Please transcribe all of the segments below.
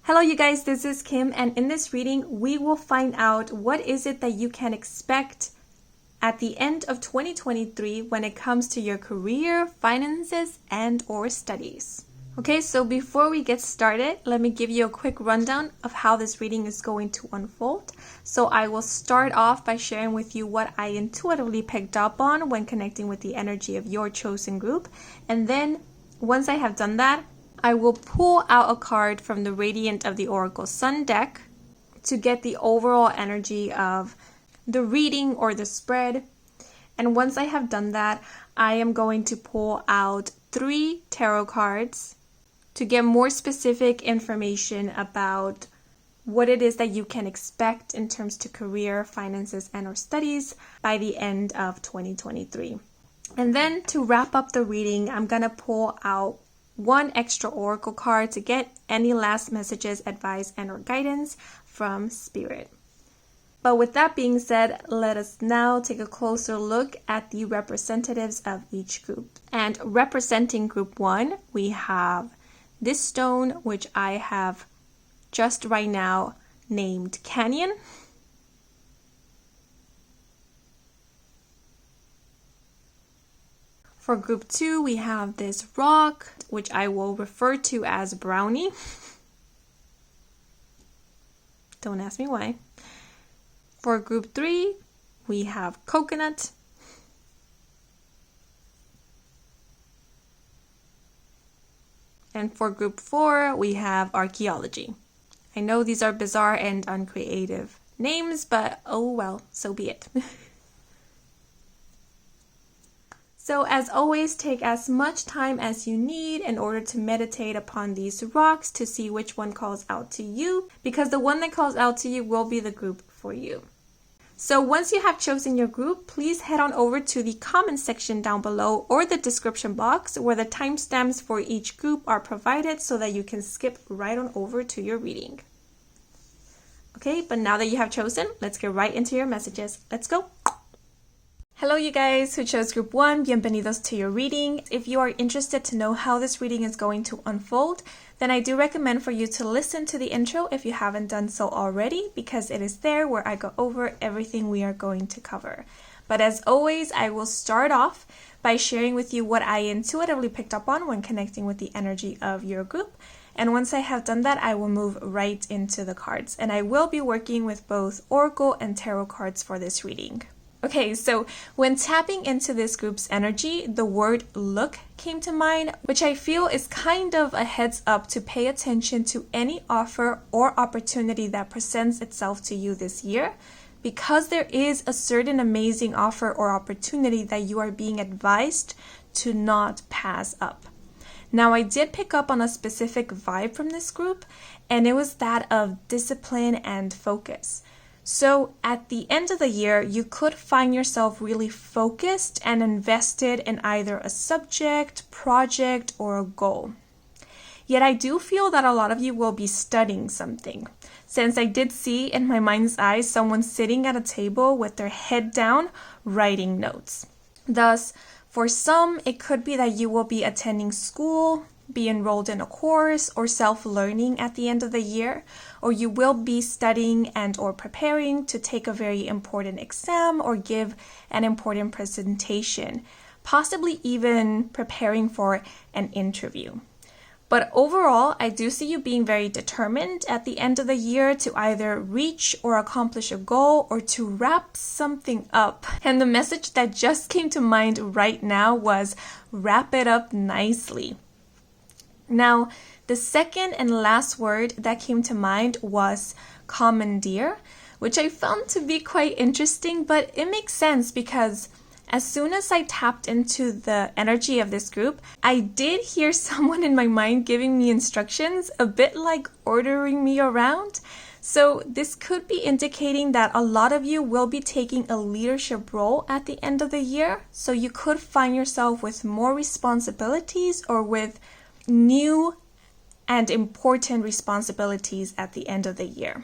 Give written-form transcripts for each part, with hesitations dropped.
Hello you guys, this is Kim, and in this reading we will find out what is it that you can expect at the end of 2023 when it comes to your career, finances, and or studies. Okay, so before we get started, let me give you a quick rundown of how this reading is going to unfold. So I will start off by sharing with you what I intuitively picked up on when connecting with the energy of your chosen group. And then once I have done that, I will pull out a card from the Radiant of the Oracle Sun deck to get the overall energy of the reading or the spread. And once I have done that, I am going to pull out 3 tarot cards to get more specific information about what it is that you can expect in terms to career, finances, and or studies by the end of 2023. And then to wrap up the reading, I'm going to pull out 1 extra oracle card to get any last messages, advice, and or guidance from Spirit. But with that being said, let us now take a closer look at the representatives of each group. And representing group 1, we have this stone, which I have just right now named Canyon. For group 2, we have this rock, which I will refer to as Brownie. Don't ask me why. For group 3, we have coconut. And for group 4, we have archaeology. I know these are bizarre and uncreative names, but oh well, so be it. So as always, take as much time as you need in order to meditate upon these rocks to see which one calls out to you, because the one that calls out to you will be the group for you. So once you have chosen your group, please head on over to the comment section down below or the description box where the timestamps for each group are provided so that you can skip right on over to your reading. Okay, but now that you have chosen, let's get right into your messages. Let's go! Hello you guys who chose group 1, bienvenidos to your reading. If you are interested to know how this reading is going to unfold, then I do recommend for you to listen to the intro if you haven't done so already, because it is there where I go over everything we are going to cover. But as always, I will start off by sharing with you what I intuitively picked up on when connecting with the energy of your group. And once I have done that, I will move right into the cards. And I will be working with both Oracle and Tarot cards for this reading. Okay, so when tapping into this group's energy, the word look came to mind, which I feel is kind of a heads up to pay attention to any offer or opportunity that presents itself to you this year, because there is a certain amazing offer or opportunity that you are being advised to not pass up. Now, I did pick up on a specific vibe from this group, and it was that of discipline and focus. So at the end of the year, you could find yourself really focused and invested in either a subject, project, or a goal. Yet I do feel that a lot of you will be studying something, since I did see in my mind's eye someone sitting at a table with their head down, writing notes. Thus, for some, it could be that you will be attending school, be enrolled in a course, or self-learning at the end of the year, or you will be studying and or preparing to take a very important exam or give an important presentation, possibly even preparing for an interview. But overall, I do see you being very determined at the end of the year to either reach or accomplish a goal or to wrap something up. And the message that just came to mind right now was wrap it up nicely. Now, the second and last word that came to mind was commandeer, which I found to be quite interesting, but it makes sense because as soon as I tapped into the energy of this group, I did hear someone in my mind giving me instructions, a bit like ordering me around. So this could be indicating that a lot of you will be taking a leadership role at the end of the year. So you could find yourself with more responsibilities or with new and important responsibilities at the end of the year.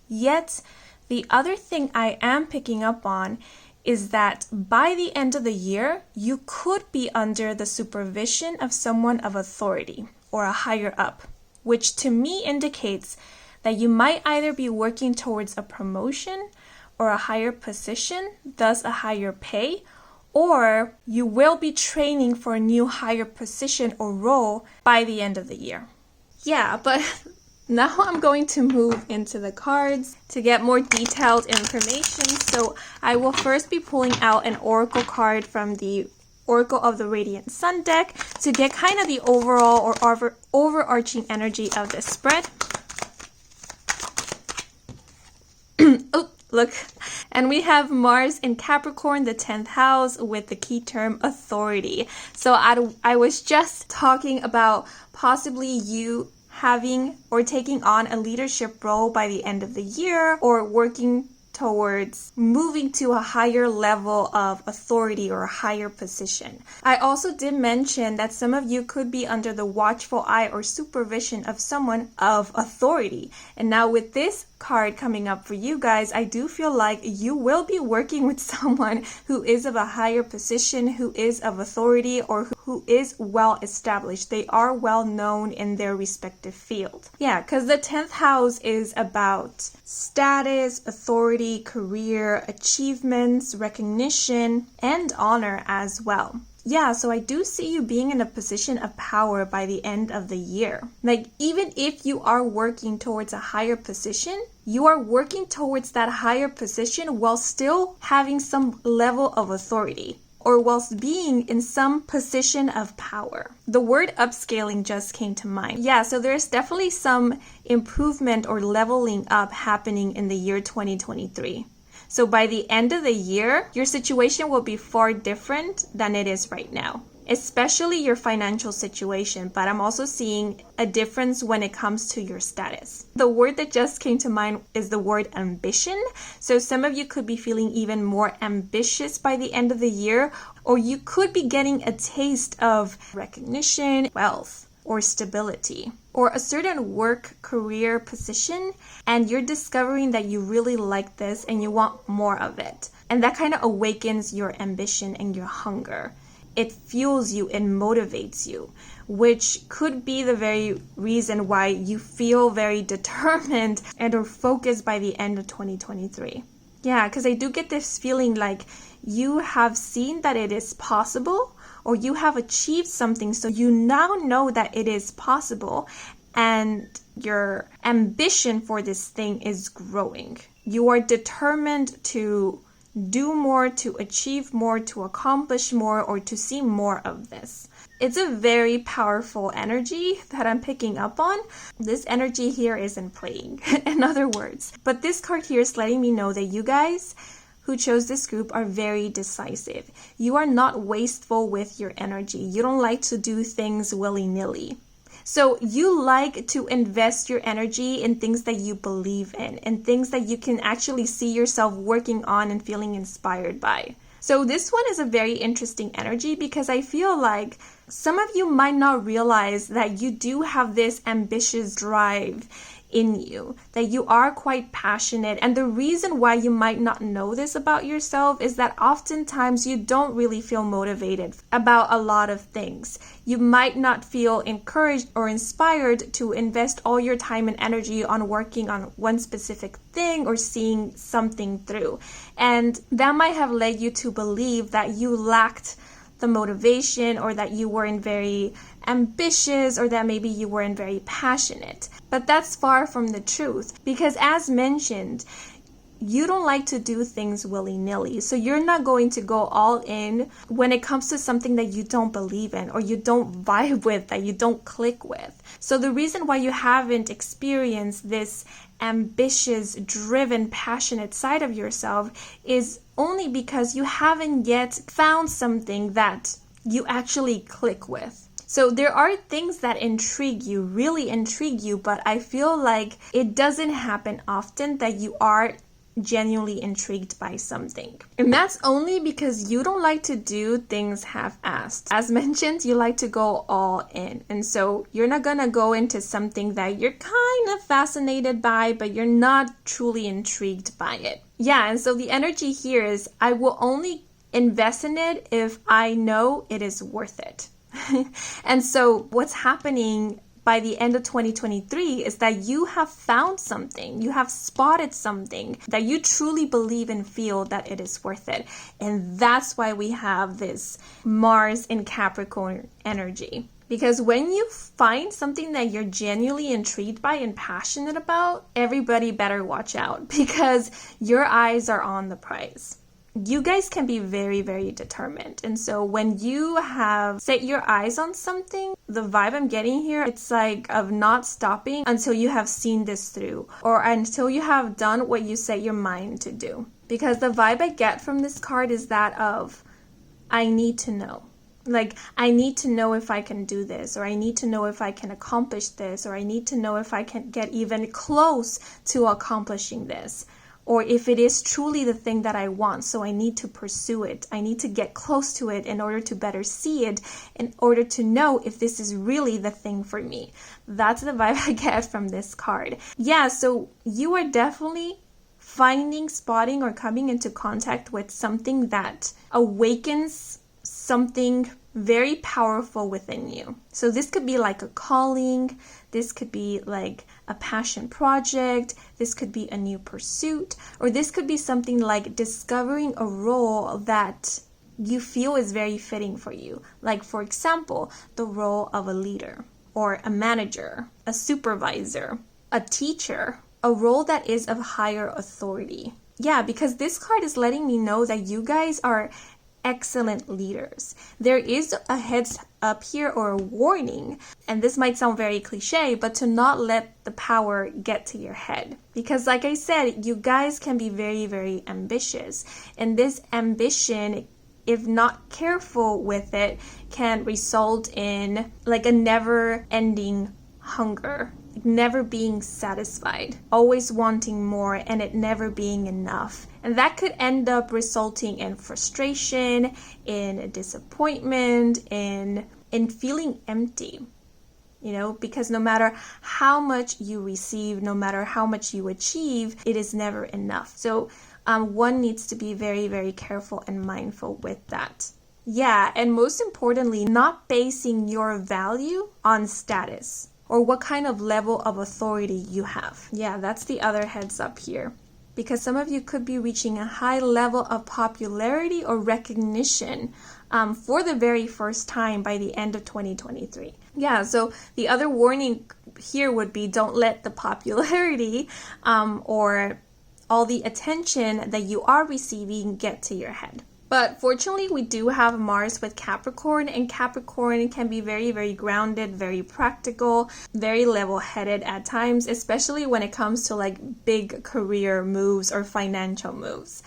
Yet, the other thing I am picking up on is that by the end of the year, you could be under the supervision of someone of authority or a higher up. which to me indicates that you might either be working towards a promotion or a higher position, thus a higher pay, or you will be training for a new higher position or role by the end of the year. Yeah, but now I'm going to move into the cards to get more detailed information. So I will first be pulling out an oracle card from the Oracle of the Radiant Sun deck to get kind of the overall or overarching energy of this spread. Oh, look. And we have Mars in Capricorn, the 10th house, with the key term authority. So I was just talking about possibly you having or taking on a leadership role by the end of the year, or working towards moving to a higher level of authority or a higher position. I also did mention that some of you could be under the watchful eye or supervision of someone of authority. And now with this card coming up for you guys, I do feel like you will be working with someone who is of a higher position, who is of authority, or who is well established. They are well known in their respective field. Yeah, because the 10th house is about status, authority, career, achievements, recognition, and honor as well. Yeah, so I do see you being in a position of power by the end of the year. Like, even if you are working towards a higher position, you are working towards that higher position while still having some level of authority, or whilst being in some position of power. The word upscaling just came to mind. Yeah, so there's definitely some improvement or leveling up happening in the year 2023. So by the end of the year, your situation will be far different than it is right now, especially your financial situation. But I'm also seeing a difference when it comes to your status. The word that just came to mind is the word ambition. So some of you could be feeling even more ambitious by the end of the year, or you could be getting a taste of recognition, wealth, or stability, or a certain work career position, and you're discovering that you really like this and you want more of it. And that kind of awakens your ambition and your hunger. It fuels you and motivates you, which could be the very reason why you feel very determined and are focused by the end of 2023. Yeah, because I do get this feeling like you have seen that it is possible, or you have achieved something, so you now know that it is possible, and your ambition for this thing is growing. You are determined to do more, to achieve more, to accomplish more, or to see more of this. It's a very powerful energy that I'm picking up on. This energy here isn't playing, in other words. But this card here is letting me know that you guys who chose this group are very decisive. You are not wasteful with your energy. You don't like to do things willy-nilly. So you like to invest your energy in things that you believe in, and things that you can actually see yourself working on and feeling inspired by. So this one is a very interesting energy, because I feel like some of you might not realize that you do have this ambitious drive in you, that you are quite passionate. And the reason why you might not know this about yourself is that oftentimes you don't really feel motivated about a lot of things. You might not feel encouraged or inspired to invest all your time and energy on working on one specific thing or seeing something through. And that might have led you to believe that you lacked the motivation, or that you weren't very ambitious, or that maybe you weren't very passionate. But that's far from the truth, because as mentioned, you don't like to do things willy-nilly. So you're not going to go all in when it comes to something that you don't believe in, or you don't vibe with, that you don't click with. So the reason why you haven't experienced this ambitious, driven, passionate side of yourself is only because you haven't yet found something that you actually click with. So there are things that intrigue you, really intrigue you, but I feel like it doesn't happen often that you are genuinely intrigued by something. And that's only because you don't like to do things half-assed. As mentioned, you like to go all in. And so you're not gonna go into something that you're kind of fascinated by, but you're not truly intrigued by it. Yeah, and so the energy here is, I will only invest in it if I know it is worth it. And so what's happening by the end of 2023 is that you have found something, you have spotted something that you truly believe and feel that it is worth it. And that's why we have this Mars in Capricorn energy. Because when you find something that you're genuinely intrigued by and passionate about, everybody better watch out because your eyes are on the prize. You guys can be very, very determined. And so when you have set your eyes on something, the vibe I'm getting here, it's like of not stopping until you have seen this through or until you have done what you set your mind to do. Because the vibe I get from this card is that of, I need to know. Like, I need to know if I can do this, or I need to know if I can accomplish this, or I need to know if I can get even close to accomplishing this. Or if it is truly the thing that I want, so I need to pursue it. I need to get close to it in order to better see it, in order to know if this is really the thing for me. That's the vibe I get from this card. Yeah, so you are definitely finding, spotting, or coming into contact with something that awakens something very powerful within you. So this could be like a calling, this could be like a passion project, this could be a new pursuit, or this could be something like discovering a role that you feel is very fitting for you. Like, for example, the role of a leader, or a manager, a supervisor, a teacher, a role that is of higher authority. Yeah, because this card is letting me know that you guys are excellent leaders. There is a heads up here or a warning, and this might sound very cliche, but to not let the power get to your head. Because like I said, you guys can be very, very ambitious. And this ambition, if not careful with it, can result in like a never-ending hunger. Never being satisfied, always wanting more, and it never being enough. And that could end up resulting in frustration, in disappointment, in feeling empty. You know, because no matter how much you receive, no matter how much you achieve, it is never enough. So one needs to be very, very careful and mindful with that. Yeah, and most importantly, not basing your value on status or what kind of level of authority you have. Yeah, that's the other heads up here. Because some of you could be reaching a high level of popularity or recognition for the very first time by the end of 2023. Yeah, so the other warning here would be don't let the popularity or all the attention that you are receiving get to your head. But fortunately, we do have Mars with Capricorn, and Capricorn can be very, very grounded, very practical, very level-headed at times, especially when it comes to like big career moves or financial moves.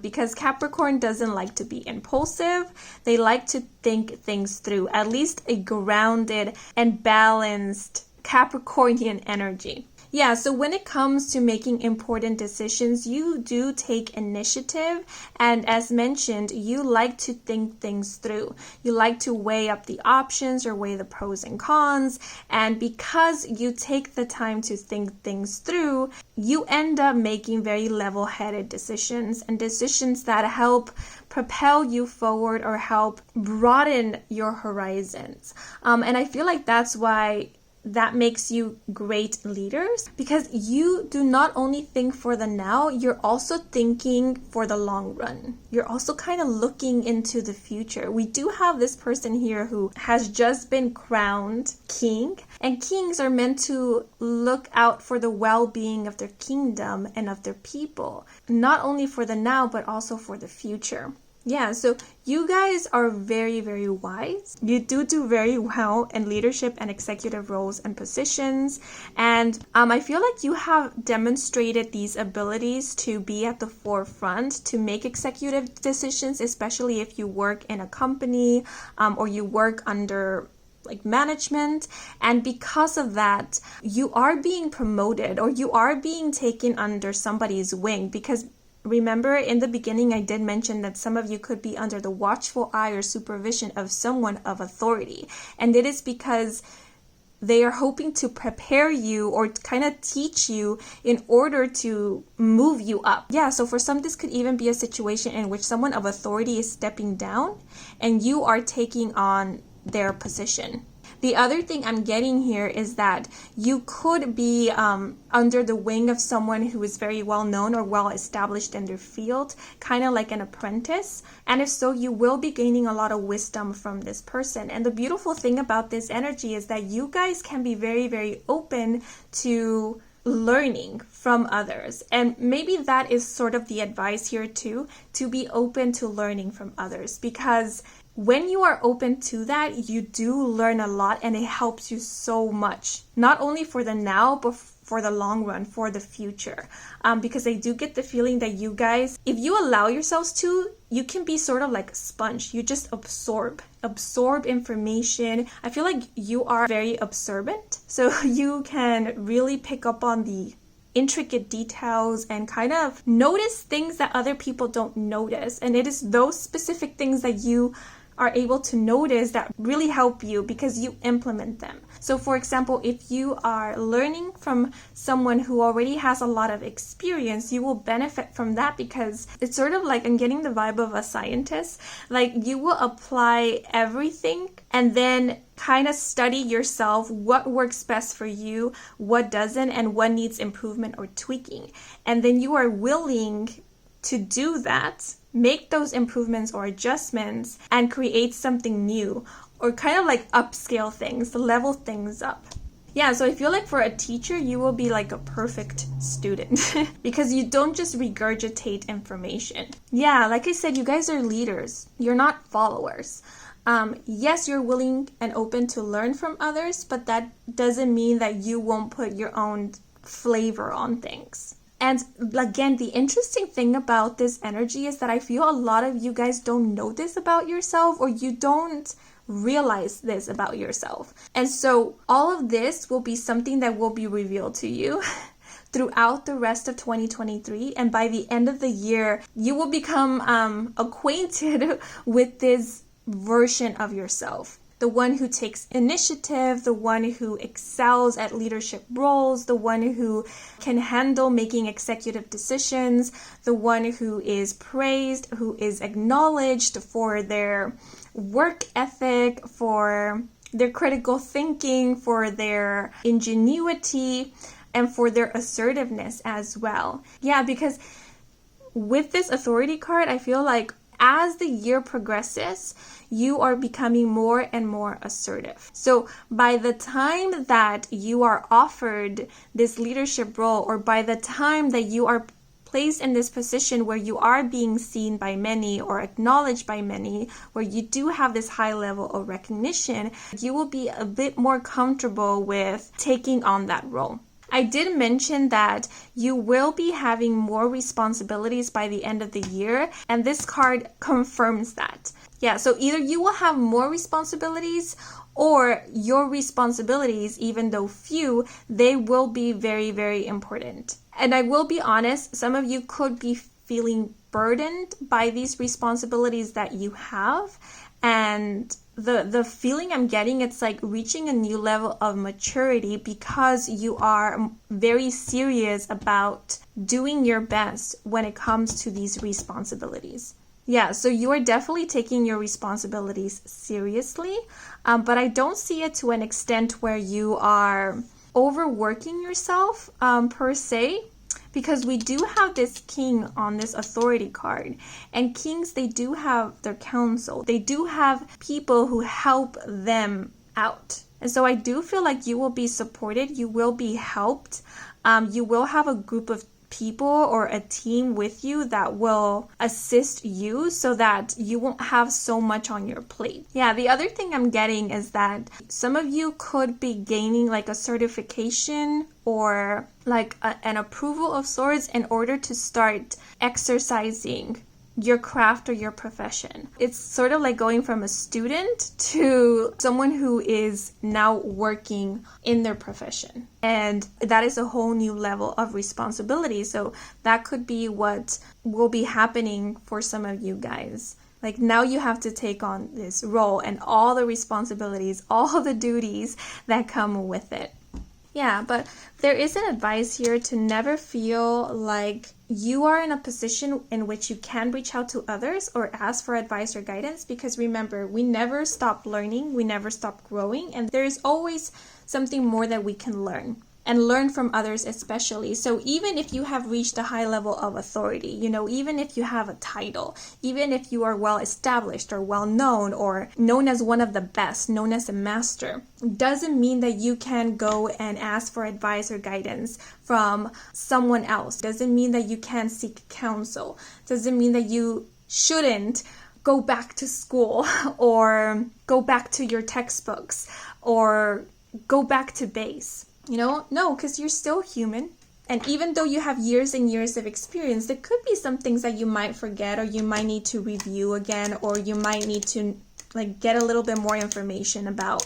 Because Capricorn doesn't like to be impulsive. They like to think things through, at least a grounded and balanced Capricornian energy. Yeah, so when it comes to making important decisions, you do take initiative. And as mentioned, you like to think things through. You like to weigh up the options or weigh the pros and cons. And because you take the time to think things through, you end up making very level-headed decisions and decisions that help propel you forward or help broaden your horizons. And I feel like that's why that makes you great leaders, because you do not only think for the now, you're also thinking for the long run. You're also kind of looking into the future. We do have this person here who has just been crowned king, and kings are meant to look out for the well-being of their kingdom and of their people, not only for the now, but also for the future. Yeah, so you guys are very, very wise. You do very well in leadership and executive roles and positions. And I feel like you have demonstrated these abilities to be at the forefront, to make executive decisions, especially if you work in a company or you work under like management. And because of that, you are being promoted or you are being taken under somebody's wing, because remember, in the beginning, I did mention that some of you could be under the watchful eye or supervision of someone of authority. And it is because they are hoping to prepare you or kind of teach you in order to move you up. Yeah, so for some, this could even be a situation in which someone of authority is stepping down and you are taking on their position. The other thing I'm getting here is that you could be under the wing of someone who is very well known or well established in their field, kind of like an apprentice. And if so, you will be gaining a lot of wisdom from this person. And the beautiful thing about this energy is that you guys can be very, very open to learning from others. And maybe that is sort of the advice here too, to be open to learning from others, because when you are open to that, you do learn a lot and it helps you so much, not only for the now, but for the long run, for the future. Because I do get the feeling that you guys, if you allow yourselves to, you can be sort of like a sponge. You just absorb information. I feel like you are very observant, so you can really pick up on the intricate details and kind of notice things that other people don't notice. And it is those specific things that you are able to notice that really help you because you implement them. So for example, if you are learning from someone who already has a lot of experience, you will benefit from that, because it's sort of like, I'm getting the vibe of a scientist. Like, you will apply everything and then kind of study yourself, what works best for you, what doesn't, and what needs improvement or tweaking. And then you are willing to do that, make those improvements or adjustments, and create something new, or kind of like upscale things, level things up. Yeah, so I feel like for a teacher, you will be like a perfect student because you don't just regurgitate information. Yeah, like I said, you guys are leaders. You're not followers. Yes, you're willing and open to learn from others, but that doesn't mean that you won't put your own flavor on things. And again, the interesting thing about this energy is that I feel a lot of you guys don't know this about yourself, or you don't realize this about yourself. And so all of this will be something that will be revealed to you throughout the rest of 2023. And by the end of the year, you will become acquainted with this version of yourself. The one who takes initiative, the one who excels at leadership roles, the one who can handle making executive decisions, the one who is praised, who is acknowledged for their work ethic, for their critical thinking, for their ingenuity, and for their assertiveness as well. Yeah, because with this authority card, I feel like as the year progresses, you are becoming more and more assertive. So by the time that you are offered this leadership role, or by the time that you are placed in this position where you are being seen by many or acknowledged by many, where you do have this high level of recognition, you will be a bit more comfortable with taking on that role. I did mention that you will be having more responsibilities by the end of the year, and this card confirms that. Yeah, so either you will have more responsibilities, or your responsibilities, even though few, they will be very, very important. And I will be honest, some of you could be feeling burdened by these responsibilities that you have, and the feeling I'm getting, it's like reaching a new level of maturity because you are very serious about doing your best when it comes to these responsibilities. Yeah, so you are definitely taking your responsibilities seriously, but I don't see it to an extent where you are overworking yourself per se. Because we do have this king on this authority card. And kings, they do have their council. They do have people who help them out. And so I do feel like you will be supported. You will be helped. You will have a group of people or a team with you that will assist you so that you won't have so much on your plate. Yeah, the other thing I'm getting is that some of you could be gaining like a certification or like an approval of sorts in order to start exercising your craft or your profession. It's sort of like going from a student to someone who is now working in their profession. And that is a whole new level of responsibility. So that could be what will be happening for some of you guys. Like now you have to take on this role and all the responsibilities, all the duties that come with it. Yeah, but there is an advice here to never feel like you are in a position in which you can reach out to others or ask for advice or guidance, because remember, we never stop learning, we never stop growing, and there is always something more that we can learn. And learn from others especially. So even if you have reached a high level of authority, even if you have a title, even if you are well established or well known or known as one of the best, known as a master, doesn't mean that you can go and ask for advice or guidance from someone else. Doesn't mean that you can seek counsel. Doesn't mean that you shouldn't go back to school or go back to your textbooks or go back to base. No, because you're still human. And even though you have years and years of experience, there could be some things that you might forget, or you might need to review again, or you might need to get a little bit more information about.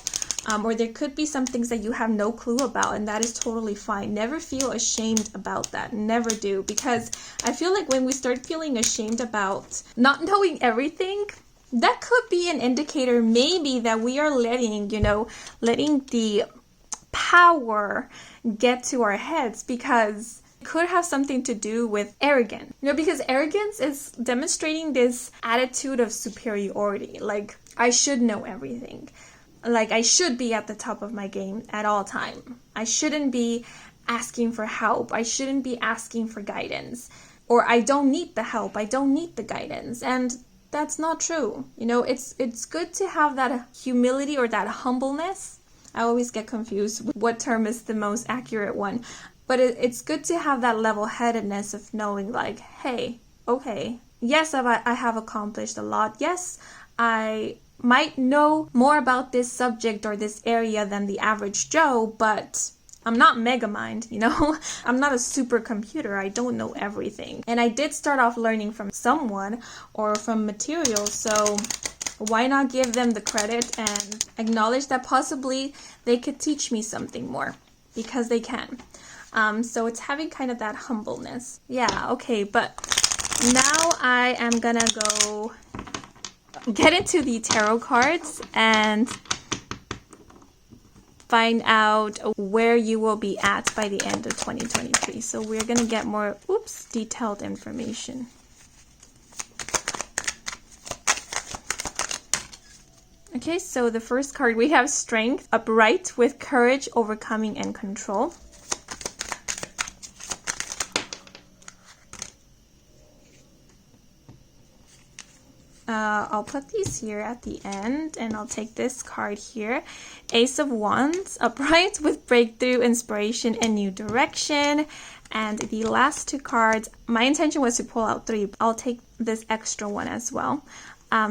Or there could be some things that you have no clue about, and that is totally fine. Never feel ashamed about that. Never do. Because I feel like when we start feeling ashamed about not knowing everything, that could be an indicator maybe that we are letting the power get to our heads, because it could have something to do with arrogance. Because arrogance is demonstrating this attitude of superiority. Like, I should know everything. Like, I should be at the top of my game at all time. I shouldn't be asking for help. I shouldn't be asking for guidance. Or I don't need the help. I don't need the guidance. And that's not true. It's good to have that humility or that humbleness. I always get confused with what term is the most accurate one. But it's good to have that level-headedness of knowing like, hey, okay, yes, I have accomplished a lot. Yes, I might know more about this subject or this area than the average Joe, but I'm not Megamind, I'm not a supercomputer. I don't know everything. And I did start off learning from someone or from materials, so why not give them the credit and acknowledge that possibly they could teach me something more, because they can. So it's having kind of that humbleness. Yeah, okay, but now I am gonna go get into the tarot cards and find out where you will be at by the end of 2023. So we're gonna get more, detailed information. Okay, so the first card, we have Strength, upright, with courage, overcoming, and control. I'll put these here at the end, and I'll take this card here. Ace of Wands, upright, with breakthrough, inspiration, and new direction. And the last two cards, my intention was to pull out 3. I'll take this extra one as well.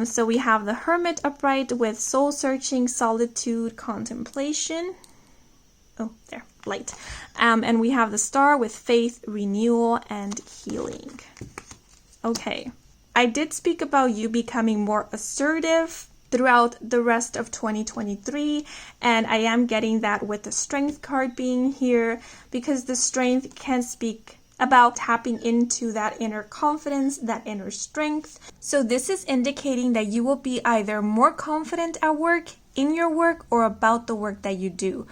So we have the Hermit upright with soul searching, solitude, contemplation. Oh, there, light. And we have the Star with faith, renewal, and healing. Okay. I did speak about you becoming more assertive throughout the rest of 2023, and I am getting that with the Strength card being here, because the Strength can speak about tapping into that inner confidence, that inner strength. So this is indicating that you will be either more confident at work, in your work, or about the work that you do.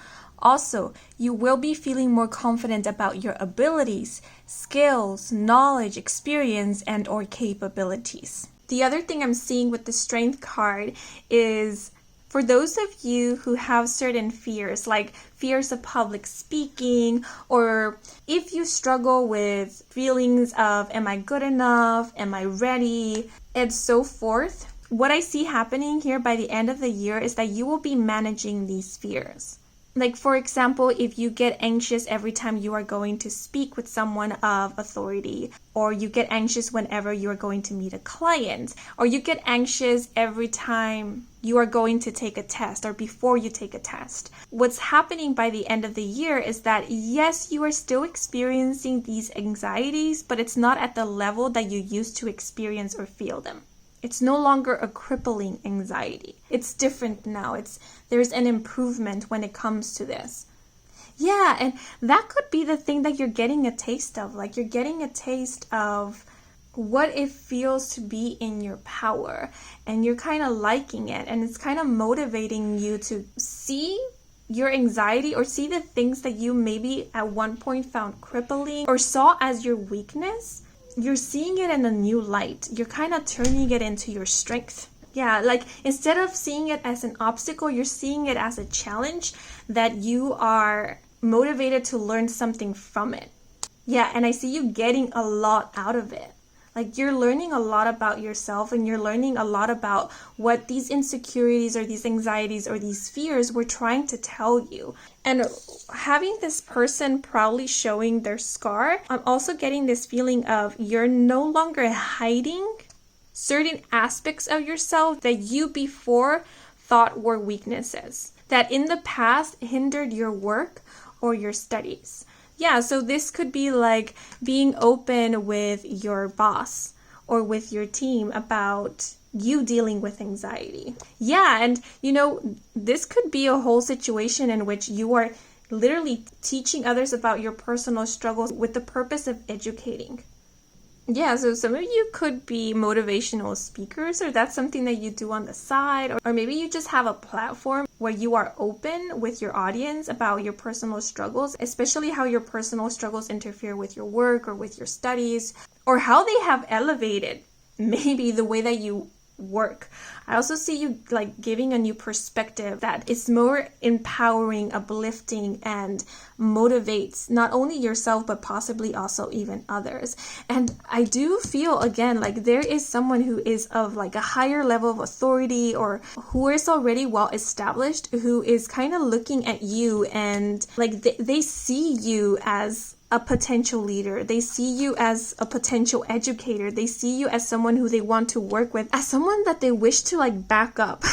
Also, you will be feeling more confident about your abilities, skills, knowledge, experience, and or capabilities. The other thing I'm seeing with the Strength card is for those of you who have certain fears, like fears of public speaking, or if you struggle with feelings of, am I good enough? Am I ready? And so forth. What I see happening here by the end of the year is that you will be managing these fears. Like, for example, if you get anxious every time you are going to speak with someone of authority, or you get anxious whenever you are going to meet a client, or you get anxious every time you are going to take a test or before you take a test. What's happening by the end of the year is that, yes, you are still experiencing these anxieties, but it's not at the level that you used to experience or feel them. It's no longer a crippling anxiety. It's different now. There's an improvement when it comes to this. Yeah, and that could be the thing that you're getting a taste of. Like, you're getting a taste of what it feels to be in your power. And you're kind of liking it. And it's kind of motivating you to see your anxiety or see the things that you maybe at one point found crippling or saw as your weakness, you're seeing it in a new light. You're kind of turning it into your strength. Yeah, like instead of seeing it as an obstacle, you're seeing it as a challenge that you are motivated to learn something from it. Yeah, and I see you getting a lot out of it. Like you're learning a lot about yourself, and you're learning a lot about what these insecurities or these anxieties or these fears were trying to tell you. And having this person proudly showing their scar, I'm also getting this feeling of you're no longer hiding certain aspects of yourself that you before thought were weaknesses, that in the past hindered your work or your studies. Yeah, so this could be like being open with your boss or with your team about you dealing with anxiety. Yeah, and this could be a whole situation in which you are literally teaching others about your personal struggles with the purpose of educating. Yeah, so some of you could be motivational speakers, or that's something that you do on the side, or maybe you just have a platform where you are open with your audience about your personal struggles, especially how your personal struggles interfere with your work or with your studies, or how they have elevated maybe the way that you work. I also see you like giving a new perspective that is more empowering, uplifting, and motivates not only yourself but possibly also even others. And I do feel again like there is someone who is of like a higher level of authority or who is already well established, who is kind of looking at you and like they see you as a potential leader. They see you as a potential educator. They see you as someone who they want to work with, as someone that they wish to like back up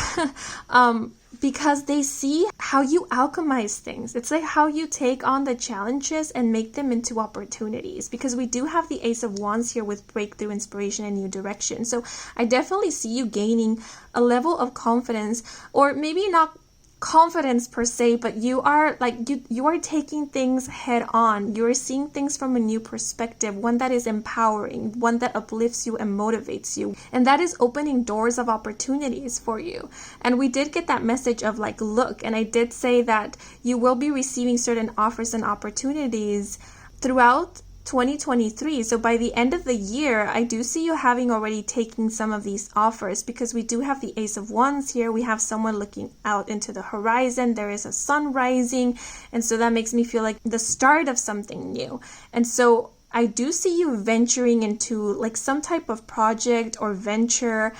because they see how you alchemize things. It's like how you take on the challenges and make them into opportunities, because we do have the Ace of Wands here with breakthrough, inspiration, and new direction. So I definitely see you gaining a level of confidence, or maybe not confidence per se, but you are like you are taking things head on. You are seeing things from a new perspective, one that is empowering, one that uplifts you and motivates you, and that is opening doors of opportunities for you. And we did get that message of like look, and I did say that you will be receiving certain offers and opportunities throughout 2023. So by the end of the year, I do see you having already taken some of these offers, because we do have the Ace of Wands here. We have someone looking out into the horizon. There is a sun rising. And so that makes me feel like the start of something new. And so I do see you venturing into like some type of project or venture.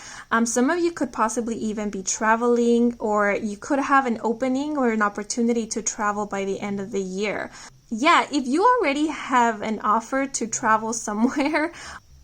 Some of you could possibly even be traveling, or you could have an opening or an opportunity to travel by the end of the year. Yeah, if you already have an offer to travel somewhere,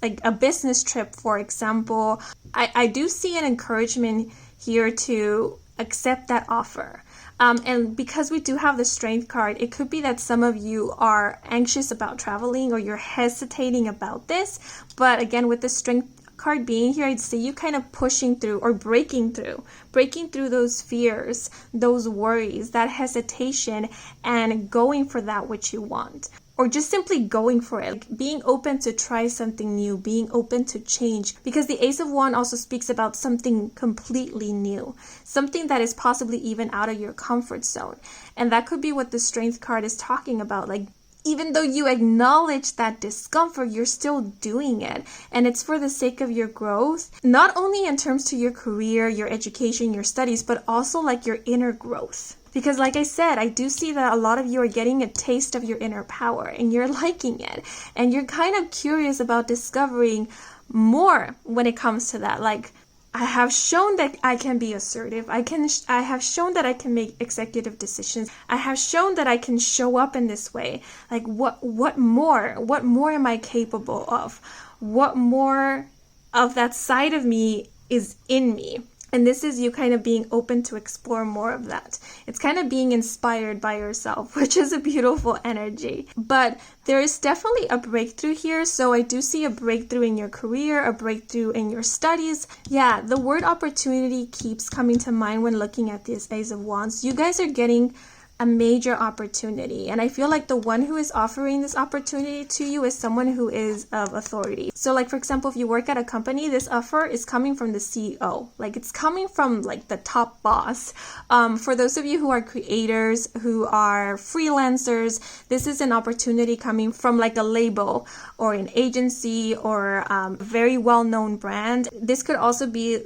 like a business trip, for example, I do see an encouragement here to accept that offer. And because we do have the Strength card, it could be that some of you are anxious about traveling or you're hesitating about this. But again, with the Strength card being here, I'd see you kind of pushing through or breaking through those fears, those worries, that hesitation, and going for that which you want. Or just simply going for it, like being open to try something new, being open to change. Because the Ace of Wands also speaks about something completely new, something that is possibly even out of your comfort zone. And that could be what the Strength card is talking about. Like, even though you acknowledge that discomfort, you're still doing it. And it's for the sake of your growth, not only in terms to your career, your education, your studies, but also like your inner growth. Because like I said, I do see that a lot of you are getting a taste of your inner power and you're liking it. And you're kind of curious about discovering more when it comes to that. Like, I have shown that I can be assertive. I have shown that I can make executive decisions. I have shown that I can show up in this way. Like what more? What more am I capable of? What more of that side of me is in me? And this is you kind of being open to explore more of that. It's kind of being inspired by yourself, which is a beautiful energy. But there is definitely a breakthrough here. So I do see a breakthrough in your career, a breakthrough in your studies. Yeah, the word opportunity keeps coming to mind when looking at this Ace of Wands. You guys are getting a major opportunity. And I feel like the one who is offering this opportunity to you is someone who is of authority. So like, for example, if you work at a company, this offer is coming from the CEO. Like, it's coming from like the top boss. For those of you who are creators, who are freelancers, this is an opportunity coming from like a label or an agency or a very well-known brand. This could also be,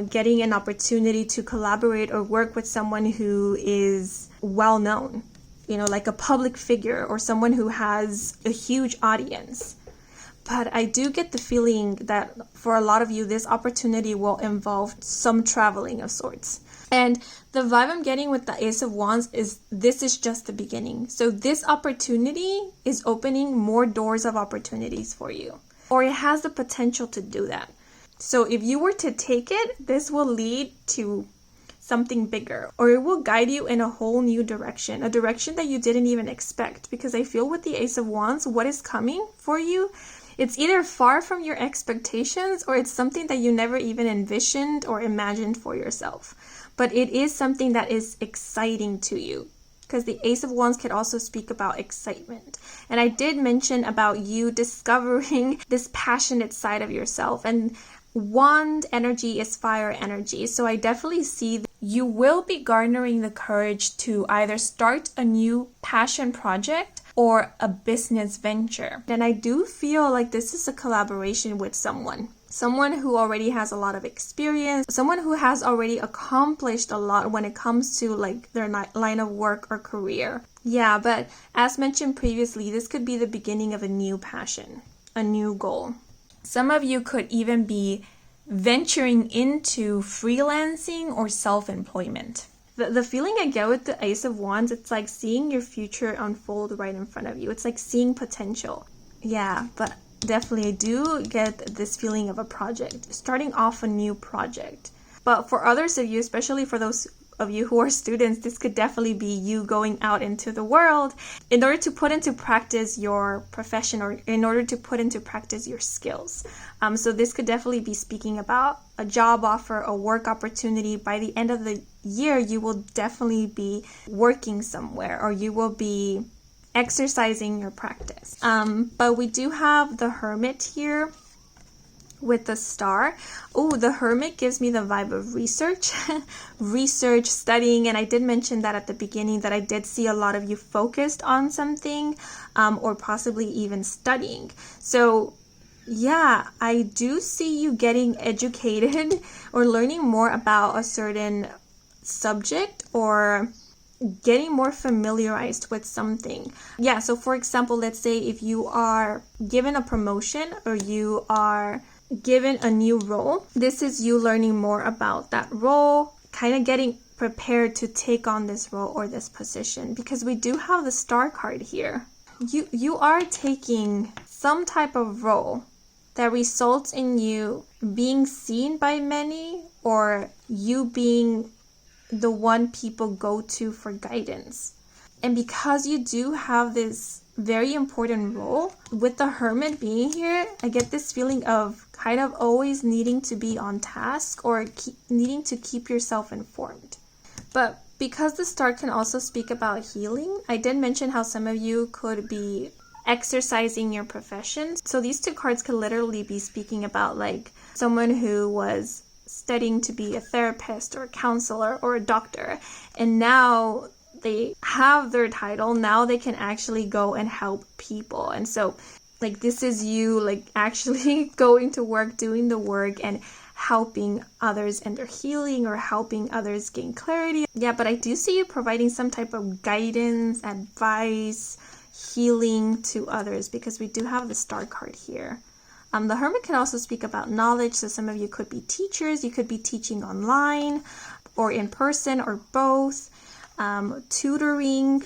getting an opportunity to collaborate or work with someone who is well-known, like a public figure or someone who has a huge audience. But I do get the feeling that for a lot of you, this opportunity will involve some traveling of sorts. And the vibe I'm getting with the Ace of Wands is this is just the beginning. So this opportunity is opening more doors of opportunities for you, or it has the potential to do that. So if you were to take it, this will lead to something bigger, or it will guide you in a whole new direction, a direction that you didn't even expect. Because I feel with the Ace of Wands, what is coming for you, it's either far from your expectations or it's something that you never even envisioned or imagined for yourself. But it is something that is exciting to you, because the Ace of Wands can also speak about excitement. And I did mention about you discovering this passionate side of yourself, and Wand energy is fire energy. So I definitely see that you will be garnering the courage to either start a new passion project or a business venture. And I do feel like this is a collaboration with someone who already has a lot of experience, someone who has already accomplished a lot when it comes to like their line of work or career. Yeah, but as mentioned previously, this could be the beginning of a new passion, a new goal. Some of you could even be venturing into freelancing or self-employment. The feeling I get with the Ace of Wands, it's like seeing your future unfold right in front of you. It's like seeing potential. Yeah, but definitely I do get this feeling of a project, starting off a new project. But for others of you, especially for those of you who are students, this could definitely be you going out into the world in order to put into practice your profession, or in order to put into practice your skills. So this could definitely be speaking about a job offer, a work opportunity. By the end of the year, you will definitely be working somewhere, or you will be exercising your practice. But we do have the Hermit here with the star. Oh, the Hermit gives me the vibe of research, studying. And I did mention that at the beginning, that I did see a lot of you focused on something, or possibly even studying. So yeah, I do see you getting educated or learning more about a certain subject, or getting more familiarized with something. Yeah, so for example, let's say if you are given a promotion or you are given a new role, this is you learning more about that role, kind of getting prepared to take on this role or this position, because we do have the Star card here. You are taking some type of role that results in you being seen by many, or you being the one people go to for guidance. And because you do have this very important role, with the Hermit being here, I get this feeling of kind of always needing to be on task, or needing to keep yourself informed. But because the Star can also speak about healing, I did mention how some of you could be exercising your profession. So these two cards could literally be speaking about like someone who was studying to be a therapist or a counselor or a doctor, and now they have their title. Now they can actually go and help people. And so like this is you like actually going to work, doing the work, and helping others in their healing, or helping others gain clarity. Yeah, but I do see you providing some type of guidance, advice, healing to others, because we do have the Star card here. The Hermit can also speak about knowledge. So some of you could be teachers. You could be teaching online or in person, or both. Tutoring.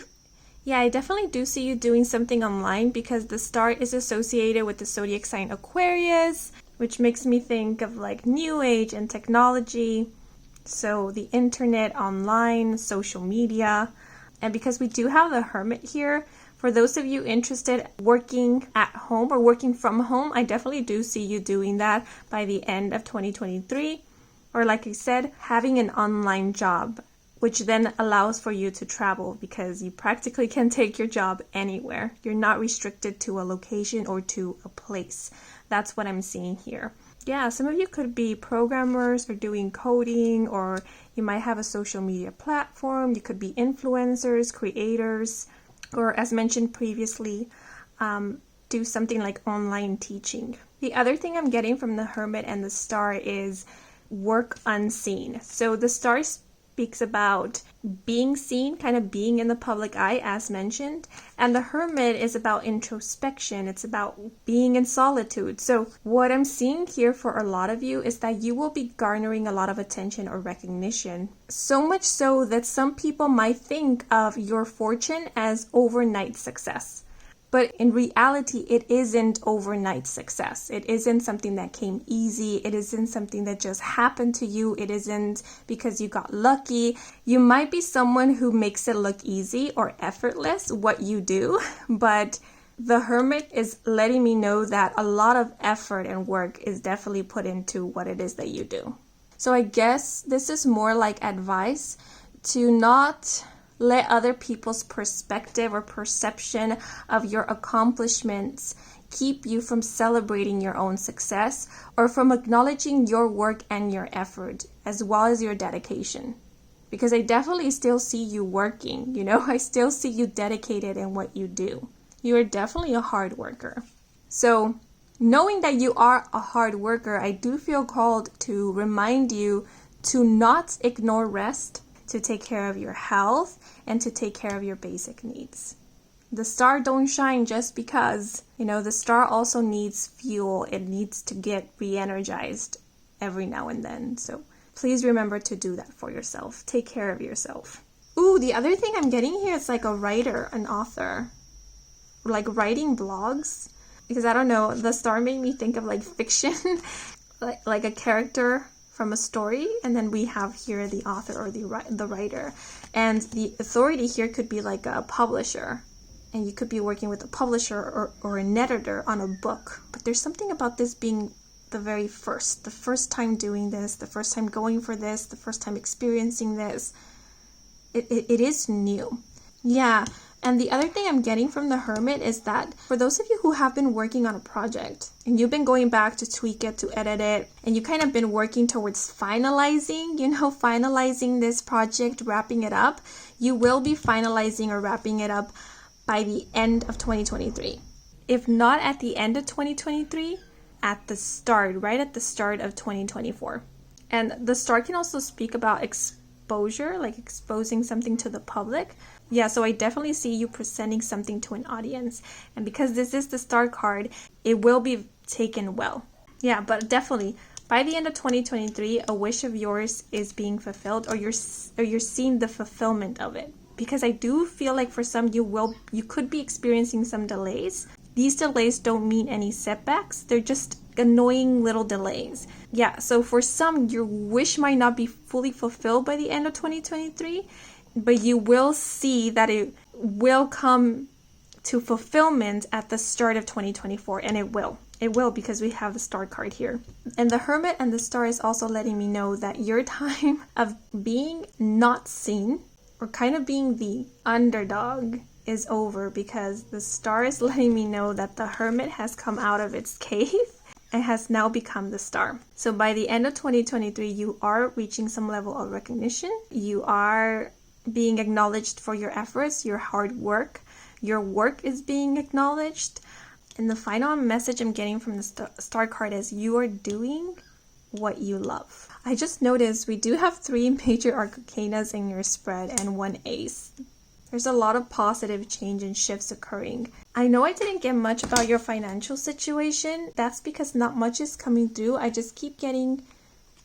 Yeah, I definitely do see you doing something online, because the Star is associated with the zodiac sign Aquarius, which makes me think of like New Age and technology. So the internet, online, social media. And because we do have the Hermit here, for those of you interested working at home or working from home, I definitely do see you doing that by the end of 2023. Or like I said, having an online job which then allows for you to travel because you practically can take your job anywhere. You're not restricted to a location or to a place. That's what I'm seeing here. Yeah, some of you could be programmers or doing coding, or you might have a social media platform. You could be influencers, creators, or as mentioned previously, do something like online teaching. The other thing I'm getting from the Hermit and the Star is work unseen. So the Star speaks about being seen, kind of being in the public eye, as mentioned. And the Hermit is about introspection. It's about being in solitude. So what I'm seeing here for a lot of you is that you will be garnering a lot of attention or recognition. So much so that some people might think of your fortune as overnight success. But in reality, it isn't overnight success. It isn't something that came easy. It isn't something that just happened to you. It isn't because you got lucky. You might be someone who makes it look easy or effortless what you do, but the Hermit is letting me know that a lot of effort and work is definitely put into what it is that you do. So I guess this is more like advice to not let other people's perspective or perception of your accomplishments keep you from celebrating your own success or from acknowledging your work and your effort as well as your dedication. Because I definitely still see you working, I still see you dedicated in what you do. You are definitely a hard worker. So knowing that you are a hard worker, I do feel called to remind you to not ignore rest, to take care of your health, and to take care of your basic needs. The Star don't shine just because, the Star also needs fuel. It needs to get re-energized every now and then. So please remember to do that for yourself. Take care of yourself. Ooh, the other thing I'm getting here is like a writer, an author, like writing blogs. Because I don't know, the Star made me think of like fiction, like a character from a story, and then we have here the author or the writer, and the authority here could be like a publisher, and you could be working with a publisher or an editor on a book. But there's something about this being the first time doing this, the first time going for this, the first time experiencing this. It is new. Yeah. And the other thing I'm getting from the Hermit is that for those of you who have been working on a project and you've been going back to tweak it, to edit it, and you kind of been working towards finalizing this project, wrapping it up, you will be finalizing or wrapping it up by the end of 2023. If not at the end of 2023, at the start, right at the start of 2024. And the Star can also speak about exposure, like exposing something to the public. Yeah, so I definitely see you presenting something to an audience. And because this is the Star card, it will be taken well. Yeah, but definitely, by the end of 2023, a wish of yours is being fulfilled, or you're seeing the fulfillment of it. Because I do feel like for some, you could be experiencing some delays. These delays don't mean any setbacks. They're just annoying little delays. Yeah, so for some, your wish might not be fully fulfilled by the end of 2023, but you will see that it will come to fulfillment at the start of 2024, and it will. It will, because we have the Star card here. And the Hermit and the Star is also letting me know that your time of being not seen, or kind of being the underdog, is over, because the Star is letting me know that the Hermit has come out of its cave and has now become the Star. So by the end of 2023, you are reaching some level of recognition. You are being acknowledged for your efforts, your hard work. Your work is being acknowledged. And the final message I'm getting from the Star card is you are doing what you love. I just noticed we do have 3 major arcanas in your spread and 1 ace. There's a lot of positive change and shifts occurring. I know I didn't get much about your financial situation. That's because not much is coming through. I just keep getting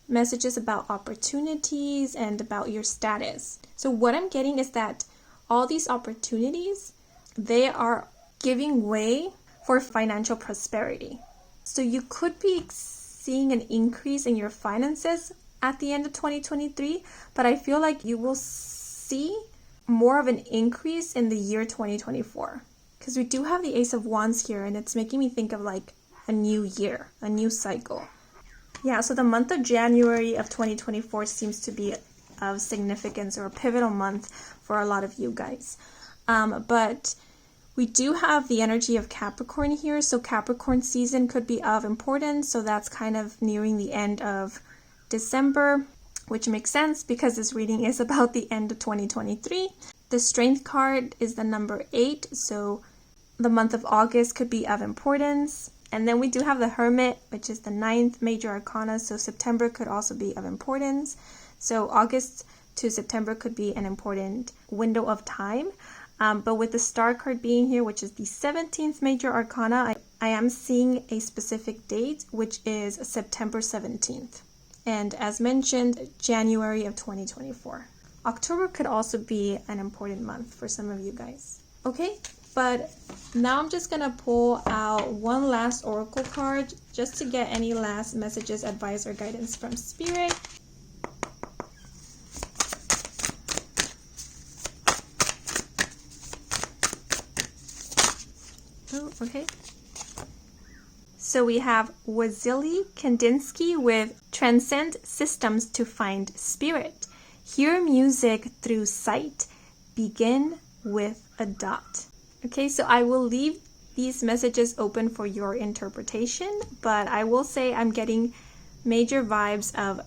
messages about opportunities and about your status. So what I'm getting is that all these opportunities, they are giving way for financial prosperity. So you could be seeing an increase in your finances at the end of 2023, but I feel like you will see more of an increase in the year 2024, because we do have the Ace of Wands here, and it's making me think of like a new year, a new cycle. Yeah, so the month of January of 2024 seems to be of significance or a pivotal month for a lot of you guys. But we do have the energy of Capricorn here, so Capricorn season could be of importance. So that's kind of nearing the end of December, which makes sense because this reading is about the end of 2023. The Strength card is the number 8, so the month of August could be of importance. And then we do have the Hermit, which is the 9th major arcana, so September could also be of importance. So August to September could be an important window of time. But with the Star card being here, which is the 17th major arcana, I am seeing a specific date, which is September 17th. And as mentioned, January of 2024. October could also be an important month for some of you guys. Okay, but now I'm just going to pull out one last oracle card just to get any last messages, advice, or guidance from Spirit. Okay. So we have Wassily Kandinsky with Transcend Systems to Find Spirit. Hear music through sight. Begin with a dot. Okay, so I will leave these messages open for your interpretation, but I will say I'm getting major vibes of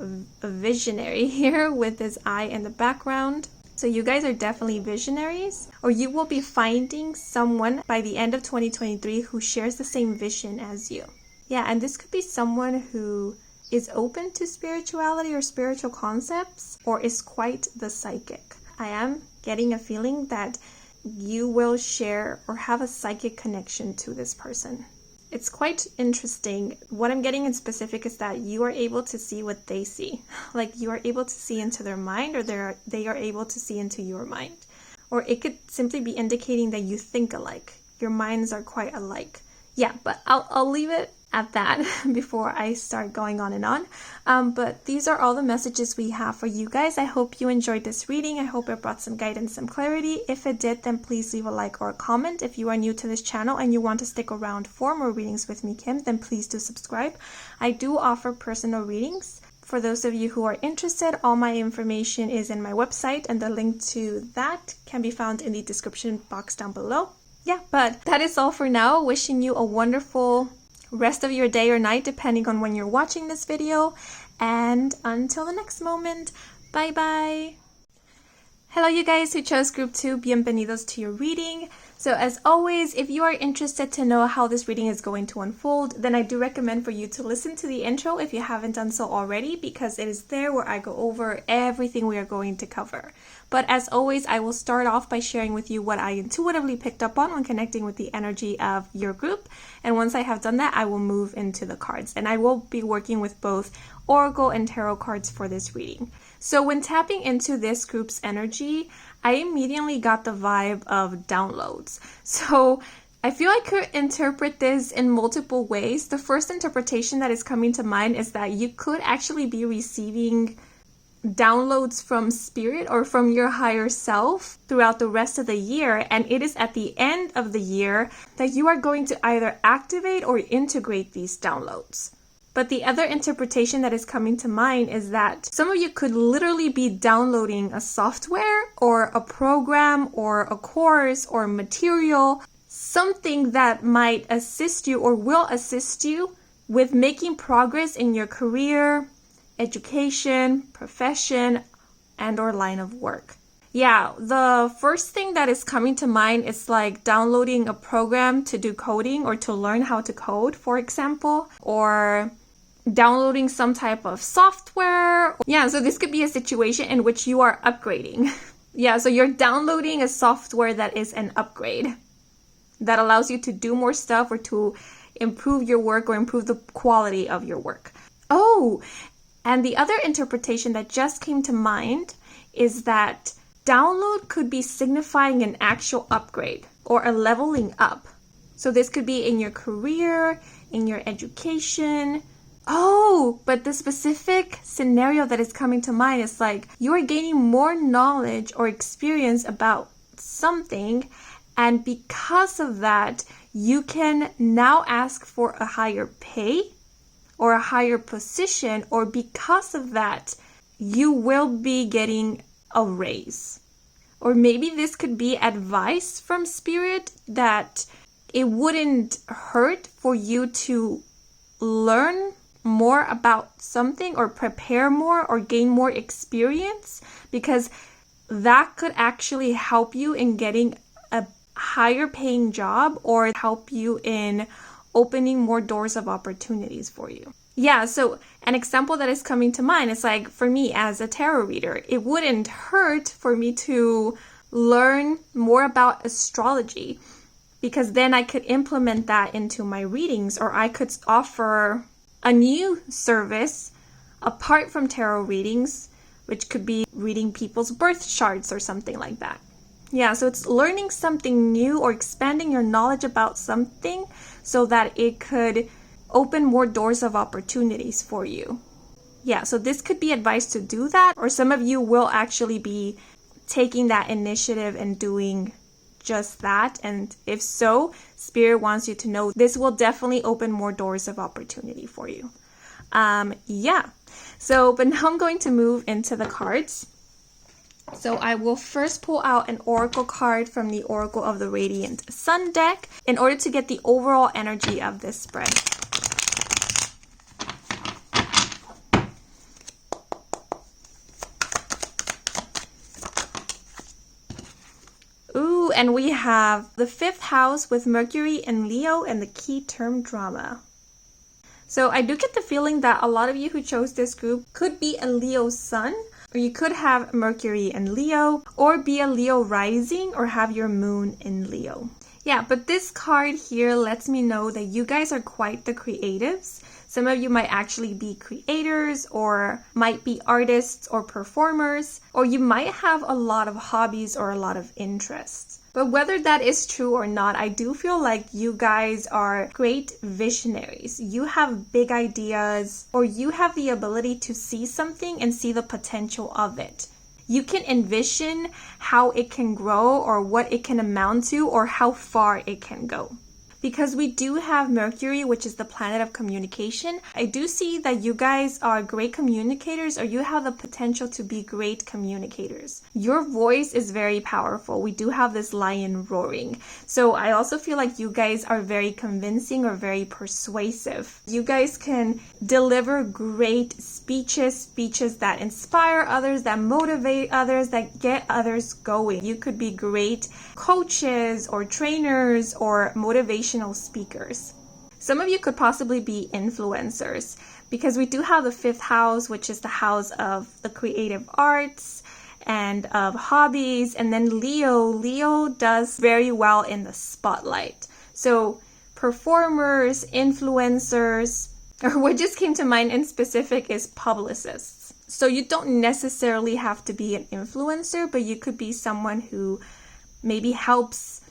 a visionary here with this eye in the background. So you guys are definitely visionaries, or you will be finding someone by the end of 2023 who shares the same vision as you. Yeah, and this could be someone who is open to spirituality or spiritual concepts, or is quite the psychic. I am getting a feeling that you will share or have a psychic connection to this person. It's quite interesting. What I'm getting in specific is that you are able to see what they see. Like you are able to see into their mind, or they are able to see into your mind. Or it could simply be indicating that you think alike. Your minds are quite alike. Yeah, but I'll leave it at that before I start going on and on. But these are all the messages we have for you guys. I hope you enjoyed this reading. I hope it brought some guidance, some clarity. If it did, then please leave a like or a comment. If you are new to this channel and you want to stick around for more readings with me, Kim, then please do subscribe. I do offer personal readings. For those of you who are interested, all my information is in my website, and the link to that can be found in the description box down below. Yeah, but that is all for now. Wishing you a wonderful rest of your day or night, depending on when you're watching this video. And until the next moment, bye bye. Hello you guys who chose group 2, bienvenidos to your reading. So as always, if you are interested to know how this reading is going to unfold, then I do recommend for you to listen to the intro if you haven't done so already, because it is there where I go over everything we are going to cover. But as always, I will start off by sharing with you what I intuitively picked up on when connecting with the energy of your group. And once I have done that, I will move into the cards. And I will be working with both Oracle and Tarot cards for this reading. So when tapping into this group's energy, I immediately got the vibe of downloads. So I feel I could interpret this in multiple ways. The first interpretation that is coming to mind is that you could actually be receiving downloads from spirit or from your higher self throughout the rest of the year, and it is at the end of the year that you are going to either activate or integrate these downloads. But the other interpretation that is coming to mind is that some of you could literally be downloading a software or a program or a course or material, something that might assist you or will assist you with making progress in your career, education, profession, and or line of work. Yeah, the first thing that is coming to mind is like downloading a program to do coding or to learn how to code, for example, or downloading some type of software. Yeah, so this could be a situation in which you are upgrading. Yeah, so you're downloading a software that is an upgrade that allows you to do more stuff or to improve your work or improve the quality of your work. Oh, and the other interpretation that just came to mind is that download could be signifying an actual upgrade or a leveling up. So this could be in your career, in your education. Oh, but the specific scenario that is coming to mind is like you are gaining more knowledge or experience about something, and because of that, you can now ask for a higher pay or a higher position, or because of that, you will be getting a raise. Or maybe this could be advice from Spirit that it wouldn't hurt for you to learn more about something or prepare more or gain more experience, because that could actually help you in getting a higher paying job or help you in opening more doors of opportunities for you. Yeah, so an example that is coming to mind is like for me as a tarot reader, it wouldn't hurt for me to learn more about astrology, because then I could implement that into my readings, or I could offer a new service apart from tarot readings, which could be reading people's birth charts or something like that. Yeah, so it's learning something new or expanding your knowledge about something so that it could open more doors of opportunities for you. Yeah, so this could be advice to do that, or some of you will actually be taking that initiative and doing just that. And if so, Spirit wants you to know this will definitely open more doors of opportunity for you. Yeah, so but now I'm going to move into the cards. So I will first pull out an oracle card from the Oracle of the Radiant Sun deck in order to get the overall energy of this spread. Ooh, and we have the 5th house with Mercury and Leo and the key term drama. So I do get the feeling that a lot of you who chose this group could be a Leo sun, or you could have Mercury and Leo, or be a Leo rising, or have your moon in Leo. Yeah, but this card here lets me know that you guys are quite the creatives. Some of you might actually be creators, or might be artists or performers, or you might have a lot of hobbies or a lot of interests. But whether that is true or not, I do feel like you guys are great visionaries. You have big ideas, or you have the ability to see something and see the potential of it. You can envision how it can grow, or what it can amount to, or how far it can go. Because we do have Mercury, which is the planet of communication, I do see that you guys are great communicators, or you have the potential to be great communicators. Your voice is very powerful. We do have this lion roaring. So I also feel like you guys are very convincing or very persuasive. You guys can deliver great speeches that inspire others, that motivate others, that get others going. You could be great coaches or trainers or motivational speakers. Some of you could possibly be influencers, because we do have the 5th house, which is the house of the creative arts and of hobbies, and then Leo does very well in the spotlight. So performers, influencers, or what just came to mind in specific is publicists. So you don't necessarily have to be an influencer, but you could be someone who maybe helps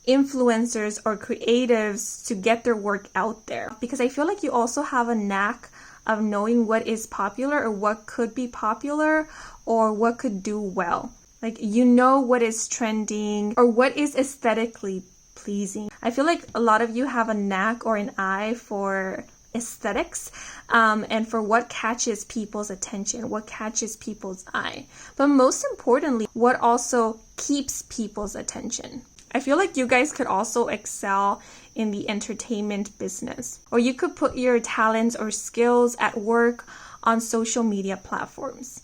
influencers or creatives to get their work out there, because I feel like you also have a knack of knowing what is popular, or what could be popular, or what could do well. Like, you know what is trending or what is aesthetically pleasing. I feel like a lot of you have a knack or an eye for aesthetics, and for what catches people's attention, what catches people's eye, but most importantly, what also keeps people's attention. I feel like you guys could also excel in the entertainment business, or you could put your talents or skills at work on social media platforms.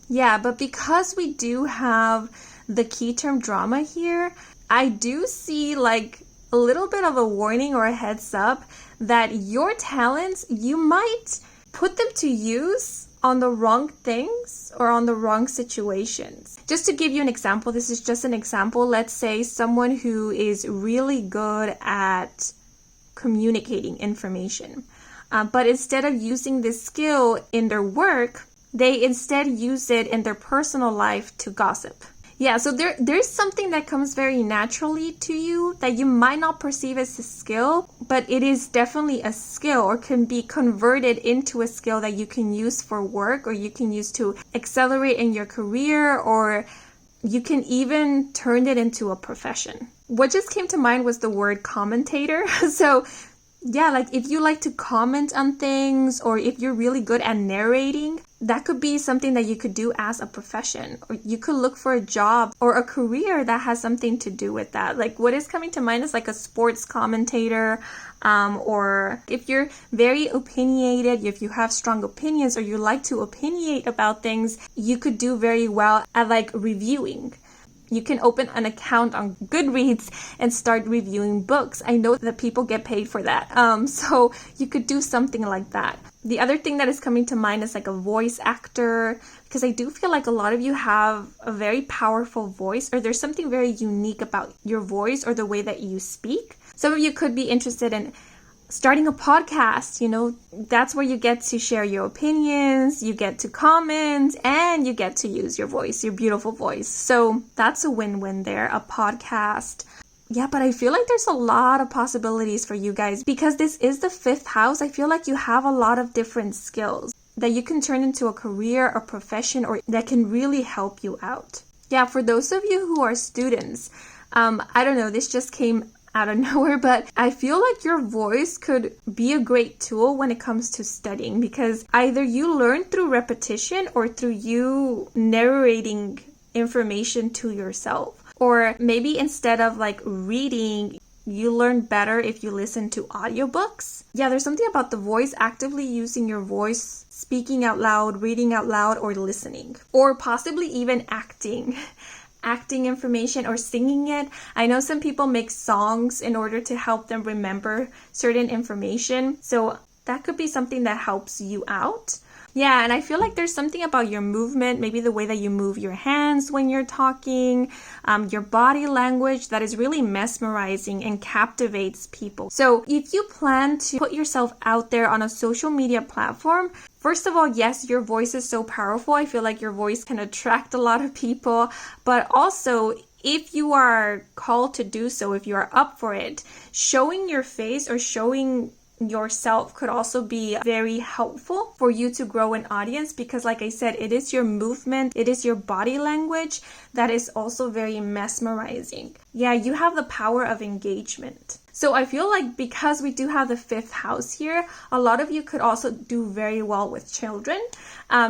Yeah, but because we do have the key term drama here, I do see like a little bit of a warning or a heads up that your talents, you might put them to use on the wrong things or on the wrong situations. Just to give you an example, this is just an example. Let's say someone who is really good at communicating information, but instead of using this skill in their work, they instead use it in their personal life to gossip. Yeah, so there's something that comes very naturally to you that you might not perceive as a skill, but it is definitely a skill, or can be converted into a skill that you can use for work, or you can use to accelerate in your career, or you can even turn it into a profession. What just came to mind was the word commentator. So Yeah, like if you like to comment on things, or if you're really good at narrating, that could be something that you could do as a profession. Or you could look for a job or a career that has something to do with that. Like what is coming to mind is like a sports commentator, or if you're very opinionated, if you have strong opinions or you like to opinionate about things, you could do very well at like reviewing. You can open an account on Goodreads and start reviewing books. I know that people get paid for that. So you could do something like that. The other thing that is coming to mind is like a voice actor, because I do feel like a lot of you have a very powerful voice, or there's something very unique about your voice or the way that you speak. Some of you could be interested in starting a podcast. That's where you get to share your opinions, you get to comment, and you get to use your voice, your beautiful voice. So that's a win-win there, a podcast. Yeah, but I feel like there's a lot of possibilities for you guys because this is the 5th house. I feel like you have a lot of different skills that you can turn into a career or profession, or that can really help you out. Yeah, for those of you who are students, I don't know, this just came out of nowhere, but I feel like your voice could be a great tool when it comes to studying, because either you learn through repetition or through you narrating information to yourself. Or maybe instead of like reading, you learn better if you listen to audiobooks. Yeah, there's something about the voice, actively using your voice, speaking out loud, reading out loud, or listening, or possibly even acting information or singing it. I know some people make songs in order to help them remember certain information. So that could be something that helps you out. Yeah, and I feel like there's something about your movement, maybe the way that you move your hands when you're talking, your body language that is really mesmerizing and captivates people. So if you plan to put yourself out there on a social media platform, first of all, yes, your voice is so powerful. I feel like your voice can attract a lot of people, but also if you are called to do so, if you are up for it, showing your face or showing yourself could also be very helpful for you to grow an audience, because like I said, it is your movement, it is your body language that is also very mesmerizing. Yeah, you have the power of engagement. So I feel like because we do have the 5th house here, a lot of you could also do very well with children,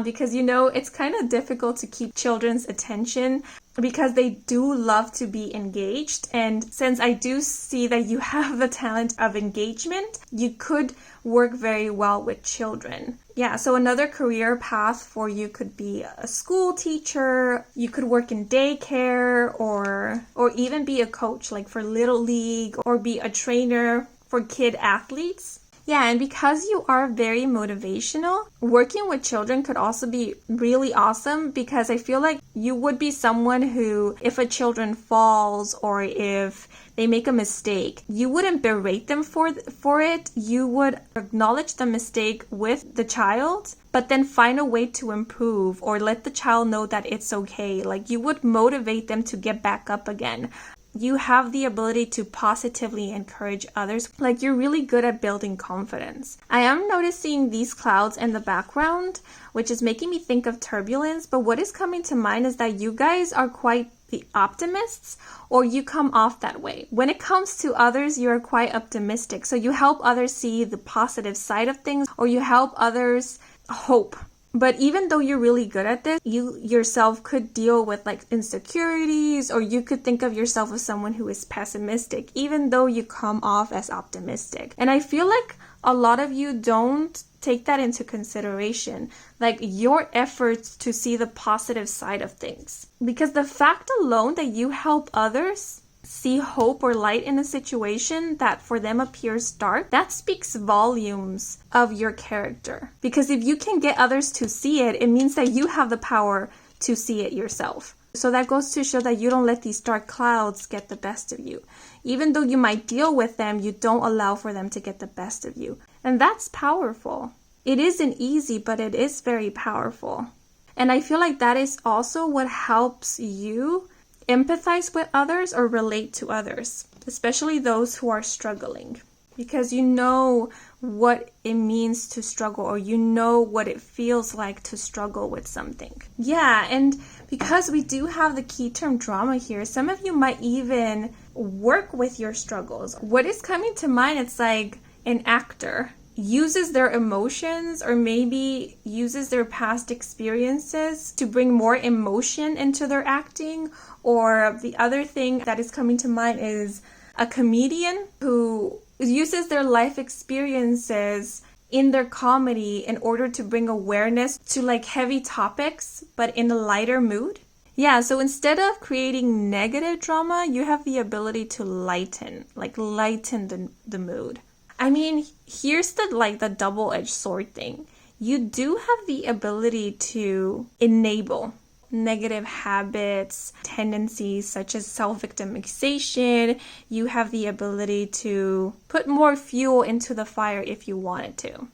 because it's kind of difficult to keep children's attention because they do love to be engaged. And since I do see that you have the talent of engagement, you could work very well with children. Yeah, so another career path for you could be a school teacher. You could work in daycare or even be a coach like for Little League, or be a trainer for kid athletes. Yeah, and because you are very motivational, working with children could also be really awesome, because I feel like you would be someone who, if a children falls or if they make a mistake, you wouldn't berate them for it. You would acknowledge the mistake with the child, but then find a way to improve or let the child know that it's okay. Like you would motivate them to get back up again. You have the ability to positively encourage others. Like you're really good at building confidence. I am noticing these clouds in the background, which is making me think of turbulence. But what is coming to mind is that you guys are quite the optimists, or you come off that way. When it comes to others, you're quite optimistic. So you help others see the positive side of things, or you help others hope. But even though you're really good at this, you yourself could deal with like insecurities, or you could think of yourself as someone who is pessimistic, even though you come off as optimistic. And I feel like a lot of you don't take that into consideration, like your efforts to see the positive side of things. Because the fact alone that you help others see hope or light in a situation that for them appears dark, that speaks volumes of your character. Because if you can get others to see it, it means that you have the power to see it yourself. So that goes to show that you don't let these dark clouds get the best of you. Even though you might deal with them, you don't allow for them to get the best of you. And that's powerful. It isn't easy, but it is very powerful. And I feel like that is also what helps you empathize with others or relate to others, especially those who are struggling, because you know what it means to struggle, or you know what it feels like to struggle with something. Yeah, and because we do have the key term drama here, some of you might even work with your struggles. What is coming to mind, it's like an actor uses their emotions or maybe uses their past experiences to bring more emotion into their acting. Or the other thing that is coming to mind is a comedian who uses their life experiences in their comedy in order to bring awareness to like heavy topics, but in a lighter mood. Yeah, so instead of creating negative drama, you have the ability to lighten the mood. I mean, here's the double-edged sword thing. You do have the ability to enable negative habits, tendencies such as self-victimization. You have the ability to put more fuel into the fire if you wanted to.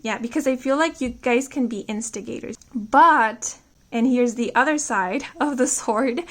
Yeah, because I feel like you guys can be instigators. But, and here's the other side of the sword,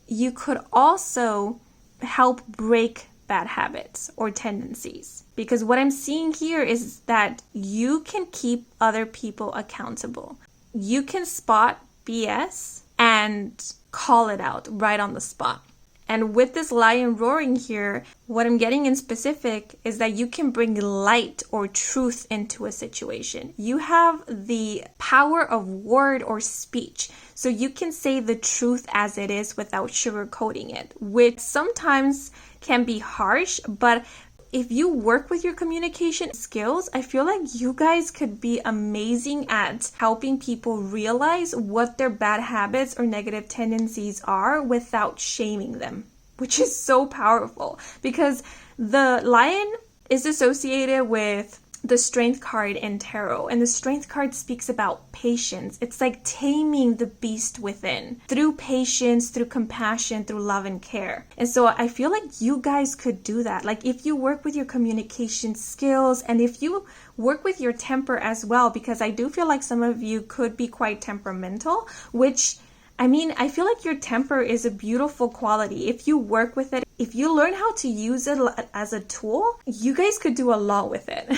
you could also help break bad habits or tendencies. Because what I'm seeing here is that you can keep other people accountable. You can spot BS and call it out right on the spot. And with this lion roaring here, what I'm getting in specific is that you can bring light or truth into a situation. You have the power of word or speech. So you can say the truth as it is without sugarcoating it, which sometimes can be harsh, but if you work with your communication skills, I feel like you guys could be amazing at helping people realize what their bad habits or negative tendencies are without shaming them, which is so powerful because the lion is associated with the strength card in tarot, and the strength card speaks about patience. It's like taming the beast within through patience, through compassion, through love and care. And so I feel like you guys could do that. Like if you work with your communication skills and if you work with your temper as well, because I do feel like some of you could be quite temperamental, which I mean, I feel like your temper is a beautiful quality. If you work with it, if you learn how to use it as a tool, you guys could do a lot with it.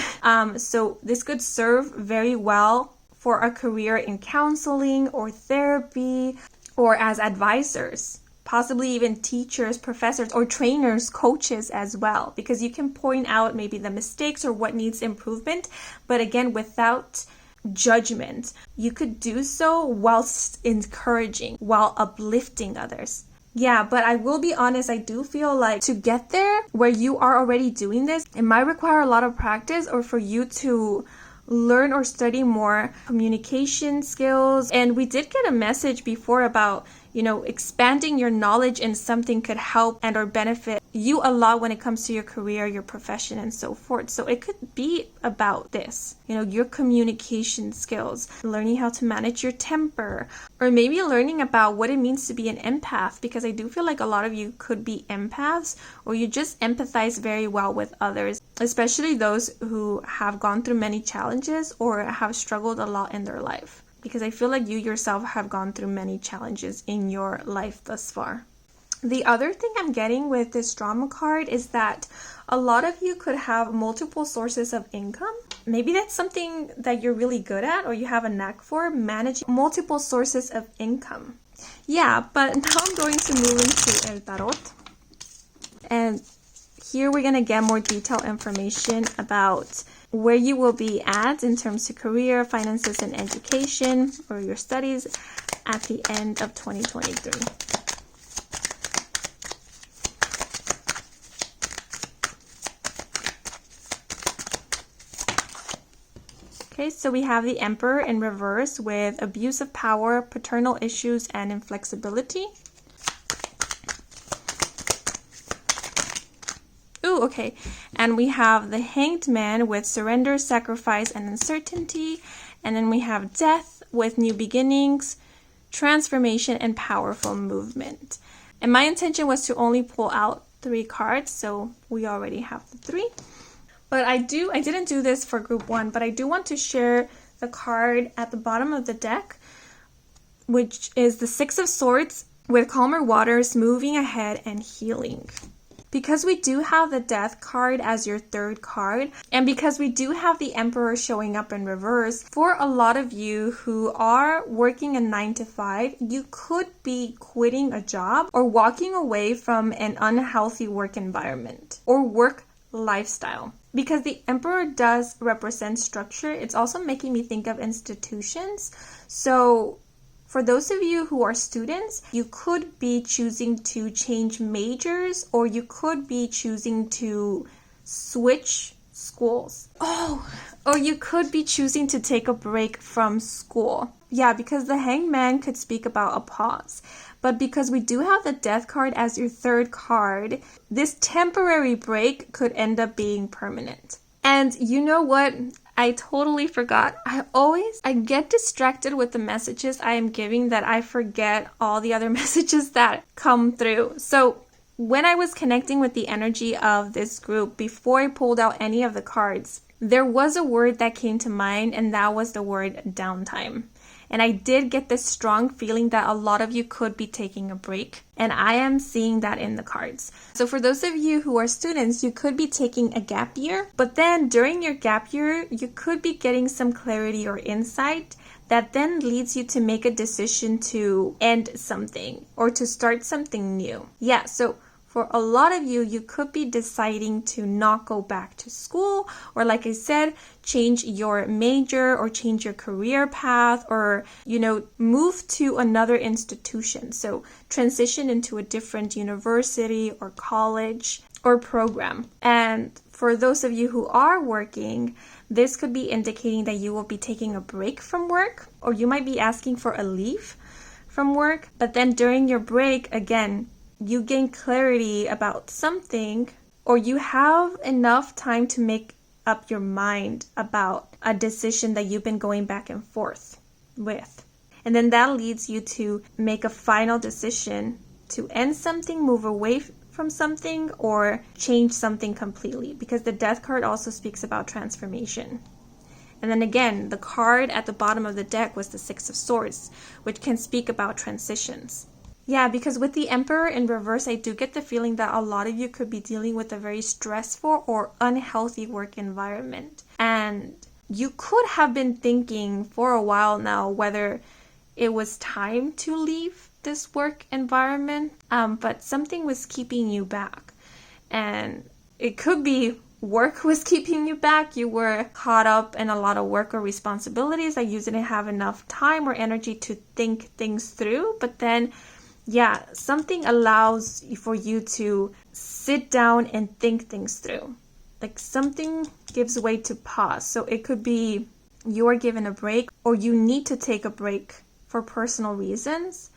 So this could serve very well for a career in counseling or therapy or as advisors, possibly even teachers, professors, or trainers, coaches as well, because you can point out maybe the mistakes or what needs improvement, but again, without judgment. You could do so whilst encouraging, while uplifting others. Yeah, but I will be honest, I do feel like to get there where you are already doing this, it might require a lot of practice or for you to learn or study more communication skills. And we did get a message before about, expanding your knowledge in something could help and or benefit you a lot when it comes to your career, your profession, and so forth. So it could be about this, your communication skills, learning how to manage your temper, or maybe learning about what it means to be an empath, because I do feel like a lot of you could be empaths, or you just empathize very well with others, especially those who have gone through many challenges or have struggled a lot in their life. Because I feel like you yourself have gone through many challenges in your life thus far. The other thing I'm getting with this drama card is that a lot of you could have multiple sources of income. Maybe that's something that you're really good at or you have a knack for, managing multiple sources of income. Yeah, but now I'm going to move into El Tarot. And here we're going to get more detailed information about where you will be at in terms of career, finances, and education, or your studies at the end of 2023. Okay, so we have the Emperor in reverse with abuse of power, paternal issues, and inflexibility. Ooh, okay. And we have the Hanged Man with surrender, sacrifice, and uncertainty. And then we have Death with new beginnings, transformation, and powerful movement. And my intention was to only pull out 3 cards, so we already have the 3. But I didn't do this for group 1, but I do want to share the card at the bottom of the deck, which is the 6 of Swords with calmer waters, moving ahead, and healing. Because we do have the Death card as your 3rd card, and because we do have the Emperor showing up in reverse, for a lot of you who are working a 9-to-5, you could be quitting a job or walking away from an unhealthy work environment or work lifestyle. because the Emperor does represent structure, it's also making me think of institutions. So for those of you who are students, you could be choosing to change majors, or you could be choosing to switch schools. Or you could be choosing to take a break from school. Yeah, because the Hanged Man could speak about a pause. But because we do have the Death card as your third card, this temporary break could end up being permanent. And you know what? I totally forgot. I get distracted with the messages I am giving that I forget all the other messages that come through. So when I was connecting with the energy of this group before I pulled out any of the cards, there was a word that came to mind, and that was the word downtime. And I did get this strong feeling that a lot of you could be taking a break. And I am seeing that in the cards. So for those of you who are students, you could be taking a gap year. But then during your gap year, you could be getting some clarity or insight that then leads you to make a decision to end something or to start something new. Yeah, so for a lot of you, you could be deciding to not go back to school, or like I said, change your major or change your career path, or, move to another institution. So transition into a different university or college or program. And for those of you who are working, this could be indicating that you will be taking a break from work, or you might be asking for a leave from work. But then during your break, again, you gain clarity about something, or you have enough time to make up your mind about a decision that you've been going back and forth with. And then that leads you to make a final decision to end something, move away from something, or change something completely, because the Death card also speaks about transformation. And then again, the card at the bottom of the deck was the Six of Swords, which can speak about transitions. Yeah, because with the Emperor in reverse, I do get the feeling that a lot of you could be dealing with a very stressful or unhealthy work environment. And you could have been thinking for a while now whether it was time to leave this work environment, but something was keeping you back. And it could be work was keeping you back. You were caught up in a lot of work or responsibilities that you didn't have enough time or energy to think things through. But then something allows for you to sit down and think things through. Like something gives way to pause. So it could be you are given a break, or you need to take a break for personal reasons.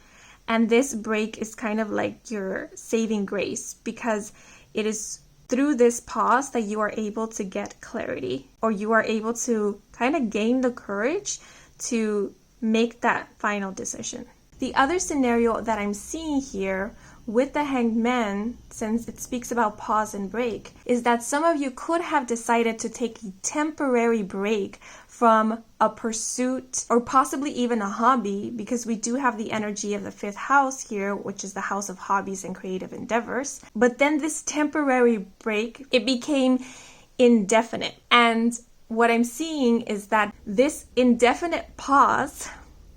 And this break is kind of like your saving grace, because it is through this pause that you are able to get clarity, or you are able to kind of gain the courage to make that final decision. The other scenario that I'm seeing here with the Hanged Man, since it speaks about pause and break, is that some of you could have decided to take a temporary break from a pursuit or possibly even a hobby, because we do have the energy of the 5th house here, which is the house of hobbies and creative endeavors. But then this temporary break, it became indefinite. And what I'm seeing is that this indefinite pause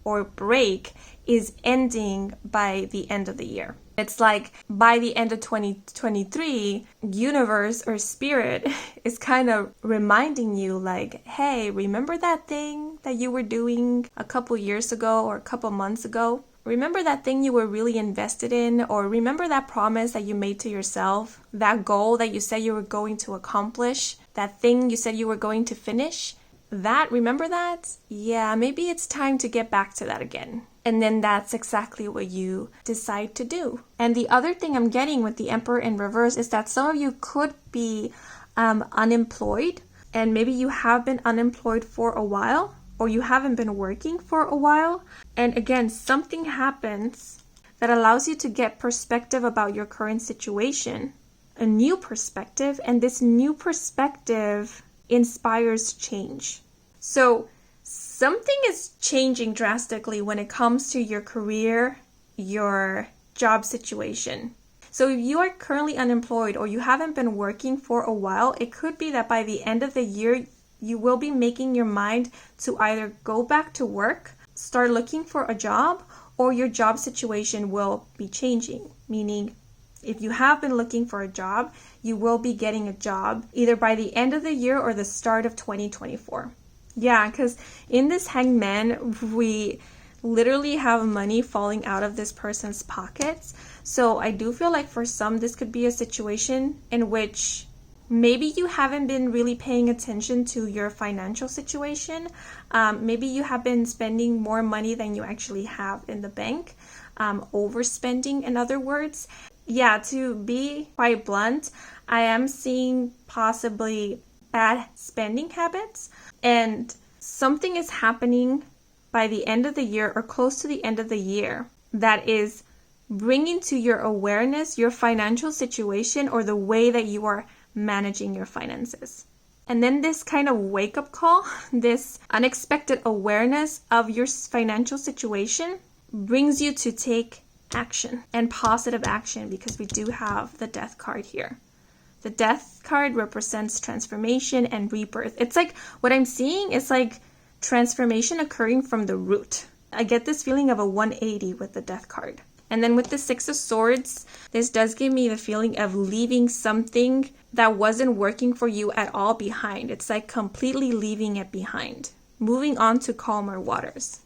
or break is ending by the end of the year. It's like by the end of 2023, universe or spirit is kind of reminding you like, hey, remember that thing that you were doing a couple years ago or a couple months ago? Remember that thing you were really invested in, or remember that promise that you made to yourself, that goal that you said you were going to accomplish, that thing you said you were going to finish? Remember that? Yeah, maybe it's time to get back to that again. And then that's exactly what you decide to do. And the other thing I'm getting with the Emperor in reverse is that some of you could be unemployed, and maybe you have been unemployed for a while, or you haven't been working for a while. And again, something happens that allows you to get perspective about your current situation, a new perspective, and this new perspective inspires change. So something is changing drastically when it comes to your career, your job situation. So if you are currently unemployed or you haven't been working for a while, it could be that by the end of the year, you will be making your mind to either go back to work, start looking for a job, or your job situation will be changing. Meaning If you have been looking for a job, you will be getting a job either by the end of the year or the start of 2024. Yeah, because in this Hanged Man, we literally have money falling out of this person's pockets. So I do feel like for some, this could be a situation in which maybe you haven't been really paying attention to your financial situation. Maybe you have been spending more money than you actually have in the bank. Overspending, in other words. Yeah, to be quite blunt, I am seeing possibly bad spending habits, and something is happening by the end of the year or close to the end of the year that is bringing to your awareness your financial situation or the way that you are managing your finances. And then this kind of wake-up call, this unexpected awareness of your financial situation brings you to take action and positive action, because we do have the Death card here. The Death card represents transformation and rebirth. It's like what I'm seeing is like transformation occurring from the root. I get this feeling of a 180 with the Death card. And then with the Six of Swords, this does give me the feeling of leaving something that wasn't working for you at all behind. It's like completely leaving it behind. Moving on to calmer waters.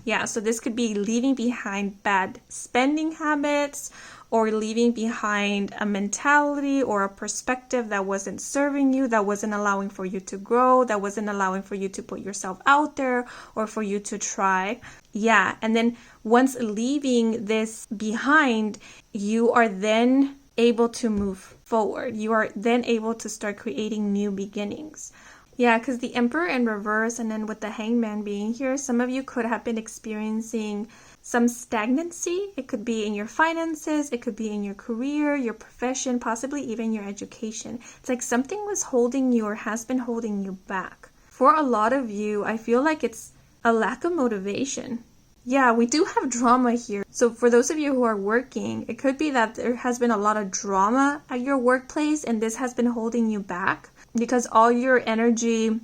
Yeah, so this could be leaving behind bad spending habits, or leaving behind a mentality or a perspective that wasn't serving you, that wasn't allowing for you to grow, that wasn't allowing for you to put yourself out there or for you to try. Yeah, and then once leaving this behind, you are then able to move forward. You are then able to start creating new beginnings. Yeah, because the Emperor in reverse, and then with the Hangman being here, some of you could have been experiencing some stagnancy. It could be in your finances, it could be in your career, your profession, possibly even your education. It's like something was holding you or has been holding you back. For a lot of you, I feel like it's a lack of motivation. Yeah, we do have drama here. So for those of you who are working, it could be that there has been a lot of drama at your workplace, and this has been holding you back because all your energy,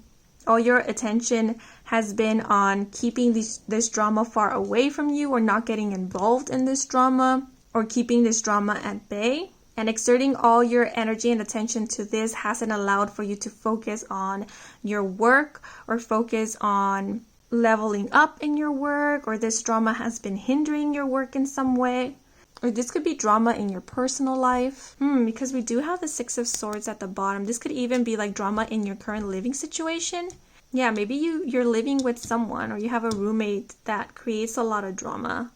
all your attention has been on keeping this drama far away from you, or not getting involved in this drama, or keeping this drama at bay. And exerting all your energy and attention to this hasn't allowed for you to focus on your work or focus on leveling up in your work, or this drama has been hindering your work in some way. Or this could be drama in your personal life. Because we do have the Six of Swords at the bottom. This could even be like drama in your current living situation. Yeah, maybe you're living with someone, or you have a roommate that creates a lot of drama.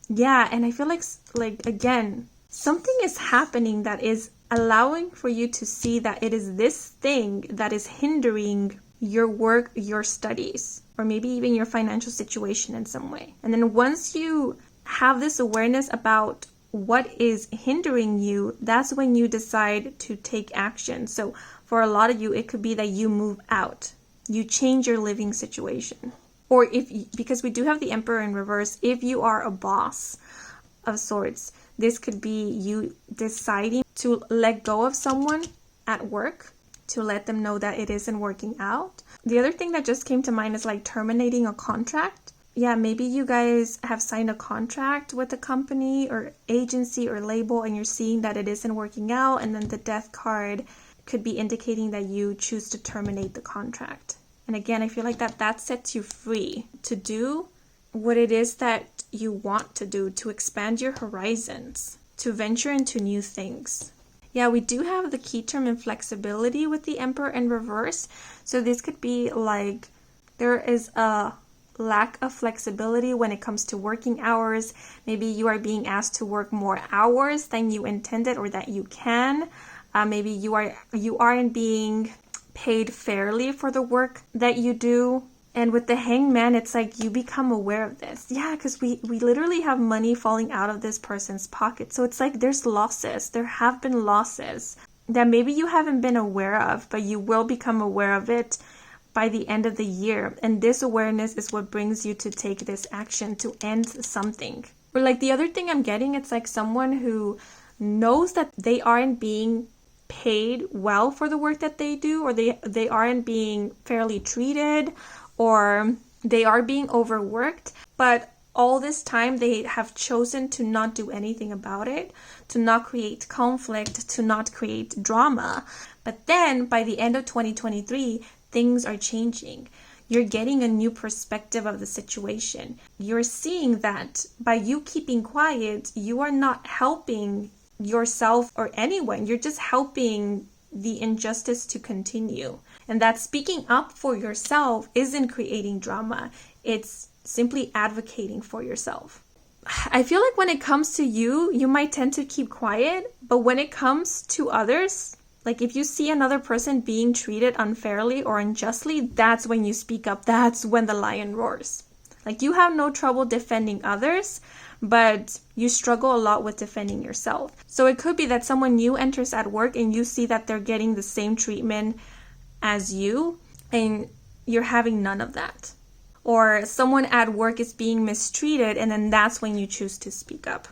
Yeah, and I feel like again, something is happening that is allowing for you to see that it is this thing that is hindering your work, your studies, or maybe even your financial situation in some way. And then once you have this awareness about what is hindering you, that's when you decide to take action. So for a lot of you, it could be that you move out, you change your living situation. Or because we do have the Emperor in reverse, if you are a boss of sorts, this could be you deciding to let go of someone at work, to let them know that it isn't working out. The other thing that just came to mind is like terminating a contract. Yeah, maybe you guys have signed a contract with a company or agency or label, and you're seeing that it isn't working out, and then the Death card could be indicating that you choose to terminate the contract. And again, I feel like that sets you free to do what it is that you want to do, to expand your horizons, to venture into new things. Yeah, we do have the key term in flexibility with the Emperor in reverse. So this could be like there is a lack of flexibility when it comes to working hours. Maybe you are being asked to work more hours than you intended or that you can. Maybe you aren't being paid fairly for the work that you do. And with the Hangman, it's like you become aware of this. Yeah, because we literally have money falling out of this person's pocket. So it's like there's losses. There have been losses that maybe you haven't been aware of, but you will become aware of it by the end of the year. And this awareness is what brings you to take this action to end something. Or like the other thing I'm getting, it's like someone who knows that they aren't being paid well for the work that they do, or they aren't being fairly treated, or they are being overworked, but all this time they have chosen to not do anything about it, to not create conflict, to not create drama. But then by the end of 2023, things are changing. You're getting a new perspective of the situation. You're seeing that by you keeping quiet, you are not helping yourself or anyone. You're just helping the injustice to continue. And that speaking up for yourself isn't creating drama. It's simply advocating for yourself. I feel like when it comes to you, you might tend to keep quiet, but when it comes to others, like if you see another person being treated unfairly or unjustly, that's when you speak up. That's when the lion roars. Like you have no trouble defending others, but you struggle a lot with defending yourself. So it could be that someone new enters at work and you see that they're getting the same treatment as you, and you're having none of that. Or someone at work is being mistreated, and then that's when you choose to speak up.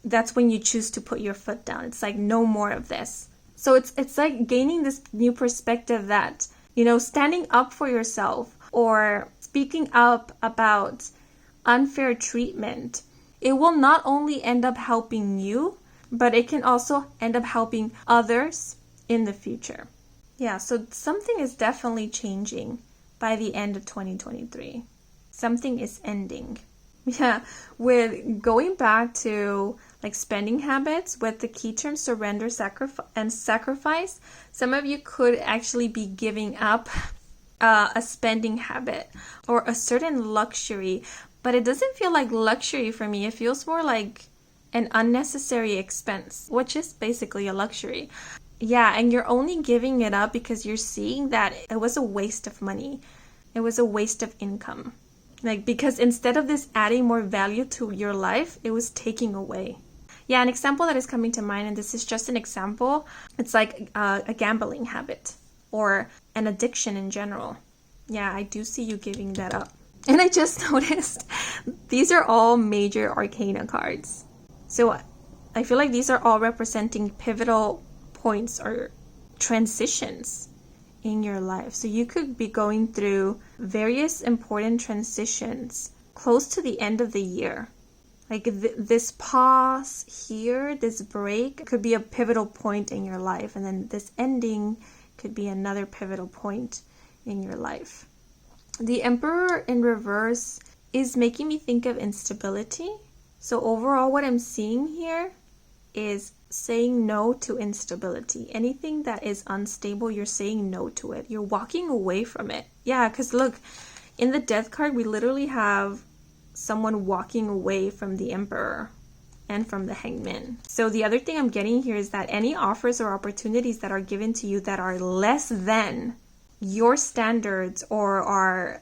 That's when you choose to put your foot down. It's like, no more of this. So it's like gaining this new perspective that, standing up for yourself or speaking up about unfair treatment, it will not only end up helping you, but it can also end up helping others in the future. Yeah, so something is definitely changing by the end of 2023. Something is ending. Yeah, with going back to like spending habits with the key term surrender, sacrifice, some of you could actually be giving up a spending habit or a certain luxury, but it doesn't feel like luxury for me. It feels more like an unnecessary expense, which is basically a luxury. Yeah, and you're only giving it up because you're seeing that it was a waste of money. It was a waste of income. Like, because instead of this adding more value to your life, it was taking away. Yeah, an example that is coming to mind, and this is just an example, it's like a gambling habit or an addiction in general. Yeah, I do see you giving that up. And I just noticed these are all major arcana cards. So I feel like these are all representing pivotal points or transitions in your life. So you could be going through various important transitions close to the end of the year. Like this pause here, this break could be a pivotal point in your life. And then this ending could be another pivotal point in your life. The Emperor in reverse is making me think of instability. So overall, what I'm seeing here is saying no to instability. Anything that is unstable, you're saying no to it. You're walking away from it. Yeah, because look, in the Death card, we literally have someone walking away from the Emperor and from the Hangman. So the other thing I'm getting here is that any offers or opportunities that are given to you that are less than your standards or are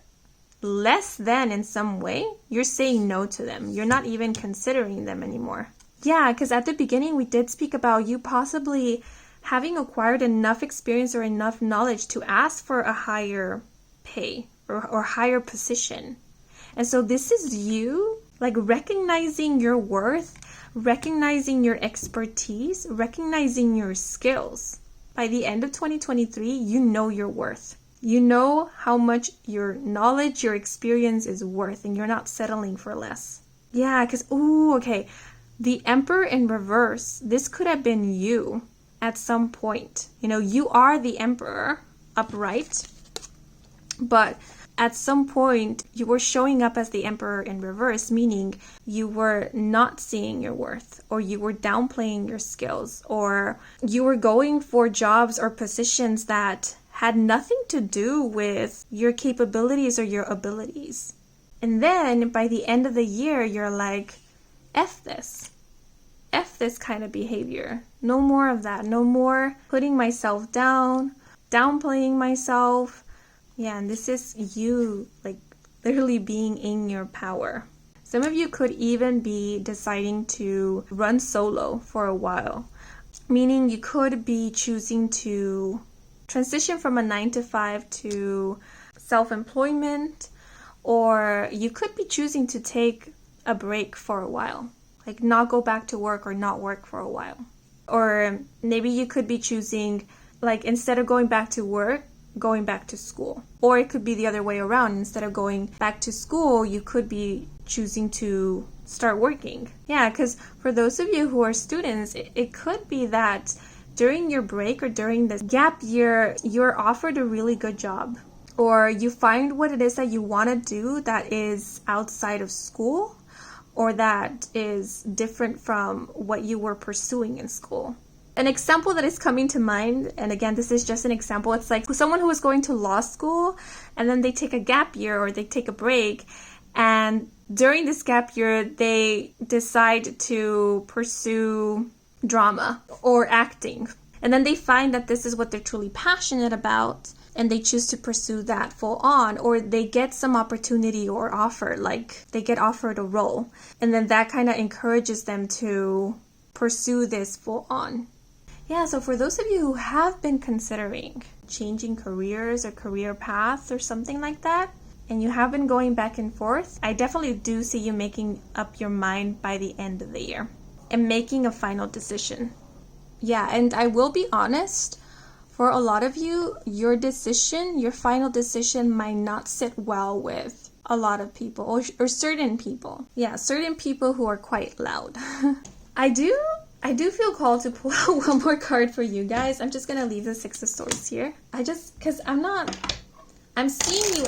less than in some way, you're saying no to them. You're not even considering them anymore. Yeah, because at the beginning we did speak about you possibly having acquired enough experience or enough knowledge to ask for a higher pay or higher position. And so this is you like recognizing your worth, recognizing your expertise, recognizing your skills. By the end of 2023, you know your worth. You know how much your knowledge, your experience is worth, and you're not settling for less. Yeah, because, okay. The Emperor in reverse, this could have been you at some point. You are the Emperor upright, but at some point you were showing up as the Emperor in reverse, meaning you were not seeing your worth, or you were downplaying your skills, or you were going for jobs or positions that had nothing to do with your capabilities or your abilities. And then by the end of the year, you're like, F this kind of behavior. No more of that. No more putting myself down, downplaying myself. Yeah, and this is you, like, literally being in your power. Some of you could even be deciding to run solo for a while. Meaning you could be choosing to transition from a 9-to-5 to self-employment, or you could be choosing to take a break for a while. Like not go back to work or not work for a while. Or maybe you could be choosing, like, instead of going back to work, going back to school. Or it could be the other way around. Instead of going back to school, you could be choosing to start working. Yeah, because for those of you who are students, it could be that during your break or during this gap year, you're offered a really good job, or you find what it is that you want to do that is outside of school, or that is different from what you were pursuing in school. An example that is coming to mind, and again, this is just an example, it's like someone who is going to law school and then they take a gap year or they take a break, and during this gap year, they decide to pursue drama or acting. And then they find that this is what they're truly passionate about, and they choose to pursue that full on, or they get some opportunity or offer, like they get offered a role, and then that kind of encourages them to pursue this full on. Yeah, so for those of you who have been considering changing careers or career paths or something like that, and you have been going back and forth, I definitely do see you making up your mind by the end of the year and making a final decision. Yeah, and I will be honest, for a lot of you, your decision, your final decision might not sit well with a lot of people or certain people. Yeah, certain people who are quite loud. I do feel called to pull out one more card for you guys. I'm just going to leave the Six of Swords here. Because I'm seeing you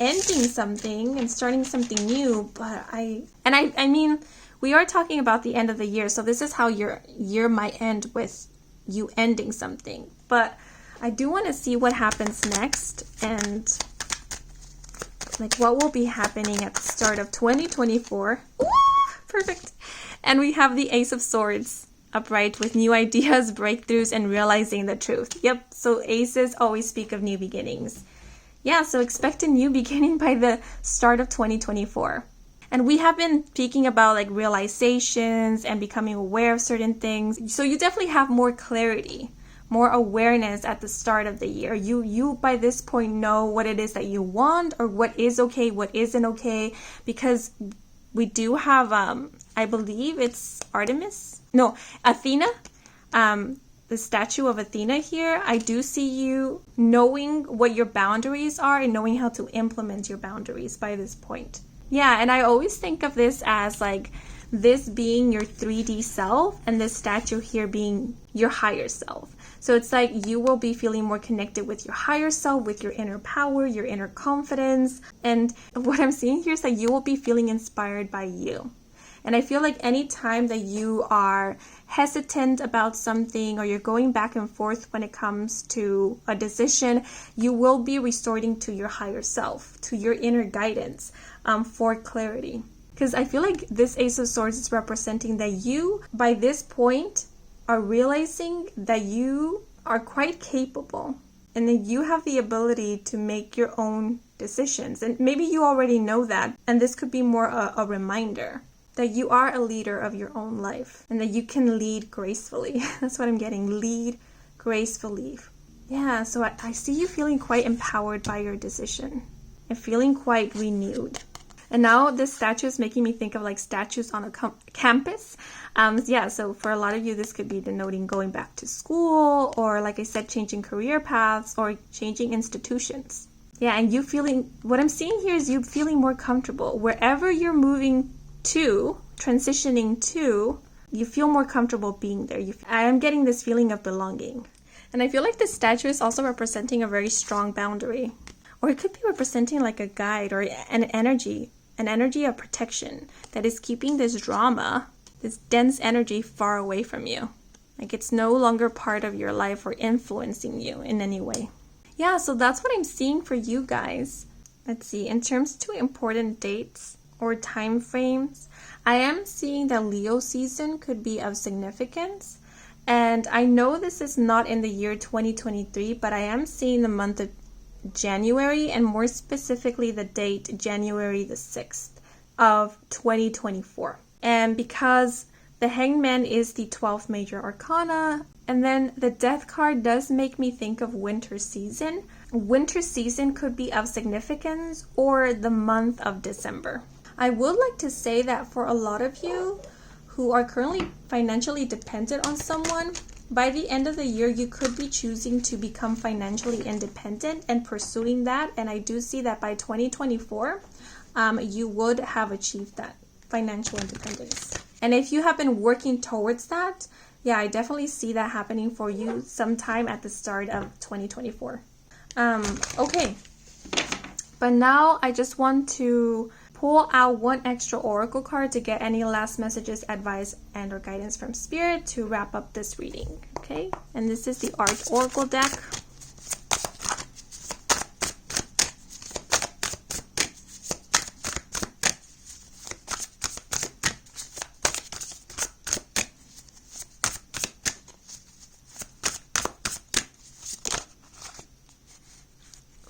ending something and starting something new, but I mean, we are talking about the end of the year, so this is how your year might end, with you ending something. But I do want to see what happens next, and like what will be happening at the start of 2024. Ooh, perfect. And we have the Ace of Swords upright with new ideas, breakthroughs, and realizing the truth. Yep, so aces always speak of new beginnings. Yeah, so expect a new beginning by the start of 2024. And we have been speaking about like realizations and becoming aware of certain things. So you definitely have more clarity, more awareness at the start of the year. You by this point know what it is that you want, or what is okay, what isn't okay, because we do have, I believe it's Athena, the statue of Athena here. I do see you knowing what your boundaries are and knowing how to implement your boundaries by this point. Yeah, and I always think of this as like this being your 3D self and this statue here being your higher self. So it's like you will be feeling more connected with your higher self, with your inner power, your inner confidence. And what I'm seeing here is that you will be feeling inspired by you. And I feel like any time that you are hesitant about something, or you're going back and forth when it comes to a decision, you will be resorting to your higher self, to your inner guidance for clarity. Because I feel like this Ace of Swords is representing that you, by this point, are realizing that you are quite capable and that you have the ability to make your own decisions. And maybe you already know that, and this could be more a reminder that you are a leader of your own life and that you can lead gracefully. That's what I'm getting, lead gracefully. Yeah, so I see you feeling quite empowered by your decision and feeling quite renewed. And now this statue is making me think of like statues on a campus. Yeah, so for a lot of you, this could be denoting going back to school, or like I said, changing career paths or changing institutions. Yeah, and you feeling, what I'm seeing here is you feeling more comfortable. Wherever you're moving to, transitioning to, you feel more comfortable being there. I am getting this feeling of belonging. And I feel like this statue is also representing a very strong boundary. Or it could be representing like a guide or an energy of protection that is keeping this drama, this dense energy far away from you. Like it's no longer part of your life or influencing you in any way. Yeah, so that's what I'm seeing for you guys. Let's see, in terms to important dates or time frames, I am seeing that Leo season could be of significance. And I know this is not in the year 2023, but I am seeing the month of January, and more specifically the date January the 6th of 2024. And because the Hangman is the 12th major arcana, and then the Death card does make me think of winter season. Winter season could be of significance, or the month of December. I would like to say that for a lot of you who are currently financially dependent on someone, by the end of the year, you could be choosing to become financially independent and pursuing that. And I do see that by 2024, you would have achieved that financial independence. And if you have been working towards that, yeah, I definitely see that happening for you sometime at the start of 2024. Okay, but now I just want to pull out one extra oracle card to get any last messages, advice, and or guidance from Spirit to wrap up this reading. Okay, and this is the Arch Oracle deck.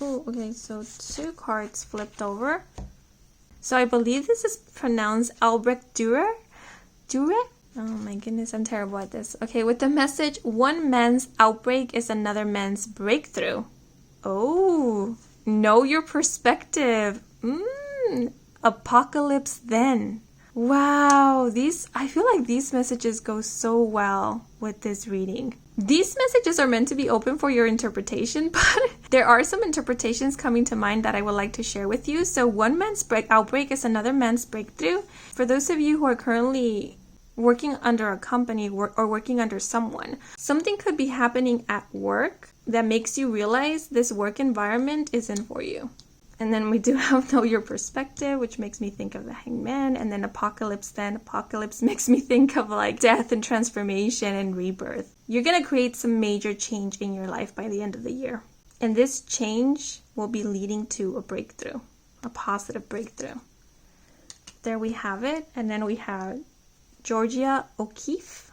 Oh, okay, so 2 cards flipped over. So I believe this is pronounced Albrecht Dürer? Dürer? Oh my goodness, I'm terrible at this. Okay, with the message, one man's outbreak is another man's breakthrough. Oh, know your perspective. Apocalypse then. Wow, I feel like these messages go so well with this reading. These messages are meant to be open for your interpretation, but there are some interpretations coming to mind that I would like to share with you. So one man's outbreak is another man's breakthrough. For those of you who are currently working under a company or working under someone, something could be happening at work that makes you realize this work environment isn't for you. And then we do have Know Your Perspective, which makes me think of the Hangman. And then Apocalypse then. Apocalypse makes me think of like death and transformation and rebirth. You're going to create some major change in your life by the end of the year. And this change will be leading to a breakthrough, a positive breakthrough. There we have it. And then we have Georgia O'Keeffe.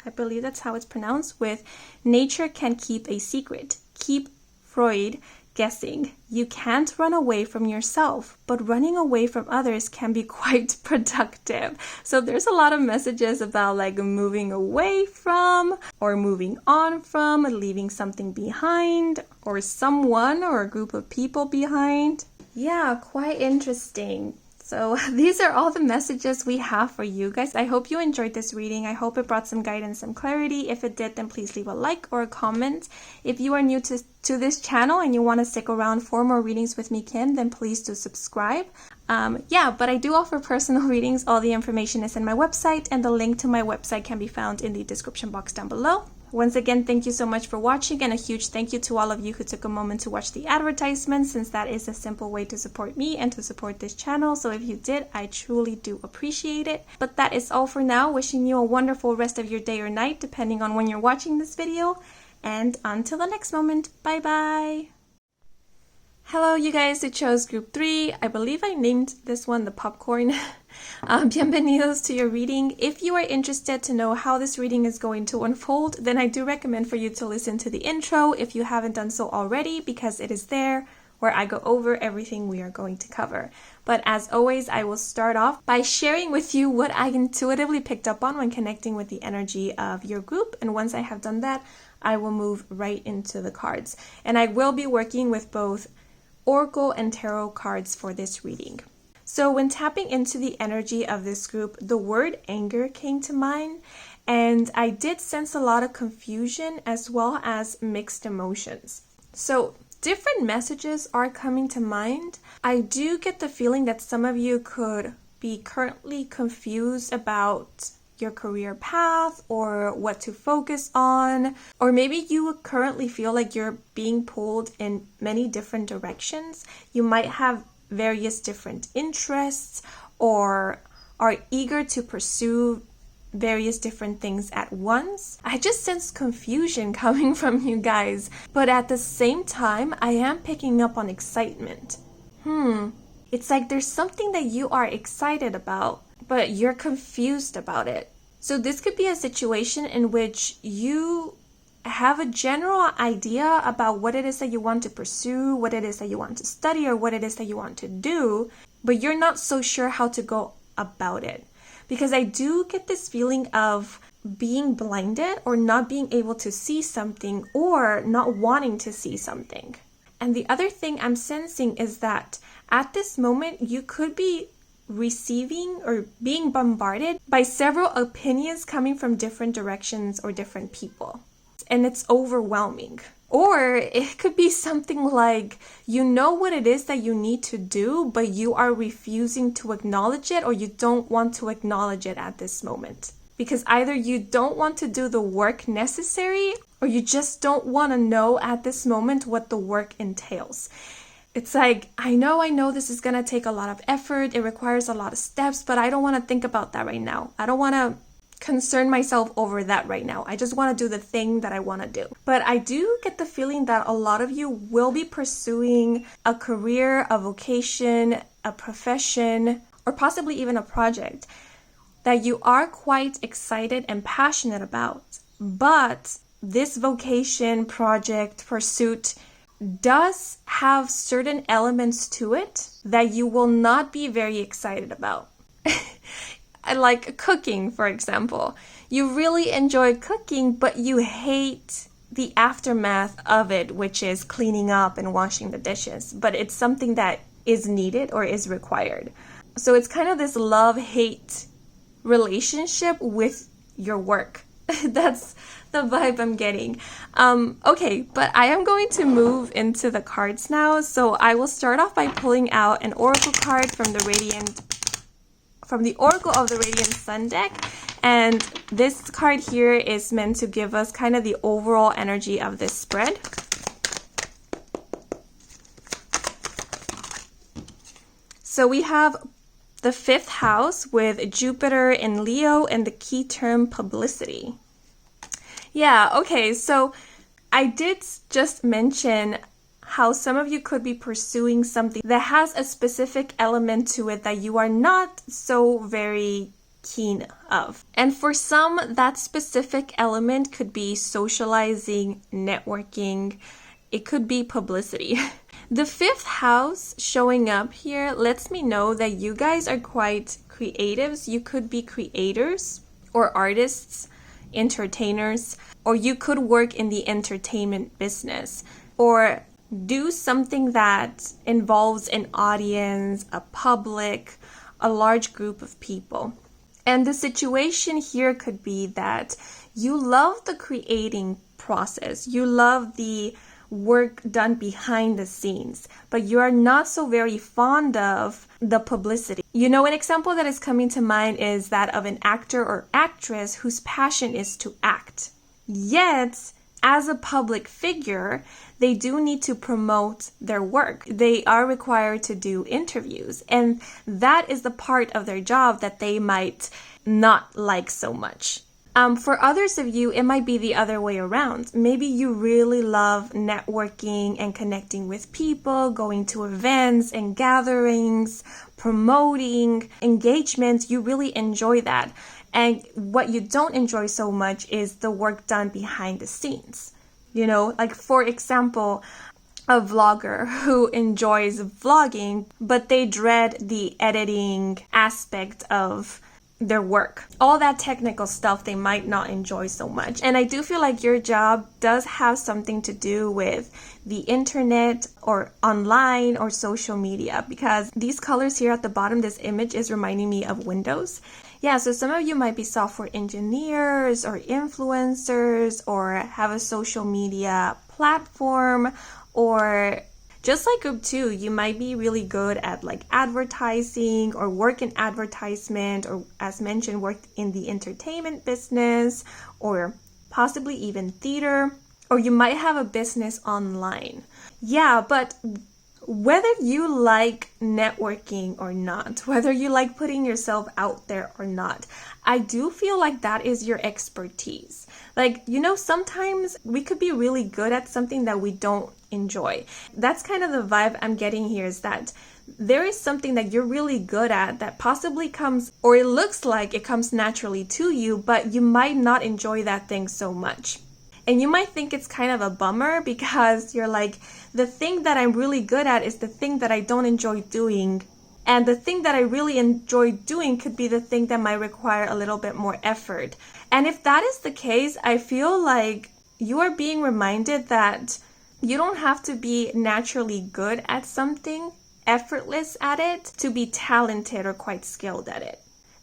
I believe that's how it's pronounced, with Nature Can Keep a Secret. Keep Freud guessing. You can't run away from yourself, but running away from others can be quite productive. So there's a lot of messages about like moving away from or moving on from, leaving something behind or someone or a group of people behind. Yeah, quite interesting. So these are all the messages we have for you guys. I hope you enjoyed this reading. I hope it brought some guidance, some clarity. If it did, then please leave a like or a comment. If you are new to this channel and you want to stick around for more readings with me, Kim, then please do subscribe. But I do offer personal readings. All the information is in my website, and the link to my website can be found in the description box down below. Once again, thank you so much for watching, and a huge thank you to all of you who took a moment to watch the advertisement, since that is a simple way to support me and to support this channel. So if you did, I truly do appreciate it. But that is all for now. Wishing you a wonderful rest of your day or night, depending on when you're watching this video. And until the next moment, bye-bye. Hello, you guys who chose group 3. I believe I named this one the popcorn. Bienvenidos to your reading. If you are interested to know how this reading is going to unfold, then I do recommend for you to listen to the intro if you haven't done so already, because it is there where I go over everything we are going to cover. But as always, I will start off by sharing with you what I intuitively picked up on when connecting with the energy of your group. And once I have done that, I will move right into the cards. And I will be working with both Oracle and Tarot cards for this reading. So when tapping into the energy of this group, the word anger came to mind, and I did sense a lot of confusion as well as mixed emotions. So different messages are coming to mind. I do get the feeling that some of you could be currently confused about your career path or what to focus on, or maybe you currently feel like you're being pulled in many different directions. You might have various different interests or are eager to pursue various different things at once. I just sense confusion coming from you guys, but at the same time, I am picking up on excitement. It's like there's something that you are excited about, but you're confused about it. So this could be a situation in which you have a general idea about what it is that you want to pursue, what it is that you want to study, or what it is that you want to do, but you're not so sure how to go about it. Because I do get this feeling of being blinded or not being able to see something or not wanting to see something. And the other thing I'm sensing is that at this moment, you could be receiving or being bombarded by several opinions coming from different directions or different people. And it's overwhelming. Or it could be something like you know what it is that you need to do, but you are refusing to acknowledge it, or you don't want to acknowledge it at this moment. Because either you don't want to do the work necessary, or you just don't want to know at this moment what the work entails. It's like, I know this is going to take a lot of effort. It requires a lot of steps, but I don't want to think about that right now. I don't want to concern myself over that right now. I just want to do the thing that I want to do. But I do get the feeling that a lot of you will be pursuing a career, a vocation, a profession, or possibly even a project that you are quite excited and passionate about. But this vocation, project, pursuit does have certain elements to it that you will not be very excited about. Like cooking, for example. You really enjoy cooking, but you hate the aftermath of it, which is cleaning up and washing the dishes. But it's something that is needed or is required. So it's kind of this love-hate relationship with your work. That's the vibe I'm getting. Okay, but I am going to move into the cards now. So I will start off by pulling out an oracle card from the Oracle of the Radiant Sun deck. And this card here is meant to give us kind of the overall energy of this spread. So we have the 5th house with Jupiter in Leo and the key term publicity. Yeah, okay, so I did just mention how some of you could be pursuing something that has a specific element to it that you are not so very keen of. And for some, that specific element could be socializing, networking, it could be publicity. The 5th house showing up here lets me know that you guys are quite creatives. You could be creators or artists, entertainers, or you could work in the entertainment business or do something that involves an audience, a public, a large group of people. And the situation here could be that you love the creating process. You love the work done behind the scenes, but you are not so very fond of the publicity. You know, an example that is coming to mind is that of an actor or actress whose passion is to act. Yet, as a public figure, they do need to promote their work. They are required to do interviews, and that is the part of their job that they might not like so much. For others of you, it might be the other way around. Maybe you really love networking and connecting with people, going to events and gatherings, promoting engagements. You really enjoy that. And what you don't enjoy so much is the work done behind the scenes. You know, like for example, a vlogger who enjoys vlogging, but they dread the editing aspect of their work. All that technical stuff they might not enjoy so much. And I do feel like your job does have something to do with the internet or online or social media, because these colors here at the bottom, this image is reminding me of windows. Yeah, so some of you might be software engineers or influencers or have a social media platform, or just like group 2, you might be really good at like advertising or work in advertisement, or as mentioned, work in the entertainment business, or possibly even theater, or you might have a business online. Yeah, but whether you like networking or not, whether you like putting yourself out there or not, I do feel like that is your expertise. Like, you know, sometimes we could be really good at something that we don't enjoy. That's kind of the vibe I'm getting here, is that there is something that you're really good at that possibly comes, or it looks like it comes naturally to you, but you might not enjoy that thing so much. And you might think it's kind of a bummer because you're like, the thing that I'm really good at is the thing that I don't enjoy doing. And the thing that I really enjoy doing could be the thing that might require a little bit more effort. And if that is the case, I feel like you are being reminded that you don't have to be naturally good at something, effortless at it, to be talented or quite skilled at it.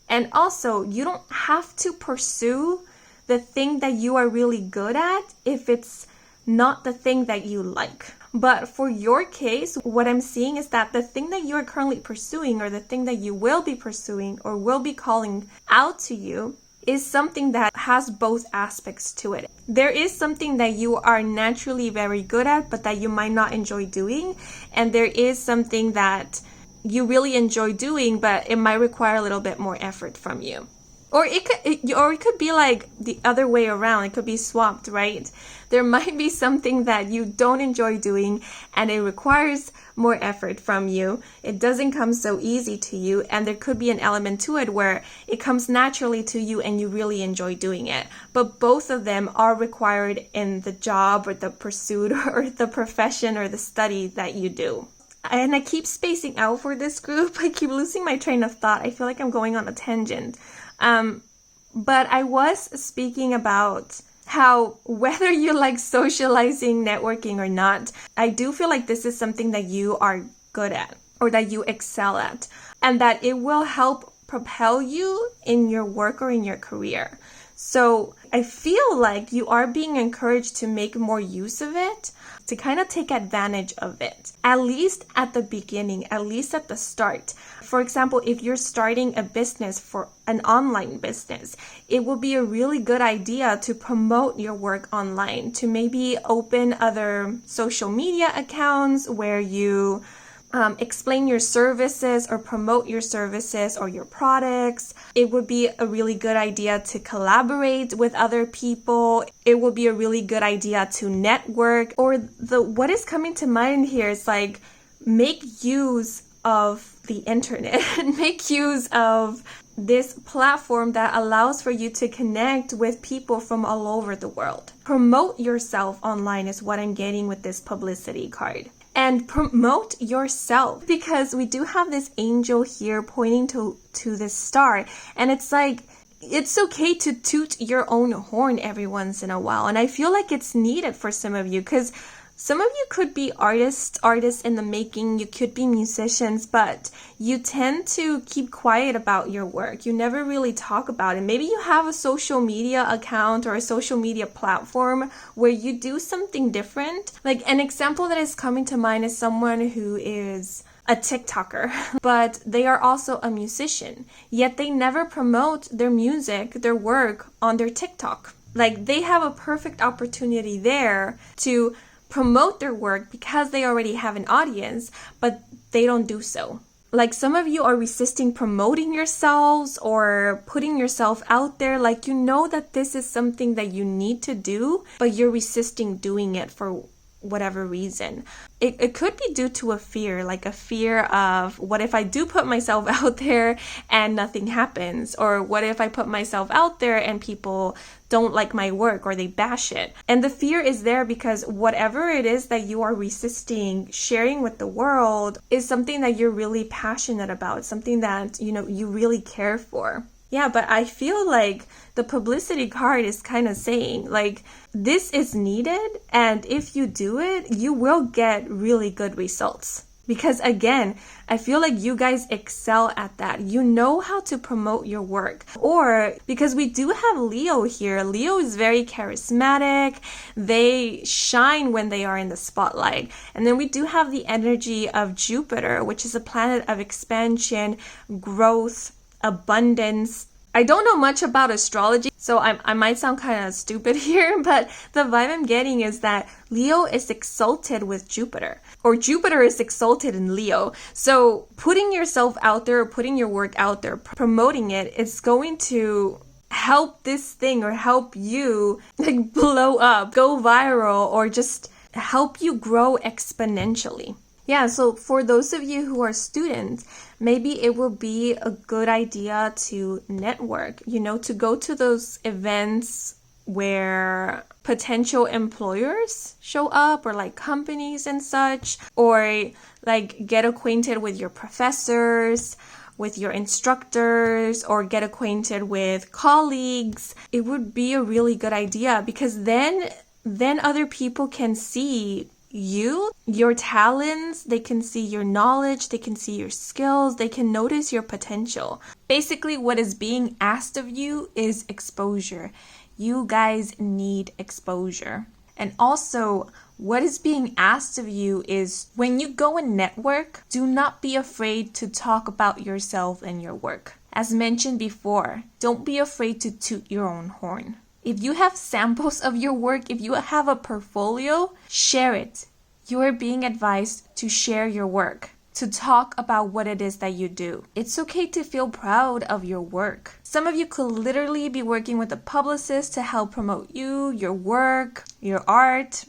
And also, you don't have to pursue the thing that you are really good at if it's not the thing that you like. But for your case, what I'm seeing is that the thing that you are currently pursuing, or the thing that you will be pursuing or will be calling out to you, is something that has both aspects to it. There is something that you are naturally very good at, but that you might not enjoy doing. And there is something that you really enjoy doing, but it might require a little bit more effort from you. Or it could be like the other way around. It could be swapped, right? There might be something that you don't enjoy doing and it requires more effort from you. It doesn't come so easy to you, and there could be an element to it where it comes naturally to you and you really enjoy doing it. But both of them are required in the job or the pursuit or the profession or the study that you do. And I keep spacing out for this group. I keep losing my train of thought. I feel like I'm going on a tangent. But I was speaking about how whether you like socializing, networking or not, I do feel like this is something that you are good at or that you excel at, and that it will help propel you in your work or in your career. So I feel like you are being encouraged to make more use of it, to kind of take advantage of it, at least at the beginning, at least at the start. For example, if you're starting a business, for an online business, it will be a really good idea to promote your work online, to maybe open other social media accounts where you explain your services or promote your services or your products. It would be a really good idea to collaborate with other people. It would be a really good idea to network. Or what is coming to mind here is like, make use of the internet, make use of this platform that allows for you to connect with people from all over the world. Promote yourself online is what I'm getting with this publicity card. And promote yourself, because we do have this angel here pointing to this star. And it's like, it's okay to toot your own horn every once in a while. And I feel like it's needed for some of you, because some of you could be artists in the making, you could be musicians, but you tend to keep quiet about your work. You never really talk about it. Maybe you have a social media account or a social media platform where you do something different. Like an example that is coming to mind is someone who is a TikToker, but they are also a musician, yet they never promote their music, their work on their TikTok. Like they have a perfect opportunity there to promote their work because they already have an audience, but they don't do so. Like some of you are resisting promoting yourselves or putting yourself out there. Like you know that this is something that you need to do, but you're resisting doing it for whatever reason. It could be due to a fear, like a fear of what if I do put myself out there and nothing happens? Or what if I put myself out there and people don't like my work or they bash it? And the fear is there because whatever it is that you are resisting sharing with the world is something that you're really passionate about, something that, you really care for. Yeah, but I feel like the publicity card is kind of saying, like, this is needed, and if you do it, you will get really good results. Because again, I feel like you guys excel at that. You know how to promote your work. Or because we do have Leo here. Leo is very charismatic. They shine when they are in the spotlight. And then we do have the energy of Jupiter, which is a planet of expansion, growth, abundance. I don't know much about astrology, so I might sound kind of stupid here, but the vibe I'm getting is that Leo is exalted with Jupiter, or Jupiter is exalted in Leo. So putting yourself out there, or putting your work out there, promoting it, is going to help this thing or help you like blow up, go viral, or just help you grow exponentially. Yeah, so for those of you who are students, maybe it will be a good idea to network, to go to those events where potential employers show up, or like companies and such, or like get acquainted with your professors, with your instructors, or get acquainted with colleagues. It would be a really good idea, because then other people can see you, your talents, they can see your knowledge, they can see your skills, they can notice your potential. Basically, what is being asked of you is exposure. You guys need exposure. And also, what is being asked of you is when you go and network, do not be afraid to talk about yourself and your work. As mentioned before, don't be afraid to toot your own horn. If you have samples of your work, if you have a portfolio, share it. You are being advised to share your work, to talk about what it is that you do. It's okay to feel proud of your work. Some of you could literally be working with a publicist to help promote you, your work, your art,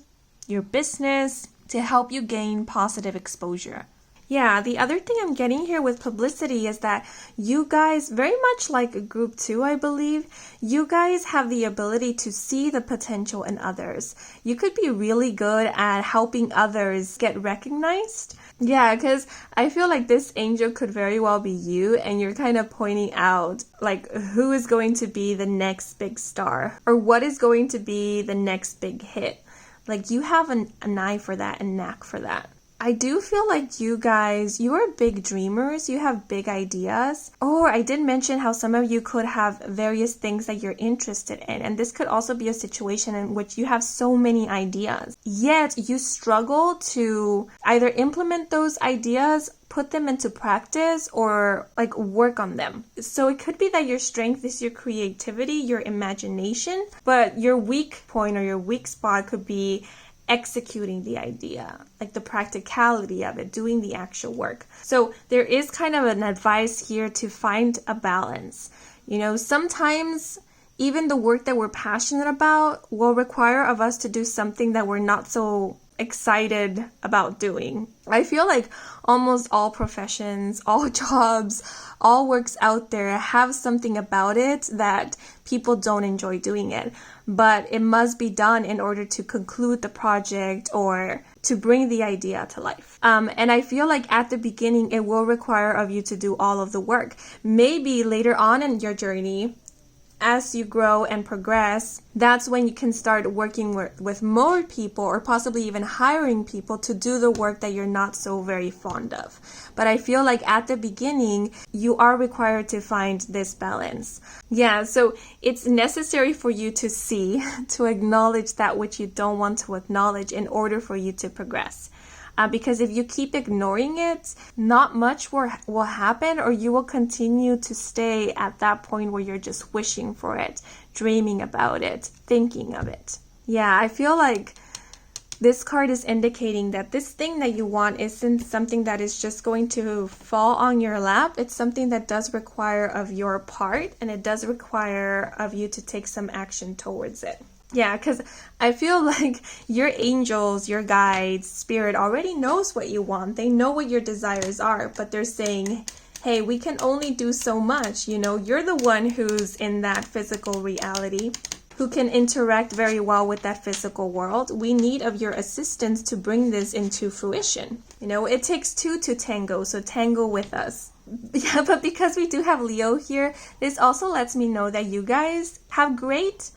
your business, to help you gain positive exposure. Yeah, the other thing I'm getting here with publicity is that you guys, very much like group 2, I believe, you guys have the ability to see the potential in others. You could be really good at helping others get recognized. Yeah, because I feel like this angel could very well be you, and you're kind of pointing out like who is going to be the next big star or what is going to be the next big hit. Like you have an eye for that and knack for that. I do feel like you guys, you are big dreamers, you have big ideas. Or I did mention how some of you could have various things that you're interested in. And this could also be a situation in which you have so many ideas. Yet you struggle to either implement those ideas, put them into practice, or like work on them. So it could be that your strength is your creativity, your imagination, but your weak point or your weak spot could be executing the idea, like the practicality of it, doing the actual work. So there is kind of an advice here to find a balance. You know, sometimes even the work that we're passionate about will require of us to do something that we're not so excited about doing. I feel like almost all professions, all jobs, all works out there have something about it that people don't enjoy doing it, but it must be done in order to conclude the project or to bring the idea to life. And I feel like at the beginning, it will require of you to do all of the work. Maybe later on in your journey, as you grow and progress, that's when you can start working with more people or possibly even hiring people to do the work that you're not so very fond of. But I feel like at the beginning, you are required to find this balance. Yeah, so it's necessary for you to see, to acknowledge that which you don't want to acknowledge in order for you to progress. Because if you keep ignoring it, not much will happen, or you will continue to stay at that point where you're just wishing for it, dreaming about it, thinking of it. Yeah, I feel like this card is indicating that this thing that you want isn't something that is just going to fall on your lap. It's something that does require of your part, and it does require of you to take some action towards it. Yeah, because I feel like your angels, your guides, spirit already knows what you want. They know what your desires are, but they're saying, hey, we can only do so much. You know, you're the one who's in that physical reality, who can interact very well with that physical world. We need of your assistance to bring this into fruition. You know, it takes two to tango, so tango with us. Yeah, but because we do have Leo here, this also lets me know that you guys have great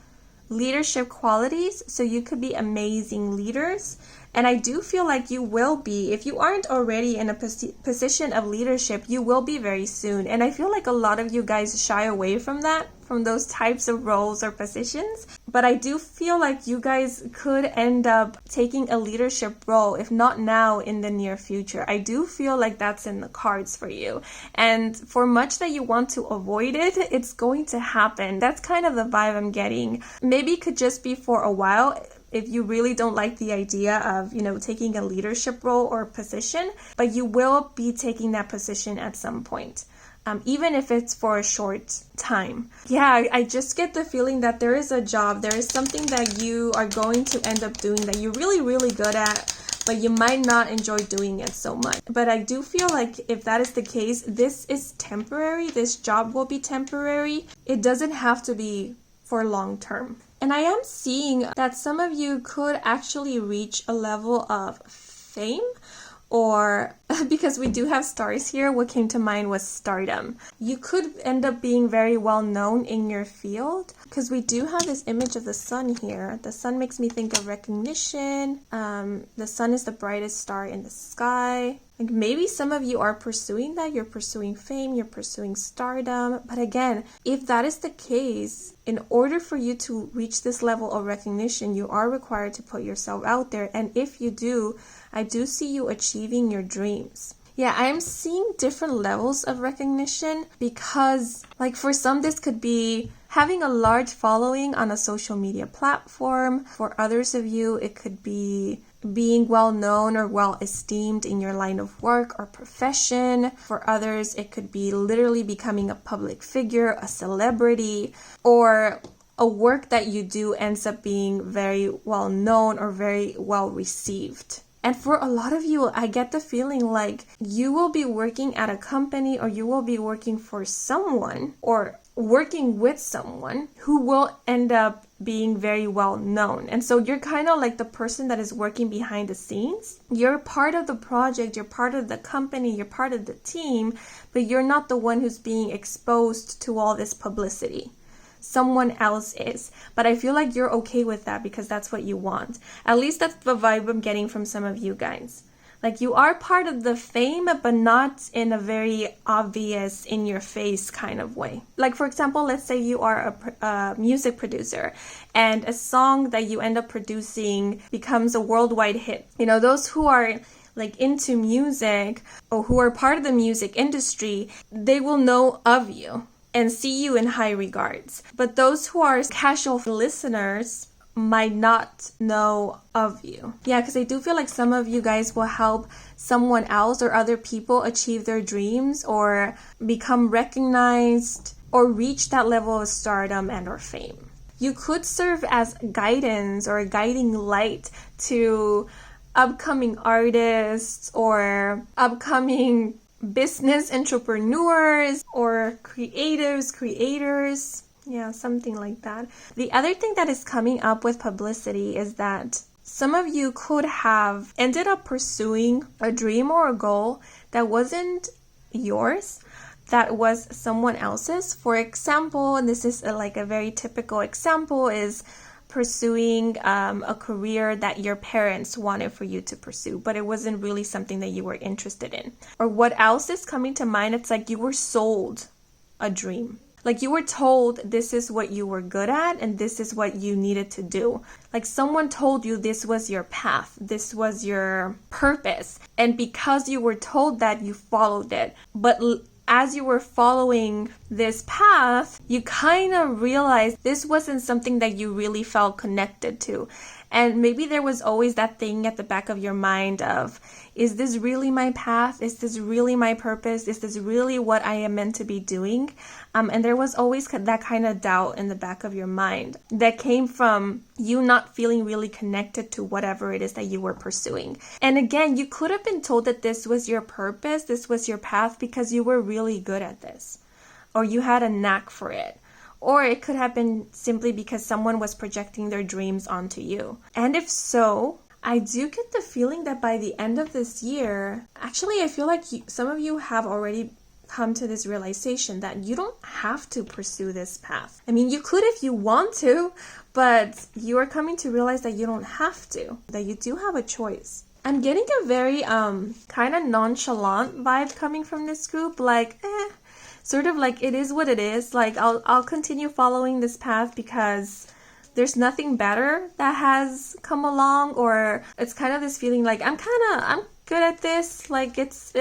leadership qualities, so you could be amazing leaders. And I do feel like you will be. If you aren't already in a position of leadership, you will be very soon. And I feel like a lot of you guys shy away from that, from those types of roles or positions. But I do feel like you guys could end up taking a leadership role, if not now, in the near future. I do feel like that's in the cards for you. And for much that you want to avoid it, it's going to happen. That's kind of the vibe I'm getting. Maybe it could just be for a while, if you really don't like the idea of, you know, taking a leadership role or position, but you will be taking that position at some point, even if it's for a short time. Yeah, I just get the feeling that there is a job, there is something that you are going to end up doing that you're really, really good at, but you might not enjoy doing it so much. But I do feel like if that is the case, this is temporary. This job will be temporary. It doesn't have to be for long term. And I am seeing that some of you could actually reach a level of fame, or because we do have stars here, what came to mind was stardom. You could end up being very well known in your field, because we do have this image of the sun here. The sun makes me think of recognition. The sun is the brightest star in the sky. Like maybe some of you are pursuing that, you're pursuing fame, you're pursuing stardom. But again, if that is the case, in order for you to reach this level of recognition, you are required to put yourself out there. And if you do, I do see you achieving your dreams. Yeah, I'm seeing different levels of recognition because, like, for some, this could be having a large following on a social media platform. For others of you, it could be being well known or well esteemed in your line of work or profession. For others, it could be literally becoming a public figure, a celebrity, or a work that you do ends up being very well known or very well received. And for a lot of you, I get the feeling like you will be working at a company or you will be working for someone or working with someone who will end up being very well known. And so you're kind of like the person that is working behind the scenes. You're part of the project, you're part of the company, you're part of the team, but you're not the one who's being exposed to all this publicity. Someone else is. But I feel like you're okay with that because that's what you want. At least that's the vibe I'm getting from some of you guys. Like you are part of the fame, but not in a very obvious, in your face kind of way. Like for example, let's say you are a music producer and a song that you end up producing becomes a worldwide hit. You know, those who are like into music or who are part of the music industry, they will know of you and see you in high regards. But those who are casual listeners might not know of you. Yeah, because I do feel like some of you guys will help someone else or other people achieve their dreams or become recognized or reach that level of stardom and or fame. You could serve as guidance or a guiding light to upcoming artists or upcoming business entrepreneurs or creators. Yeah, something like that. The other thing that is coming up with publicity is that some of you could have ended up pursuing a dream or a goal that wasn't yours, that was someone else's. For example, and this is like a very typical example, is pursuing a career that your parents wanted for you to pursue, but it wasn't really something that you were interested in. Or what else is coming to mind? It's like you were sold a dream. Like you were told this is what you were good at and this is what you needed to do. Like someone told you this was your path, this was your purpose. And because you were told that, you followed it. But as you were following this path, you kind of realized this wasn't something that you really felt connected to. And maybe there was always that thing at the back of your mind of, is this really my path? Is this really my purpose? Is this really what I am meant to be doing? And there was always that kind of doubt in the back of your mind that came from you not feeling really connected to whatever it is that you were pursuing. And again, you could have been told that this was your purpose, this was your path because you were really good at this, or you had a knack for it. Or it could have been simply because someone was projecting their dreams onto you. And if so, I do get the feeling that by the end of this year, actually I feel like some of you have already come to this realization that you don't have to pursue this path. I mean, you could if you want to, but you are coming to realize that you don't have to, that you do have a choice. I'm getting a very kind of nonchalant vibe coming from this group, like, sort of like it is what it is. Like I'll continue following this path because there's nothing better that has come along, or it's kind of this feeling like I'm good at this. Like it's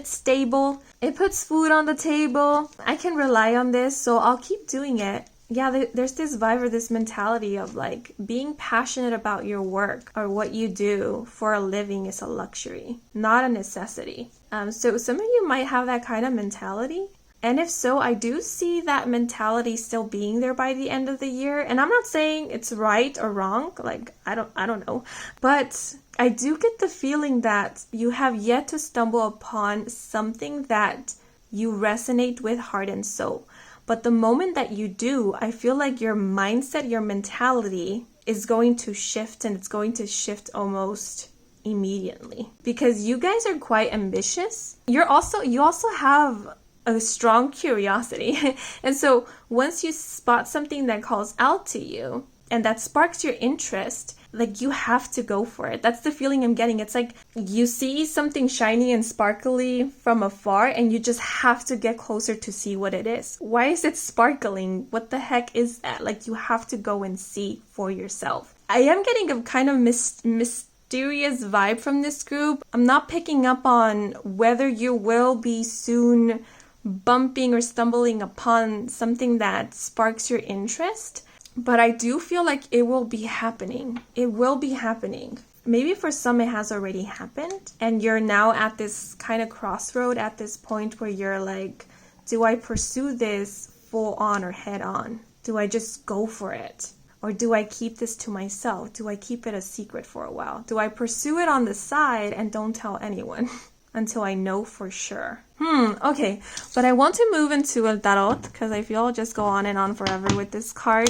stable. It puts food on the table. I can rely on this, so I'll keep doing it. Yeah, there's this vibe or this mentality of like being passionate about your work or what you do for a living is a luxury, not a necessity. So some of you might have that kind of mentality. And if so, I do see that mentality still being there by the end of the year. And I'm not saying it's right or wrong. Like, I don't know. But I do get the feeling that you have yet to stumble upon something that you resonate with heart and soul. But the moment that you do, I feel like your mindset, your mentality is going to shift, and it's going to shift almost immediately. Because you guys are quite ambitious. You also have a strong curiosity. And so once you spot something that calls out to you and that sparks your interest, like you have to go for it. That's the feeling I'm getting. It's like you see something shiny and sparkly from afar and you just have to get closer to see what it is. Why is it sparkling? What the heck is that? Like you have to go and see for yourself. I am getting a kind of mysterious vibe from this group. I'm not picking up on whether you will be soon bumping or stumbling upon something that sparks your interest. But I do feel like it will be happening. It will be happening. Maybe for some it has already happened and you're now at this kind of crossroad at this point where you're like, do I pursue this full on or head on? Do I just go for it? Or do I keep this to myself? Do I keep it a secret for a while? Do I pursue it on the side and don't tell anyone until I know for sure? Okay. But I want to move into El Tarot because I feel I'll just go on and on forever with this card.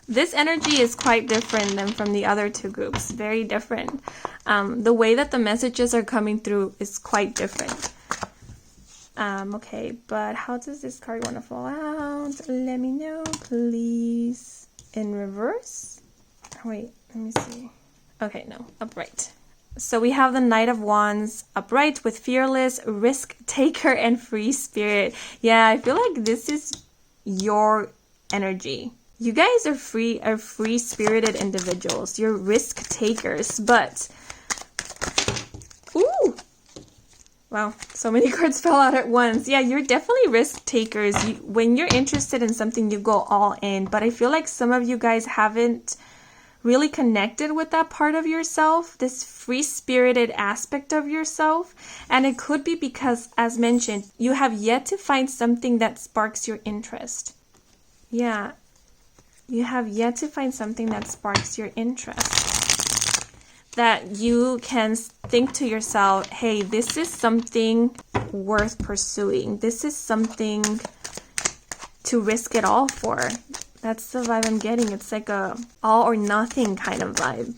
This energy is quite different than from the other two groups. Very different. The way that the messages are coming through is quite different. Okay, but how does this card want to fall out? Let me know, please. In reverse? Wait, let me see. Okay, no, upright. So we have the Knight of Wands upright with fearless, risk taker, and free spirit. Yeah, I feel like this is your energy. You guys are free-spirited individuals. You're risk takers, but ooh, wow, so many cards fell out at once. Yeah, you're definitely risk takers. When you're interested in something, you go all in. But I feel like some of you guys haven't really connected with that part of yourself, this free-spirited aspect of yourself. And it could be because, as mentioned, you have yet to find something that sparks your interest. Yeah. You have yet to find something that sparks your interest. That you can think to yourself, hey, this is something worth pursuing. This is something to risk it all for. That's the vibe I'm getting. It's like a all or nothing kind of vibe.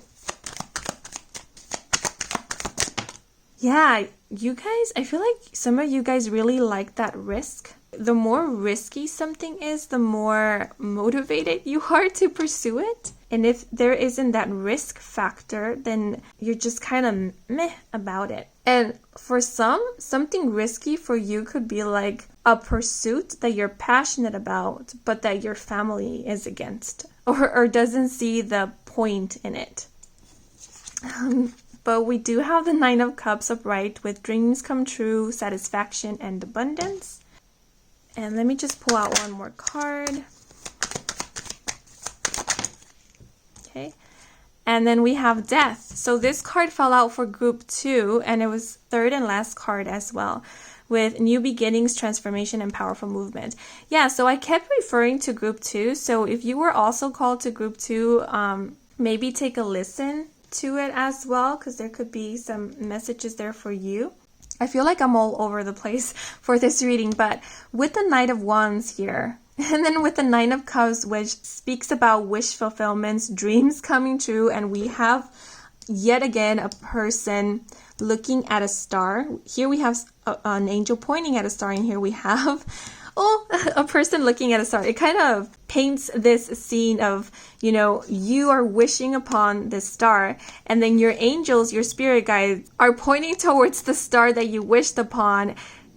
Yeah, you guys, I feel like some of you guys really like that risk. The more risky something is, the more motivated you are to pursue it. And if there isn't that risk factor, then you're just kind of meh about it. And for some, something risky for you could be like a pursuit that you're passionate about, but that your family is against or doesn't see the point in it. But we do have the Nine of Cups upright with dreams come true, satisfaction, and abundance. And let me just pull out one more card. Okay. And then we have Death. So this card fell out for group 2, and it was third and last card as well, with new beginnings, transformation, and powerful movement. Yeah, so I kept referring to group 2. So if you were also called to group 2, maybe take a listen to it as well, because there could be some messages there for you. I feel like I'm all over the place for this reading, but with the Knight of Wands here, and then with the Nine of Cups, which speaks about wish fulfillments, dreams coming true, and we have yet again a person looking at a star. Here we have an angel pointing at a star, and here we have a person looking at a star. It kind of paints this scene of, you know, you are wishing upon this star, and then your angels, your spirit guides, are pointing towards the star that you wished upon,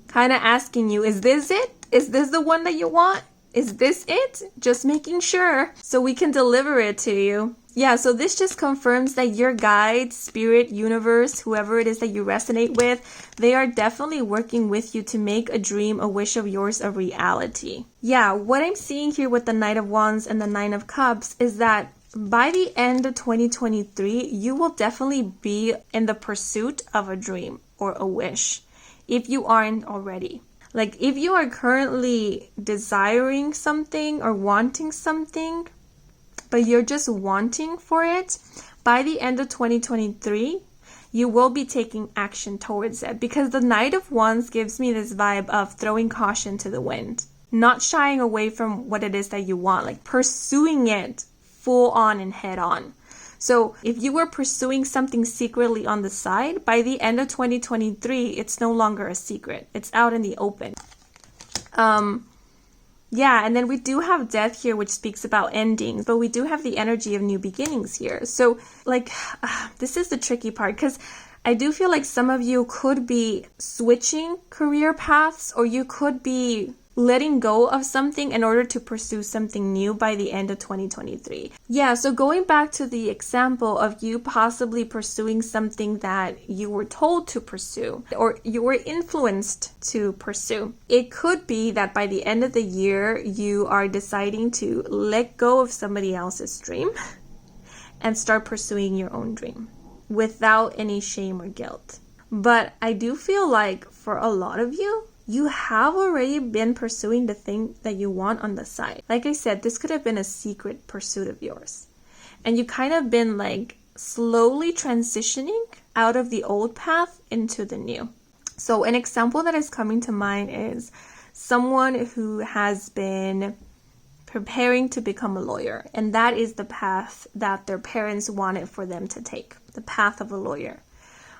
kind of asking you, is this it? Is this the one that you want? Is this it? Just making sure so we can deliver it to you. Yeah, so this just confirms that your guide, spirit, universe, whoever it is that you resonate with, they are definitely working with you to make a dream, a wish of yours a reality. Yeah, what I'm seeing here with the Knight of Wands and the Nine of Cups is that by the end of 2023, you will definitely be in the pursuit of a dream or a wish, if you aren't already. Like, if you are currently desiring something or wanting something, but you're just wanting for it, by the end of 2023, you will be taking action towards it. Because the Knight of Wands gives me this vibe of throwing caution to the wind, not shying away from what it is that you want, like pursuing it full on and head on. So if you were pursuing something secretly on the side, by the end of 2023, it's no longer a secret. It's out in the open. Yeah, and then we do have death here, which speaks about endings, but we do have the energy of new beginnings here. So, like, this is the tricky part, because I do feel like some of you could be switching career paths, or you could be letting go of something in order to pursue something new by the end of 2023. Yeah, so going back to the example of you possibly pursuing something that you were told to pursue or you were influenced to pursue, it could be that by the end of the year, you are deciding to let go of somebody else's dream and start pursuing your own dream without any shame or guilt. But I do feel like for a lot of you, you have already been pursuing the thing that you want on the side. Like I said, this could have been a secret pursuit of yours. And you kind of been like slowly transitioning out of the old path into the new. So an example that is coming to mind is someone who has been preparing to become a lawyer. And that is the path that their parents wanted for them to take, the path of a lawyer.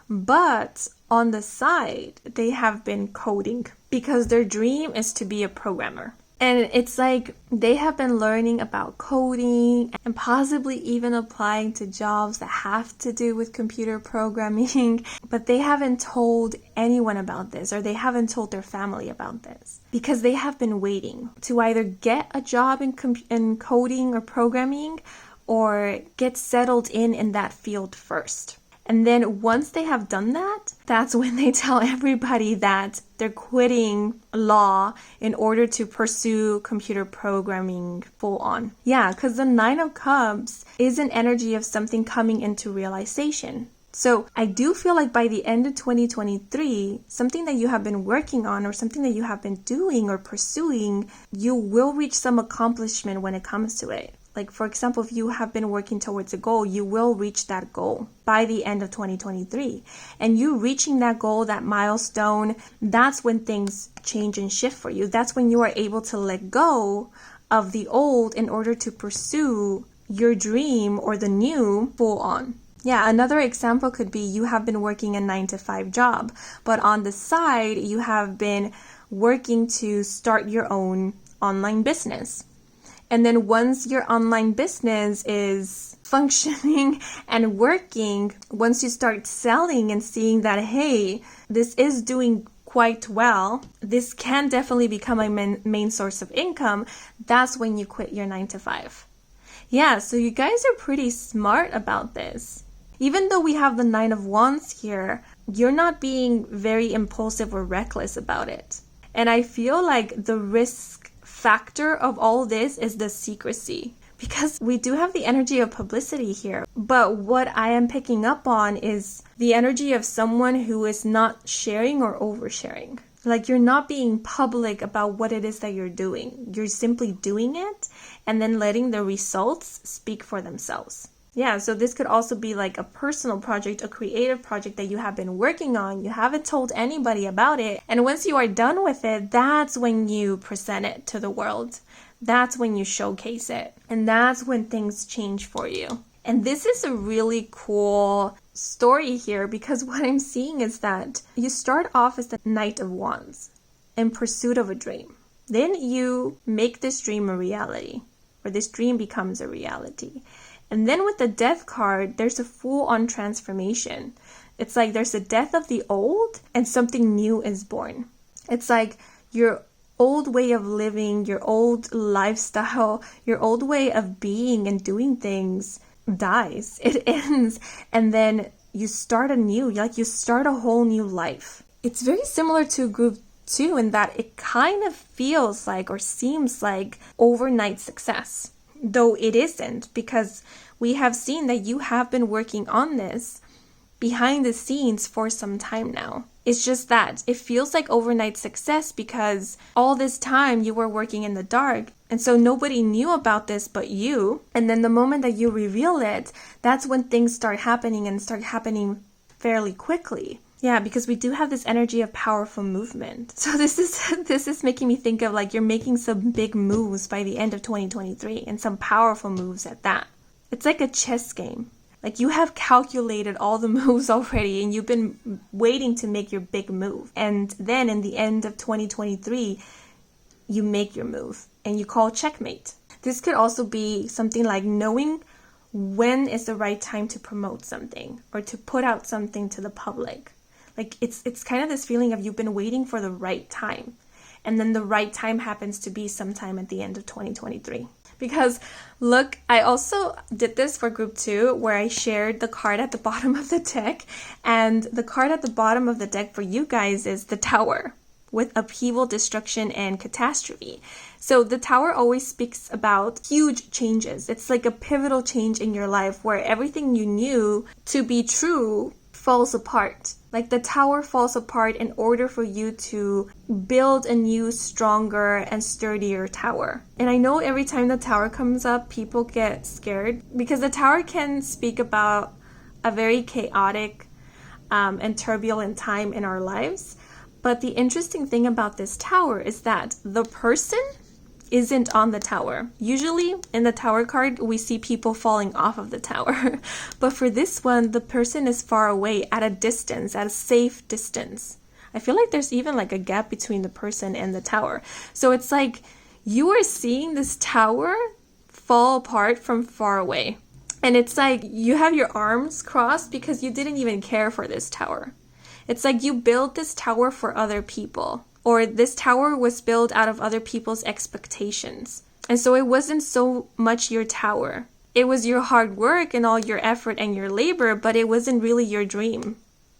But on the side, they have been coding because their dream is to be a programmer. And it's like they have been learning about coding and possibly even applying to jobs that have to do with computer programming. But they haven't told anyone about this, or they haven't told their family about this, because they have been waiting to either get a job in coding or programming or get settled in that field first. And then once they have done that, that's when they tell everybody that they're quitting law in order to pursue computer programming full on. Yeah, because the Nine of Cups is an energy of something coming into realization. So I do feel like by the end of 2023, something that you have been working on or something that you have been doing or pursuing, you will reach some accomplishment when it comes to it. Like, for example, if you have been working towards a goal, you will reach that goal by the end of 2023. And you reaching that goal, that milestone, that's when things change and shift for you. That's when you are able to let go of the old in order to pursue your dream or the new full on. Yeah, another example could be you have been working a 9-to-5 job, but on the side, you have been working to start your own online business. And then once your online business is functioning and working, once you start selling and seeing that, hey, this is doing quite well, this can definitely become a main source of income, that's when you quit your 9-to-5. Yeah, so you guys are pretty smart about this. Even though we have the 9 of Wands here, you're not being very impulsive or reckless about it. And I feel like the risk factor of all this is the secrecy, because we do have the energy of publicity here. But what I am picking up on is the energy of someone who is not sharing or oversharing. Like, you're not being public about what it is that you're doing. You're simply doing it and then letting the results speak for themselves. Yeah, so this could also be like a personal project, a creative project that you have been working on. You haven't told anybody about it. And once you are done with it, that's when you present it to the world. That's when you showcase it. And that's when things change for you. And this is a really cool story here, because what I'm seeing is that you start off as the Knight of Wands in pursuit of a dream. Then you make this dream a reality, or this dream becomes a reality. And then with the Death card, there's a full-on transformation. It's like there's a death of the old and something new is born. It's like your old way of living, your old lifestyle, your old way of being and doing things dies. It ends. And then you start anew. Like, you start a whole new life. It's very similar to group 2 in that it kind of feels like or seems like overnight success. Though it isn't, because we have seen that you have been working on this behind the scenes for some time now. It's just that it feels like overnight success because all this time you were working in the dark, and so nobody knew about this but you. And then the moment that you reveal it, that's when things start happening, and start happening fairly quickly. Yeah, because we do have this energy of powerful movement. So this is making me think of like you're making some big moves by the end of 2023, and some powerful moves at that. It's like a chess game. Like, you have calculated all the moves already, and you've been waiting to make your big move. And then in the end of 2023, you make your move and you call checkmate. This could also be something like knowing when is the right time to promote something or to put out something to the public. Like it's kind of this feeling of you've been waiting for the right time. And then the right time happens to be sometime at the end of 2023. Because look, I also did this for group 2 where I shared the card at the bottom of the deck. And the card at the bottom of the deck for you guys is the Tower, with upheaval, destruction, and catastrophe. So the Tower always speaks about huge changes. It's like a pivotal change in your life where everything you knew to be true falls apart. Like the Tower falls apart in order for you to build a new, stronger, and sturdier tower. And I know every time the Tower comes up, people get scared because the Tower can speak about a very chaotic and turbulent time in our lives. But the interesting thing about this Tower is that the person isn't on the Tower. Usually in the Tower card, we see people falling off of the Tower. But for this one, the person is far away at a distance, at a safe distance. I feel like there's even like a gap between the person and the Tower. So it's like you are seeing this Tower fall apart from far away. And it's like you have your arms crossed because you didn't even care for this Tower. It's like you built this Tower for other people, or this Tower was built out of other people's expectations. And so it wasn't so much your Tower. It was your hard work and all your effort and your labor, but it wasn't really your dream.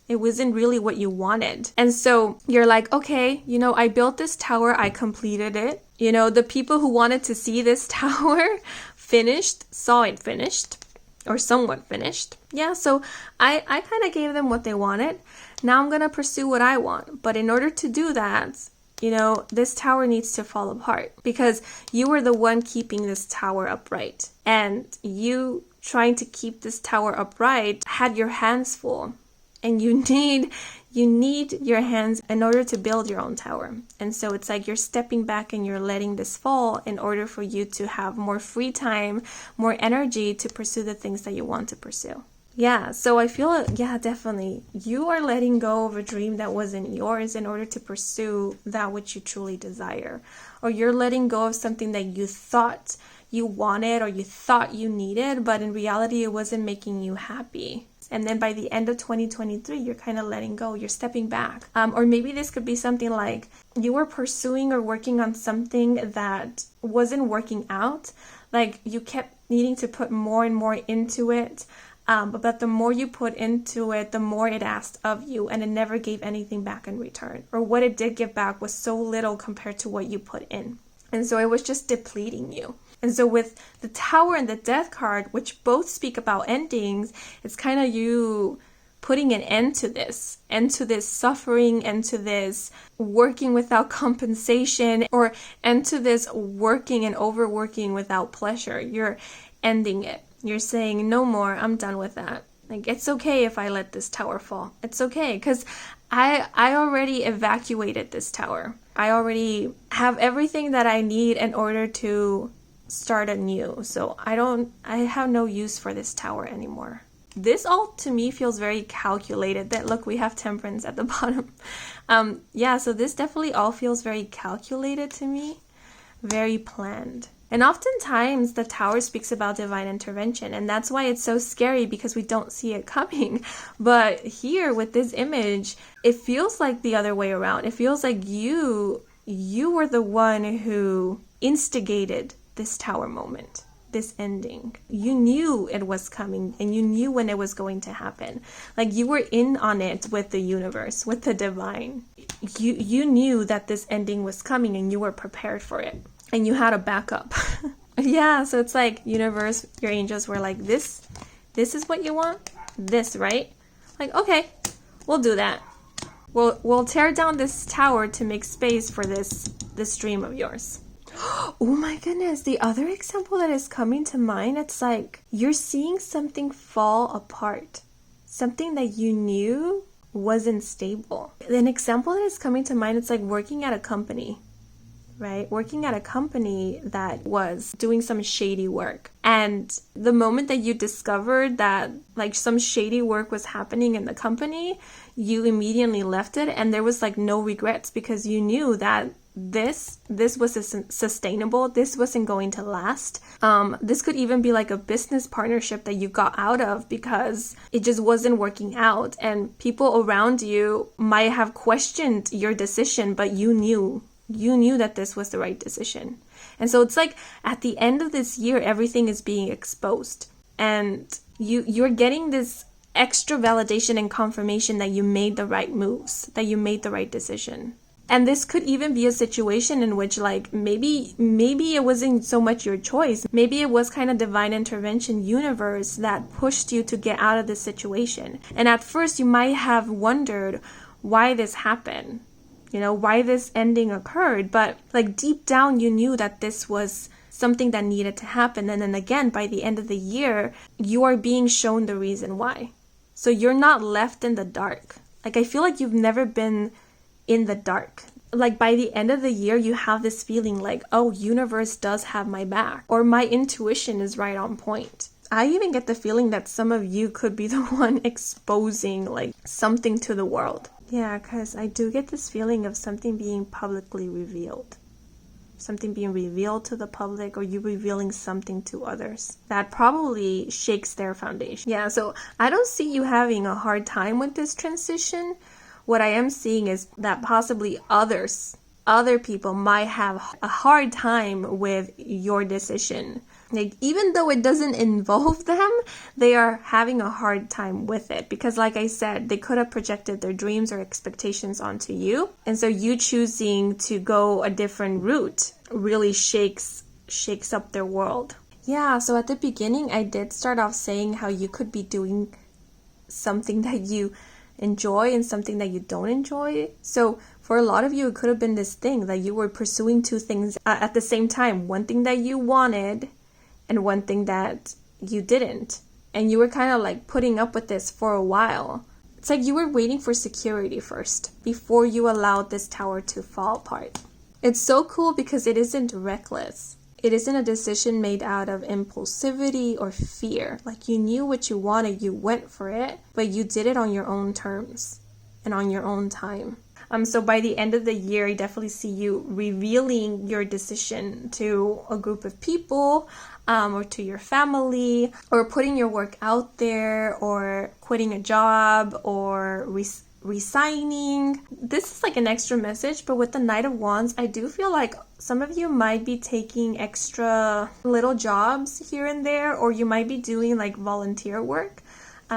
It wasn't really what you wanted. And so you're like, okay, I built this Tower, I completed it. The people who wanted to see this Tower finished, saw it finished, or somewhat finished. Yeah, so I kind of gave them what they wanted. Now I'm going to pursue what I want. But in order to do that, this Tower needs to fall apart because you were the one keeping this Tower upright. And you trying to keep this Tower upright had your hands full. And you need your hands in order to build your own Tower. And so it's like you're stepping back and you're letting this fall in order for you to have more free time, more energy to pursue the things that you want to pursue. Yeah, so I feel, definitely. You are letting go of a dream that wasn't yours in order to pursue that which you truly desire. Or you're letting go of something that you thought you wanted or you thought you needed, but in reality it wasn't making you happy. And then by the end of 2023, you're kind of letting go. You're stepping back. Or maybe this could be something like you were pursuing or working on something that wasn't working out. Like you kept needing to put more and more into it. But the more you put into it, the more it asked of you, and it never gave anything back in return. Or what it did give back was so little compared to what you put in. And so it was just depleting you. And so with the Tower and the Death card, which both speak about endings, it's kind of you putting an end to this suffering, end to this working without compensation, or end to this working and overworking without pleasure. You're ending it. You're saying, no more, I'm done with that. Like, it's okay if I let this Tower fall. It's okay, because I already evacuated this Tower. I already have everything that I need in order to start anew. So I have no use for this Tower anymore. This all to me feels very calculated. That look, we have Temperance at the bottom. So this definitely all feels very calculated to me, very planned. And oftentimes the Tower speaks about divine intervention, and that's why it's so scary, because we don't see it coming. But here with this image, it feels like the other way around. It feels like you were the one who instigated this Tower moment, this ending. You knew it was coming, and you knew when it was going to happen. Like you were in on it with the universe, with the divine. You knew that this ending was coming, and you were prepared for it. And you had a backup. Yeah, so it's like universe, your angels were like, this is what you want? This, right? Like, okay, we'll do that. We'll tear down this Tower to make space for this dream of yours. Oh my goodness, the other example that is coming to mind, it's like you're seeing something fall apart. Something that you knew wasn't stable. An example that is coming to mind, it's like working at a company. Right? Working at a company that was doing some shady work. And the moment that you discovered that like some shady work was happening in the company, you immediately left it, and there was like no regrets, because you knew that this wasn't sustainable. This wasn't going to last. This could even be like a business partnership that you got out of because it just wasn't working out. And people around you might have questioned your decision, but you knew that this was the right decision. And so it's like at the end of this year, everything is being exposed. And you're getting this extra validation and confirmation that you made the right moves, that you made the right decision. And this could even be a situation in which like maybe it wasn't so much your choice. Maybe it was kind of divine intervention universe that pushed you to get out of this situation. And at first you might have wondered why this happened, why this ending occurred. But like deep down you knew that this was something that needed to happen. And then again, by the end of the year, you are being shown the reason why. So you're not left in the dark. Like I feel like you've never been in the dark. Like by the end of the year, you have this feeling like, oh, universe does have my back, or my intuition is right on point. I even get the feeling that some of you could be the one exposing like something to the world. Yeah, because I do get this feeling of something being publicly revealed. Something being revealed to the public, or you revealing something to others that probably shakes their foundation. Yeah, so I don't see you having a hard time with this transition. What I am seeing is that possibly other people might have a hard time with your decision. Like, even though it doesn't involve them, they are having a hard time with it. Because like I said, they could have projected their dreams or expectations onto you. And so you choosing to go a different route really shakes up their world. Yeah, so at the beginning, I did start off saying how you could be doing something that you enjoy and something that you don't enjoy. So for a lot of you, it could have been this thing that you were pursuing two things at the same time. One thing that you wanted and one thing that you didn't. And you were kind of like putting up with this for a while. It's like you were waiting for security first before you allowed this tower to fall apart. It's so cool because it isn't reckless. It isn't a decision made out of impulsivity or fear. Like you knew what you wanted, you went for it, but you did it on your own terms and on your own time. So by the end of the year, I definitely see you revealing your decision to a group of people, or to your family, or putting your work out there, or quitting a job, or resigning. This is like an extra message, but with the Knight of Wands, I do feel like some of you might be taking extra little jobs here and there, or you might be doing like volunteer work,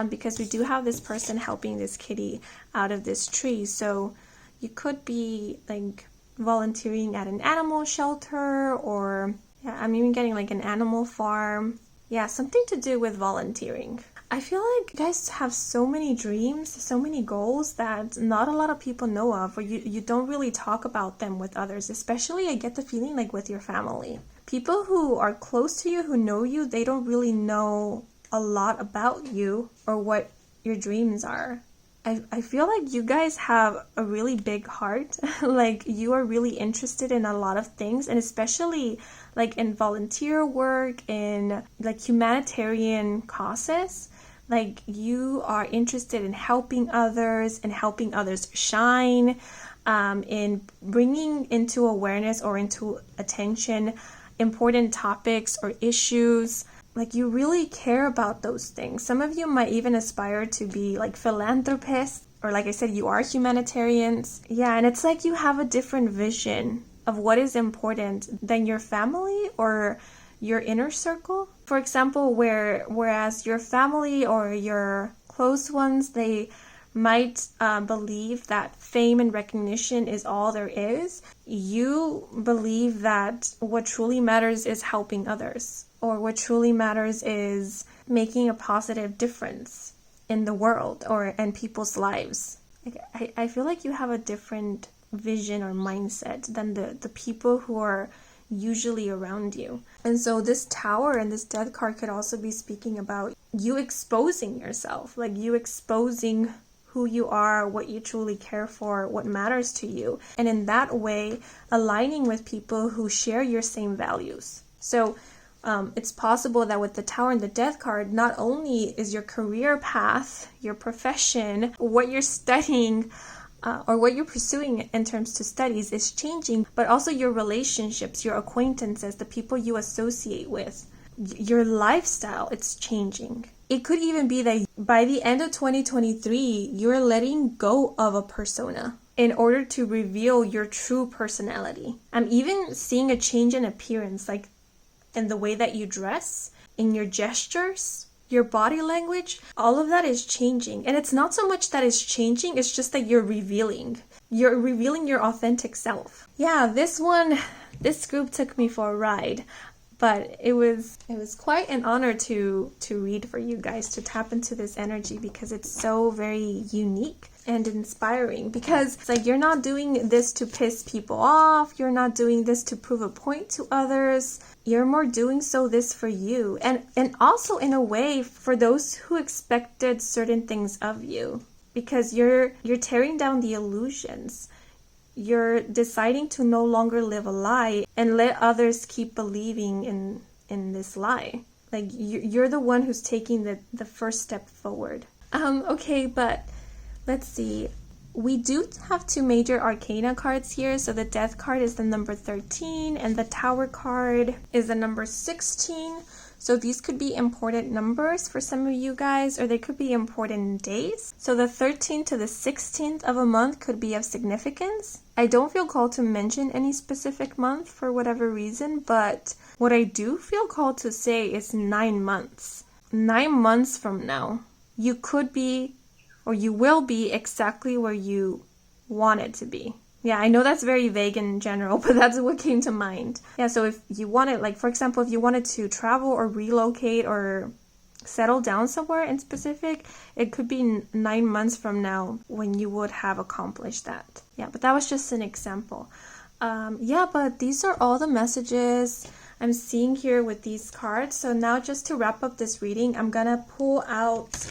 because we do have this person helping this kitty out of this tree. So you could be like volunteering at an animal shelter, or yeah, I'm even getting like an animal farm. Yeah, something to do with volunteering. I feel like you guys have so many dreams, so many goals that not a lot of people know of, or you don't really talk about them with others. Especially I get the feeling like with your family. People who are close to you, who know you, they don't really know a lot about you or what your dreams are. I feel like you guys have a really big heart. Like you are really interested in a lot of things, and especially like in volunteer work, in like humanitarian causes. Like you are interested in helping others and helping others shine, in bringing into awareness or into attention important topics or issues. Like you really care about those things. Some of you might even aspire to be like philanthropists, or like I said, you are humanitarians. Yeah, and it's like you have a different vision of what is important than your family or your inner circle. For example, whereas your family or your close ones, they might believe that fame and recognition is all there is. You believe that what truly matters is helping others, or what truly matters is making a positive difference in the world or in people's lives. Like, I feel like you have a different vision or mindset than the people who are usually around you. And so this tower and this death card could also be speaking about you exposing yourself, like you exposing who you are, what you truly care for, what matters to you. And in that way, aligning with people who share your same values. So it's possible that with the tower and the death card, not only is your career path, your profession, what you're studying or what you're pursuing in terms to studies is changing, but also your relationships, your acquaintances, the people you associate with, your lifestyle, it's changing. It could even be that by the end of 2023, you're letting go of a persona in order to reveal your true personality. I'm even seeing a change in appearance, like in the way that you dress, in your gestures, your body language, all of that is changing. And it's not so much that it's changing, it's just that you're revealing your authentic self. Yeah, this group took me for a ride. But it was quite an honor to read for you guys, to tap into this energy, because it's so very unique and inspiring. Because it's like, you're not doing this to piss people off. You're not doing this to prove a point to others. You're more doing this for you. And also in a way for those who expected certain things of you. Because you're tearing down the illusions. You're deciding to no longer live a lie and let others keep believing in this lie. Like, you're the one who's taking the first step forward. Okay, but let's see. We do have 2 major arcana cards here. So the Death card is the number 13 and the Tower card is the number 16. So these could be important numbers for some of you guys, or they could be important days. So the 13th to the 16th of a month could be of significance. I don't feel called to mention any specific month for whatever reason, but what I do feel called to say is 9 months. 9 months from now, you could be, or you will be, exactly where you want it to be. Yeah, I know that's very vague in general, but that's what came to mind. Yeah, so if you wanted, like, for example, if you wanted to travel or relocate or settle down somewhere in specific, it could be 9 months from now when you would have accomplished that. Yeah, but that was just an example. Yeah, but these are all the messages I'm seeing here with these cards. So now, just to wrap up this reading, I'm gonna pull out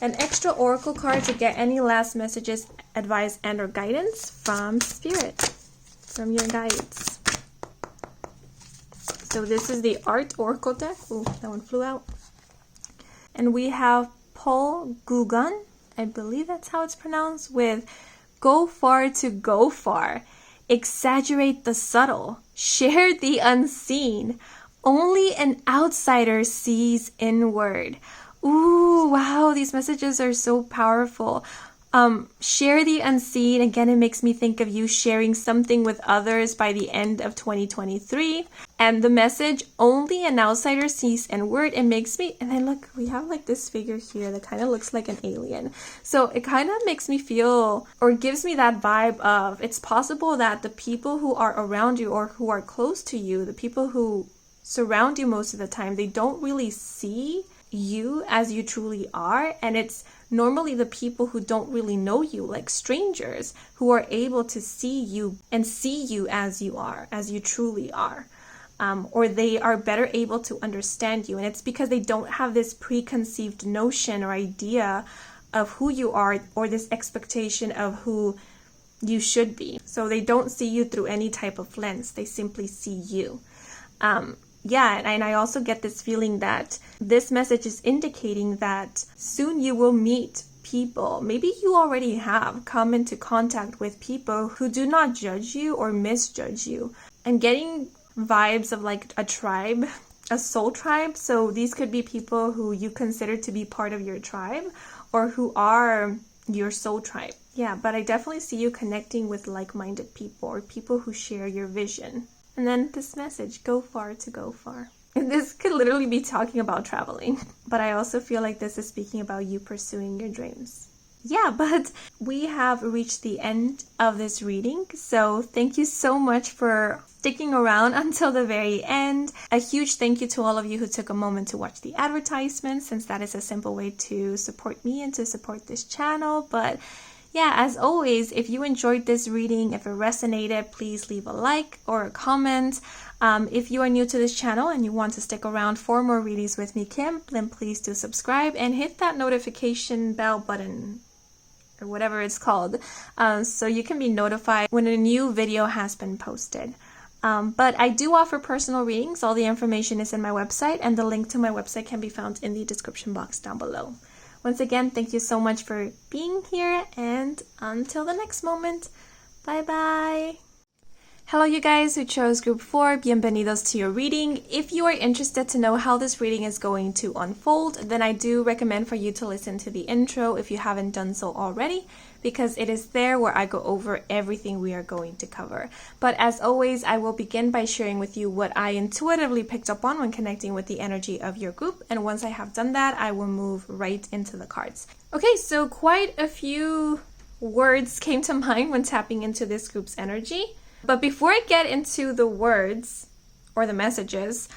an extra oracle card to get any last messages, advice, and or guidance from Spirit, from your guides. So this is the Art Oracle deck. Oh, that one flew out. And we have Paul Gauguin, I believe that's how it's pronounced, with go far to go far. Exaggerate the subtle. Share the unseen. Only an outsider sees inward. Ooh, wow, these messages are so powerful. Share the unseen. Again, it makes me think of you sharing something with others by the end of 2023. And the message, only an outsider sees inward, it makes me, and then look, we have like this figure here that kind of looks like an alien. So it kind of makes me feel, or gives me that vibe of, it's possible that the people who are around you or who are close to you, the people who surround you most of the time, they don't really see you as you truly are. And it's normally the people who don't really know you, like strangers, who are able to see you and see you as you are, as you truly are. Or they are better able to understand you. And it's because they don't have this preconceived notion or idea of who you are, or this expectation of who you should be. So they don't see you through any type of lens. They simply see you. Yeah, and I also get this feeling that this message is indicating that soon you will meet people. Maybe you already have come into contact with people who do not judge you or misjudge you. I'm getting vibes of like a tribe, a soul tribe. So these could be people who you consider to be part of your tribe or who are your soul tribe. Yeah, but I definitely see you connecting with like-minded people or people who share your vision. And then this message, go far to go far. And this could literally be talking about traveling. But I also feel like this is speaking about you pursuing your dreams. Yeah, but we have reached the end of this reading. So thank you so much for sticking around until the very end. A huge thank you to all of you who took a moment to watch the advertisement, since that is a simple way to support me and to support this channel. But yeah, as always, if you enjoyed this reading, if it resonated, please leave a like or a comment. If you are new to this channel and you want to stick around for more readings with me, Kim, then please do subscribe and hit that notification bell button, or whatever it's called, so you can be notified when a new video has been posted. But I do offer personal readings. All the information is in my website, and the link to my website can be found in the description box down below. Once again, thank you so much for being here, and until the next moment, bye bye. Hello you guys who chose group 4, bienvenidos to your reading. If you are interested to know how this reading is going to unfold, then I do recommend for you to listen to the intro if you haven't done so already, because it is there where I go over everything we are going to cover. But as always, I will begin by sharing with you what I intuitively picked up on when connecting with the energy of your group, and once I have done that, I will move right into the cards. Okay, so quite a few words came to mind when tapping into this group's energy. But before I get into the words or the messages,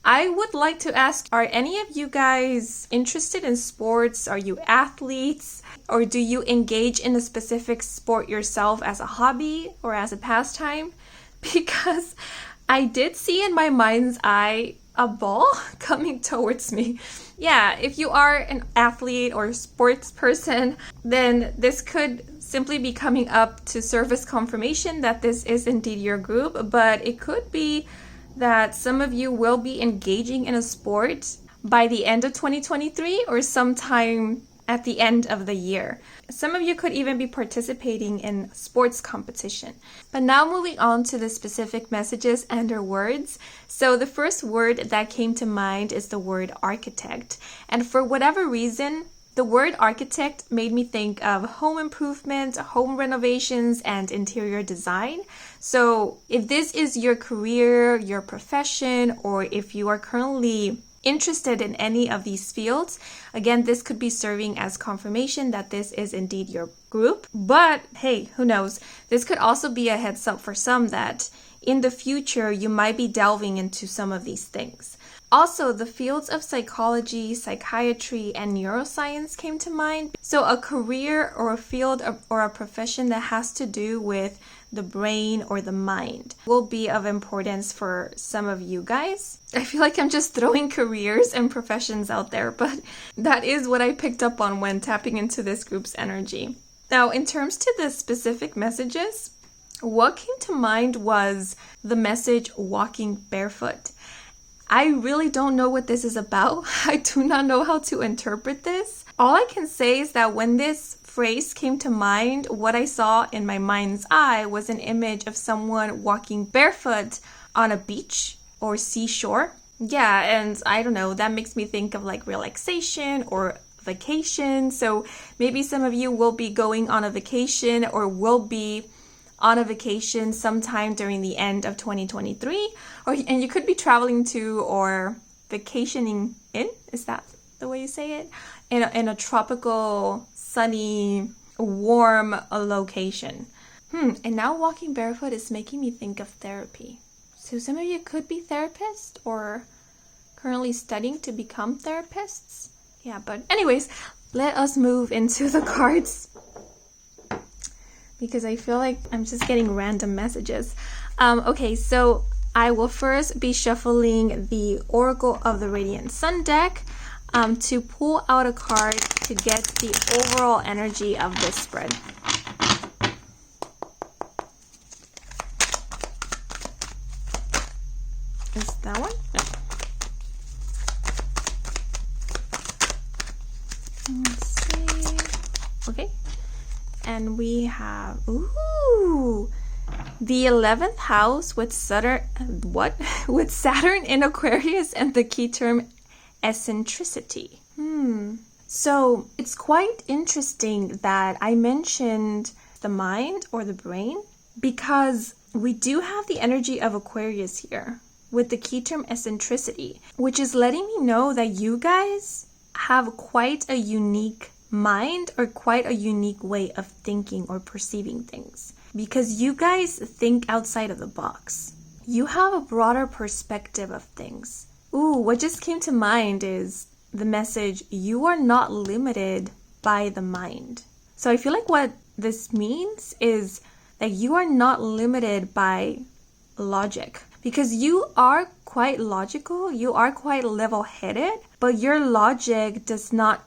I would like to ask, are any of you guys interested in sports? Are you athletes? Or do you engage in a specific sport yourself as a hobby or as a pastime? Because I did see in my mind's eye a ball coming towards me. Yeah, if you are an athlete or sports person, then this could simply be coming up to serve as confirmation that this is indeed your group, but it could be that some of you will be engaging in a sport by the end of 2023 or sometime at the end of the year. Some of you could even be participating in sports competition. But now moving on to the specific messages and their words. So the first word that came to mind is the word architect. And for whatever reason, the word architect made me think of home improvement, home renovations, and interior design. So if this is your career, your profession, or if you are currently interested in any of these fields, again, this could be serving as confirmation that this is indeed your group. But hey, who knows? This could also be a heads up for some that in the future, you might be delving into some of these things. Also, the fields of psychology, psychiatry, and neuroscience came to mind. So a career or a field or a profession that has to do with the brain or the mind will be of importance for some of you guys. I feel like I'm just throwing careers and professions out there, but that is what I picked up on when tapping into this group's energy. Now, in terms to the specific messages, what came to mind was the message walking barefoot. I really don't know what this is about. I do not know how to interpret this. All I can say is that when this phrase came to mind, what I saw in my mind's eye was an image of someone walking barefoot on a beach or seashore. Yeah, and I don't know, that makes me think of like relaxation or vacation. So maybe some of you will be going on a vacation or will be on a vacation sometime during the end of 2023, and you could be traveling to or vacationing in, is that the way you say it? In a tropical, sunny, warm location. And now walking barefoot is making me think of therapy. So some of you could be therapists or currently studying to become therapists. Yeah, but anyways, let us move into the cards, because I feel like I'm just getting random messages. Okay, so I will first be shuffling the Oracle of the Radiant Sun deck to pull out a card to get the overall energy of this spread. Is that one? No. Let's see. Okay. And we have, the 11th house with Saturn, with Saturn in Aquarius and the key term eccentricity. So it's quite interesting that I mentioned the mind or the brain, because we do have the energy of Aquarius here with the key term eccentricity, which is letting me know that you guys have quite a unique mind or quite a unique way of thinking or perceiving things, because you guys think outside of the box. You have a broader perspective of things. What just came to mind is the message, you are not limited by the mind. So I feel like what this means is that you are not limited by logic, because you are quite logical, you are quite level-headed, but your logic does not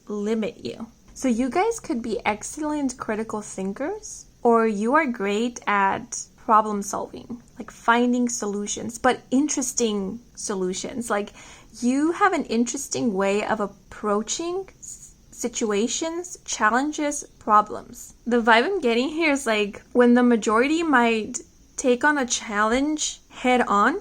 limit you. So you guys could be excellent critical thinkers, or you are great at problem solving, like finding solutions, but interesting solutions. Like you have an interesting way of approaching situations, challenges, problems. The vibe I'm getting here is like when the majority might take on a challenge head on,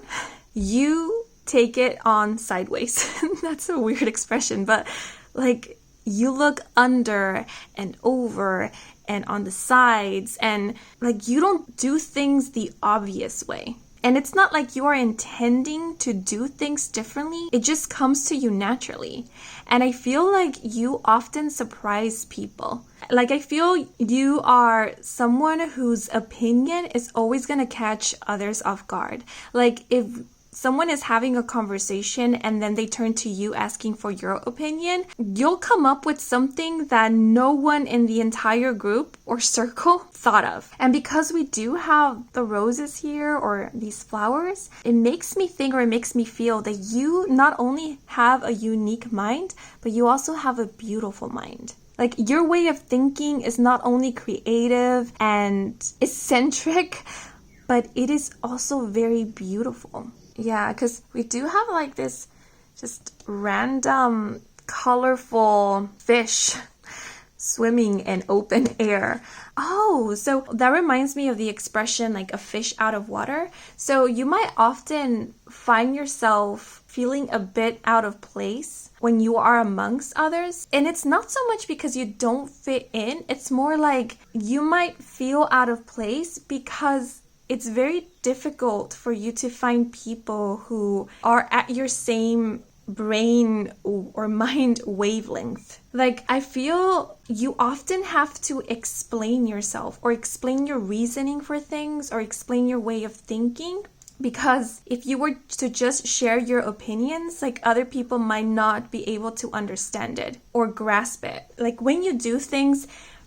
you take it on sideways. That's a weird expression, but like you look under and over and on the sides, and like you don't do things the obvious way. And it's not like you are intending to do things differently. It just comes to you naturally. And I feel like you often surprise people. Like I feel you are someone whose opinion is always going to catch others off guard. Like if someone is having a conversation and then they turn to you asking for your opinion, you'll come up with something that no one in the entire group or circle thought of. And because we do have the roses here or these flowers, it makes me think, or it makes me feel that you not only have a unique mind, but you also have a beautiful mind. Like your way of thinking is not only creative and eccentric, but it is also very beautiful. Yeah, because we do have like this just random colorful fish swimming in open air. Oh, so that reminds me of the expression like a fish out of water. So you might often find yourself feeling a bit out of place when you are amongst others. And it's not so much because you don't fit in. It's more like you might feel out of place because it's very difficult for you to find people who are at your same brain or mind wavelength. Like, I feel you often have to explain yourself or explain your reasoning for things or explain your way of thinking. Because if you were to just share your opinions, like other people might not be able to understand it or grasp it. Like when you do things,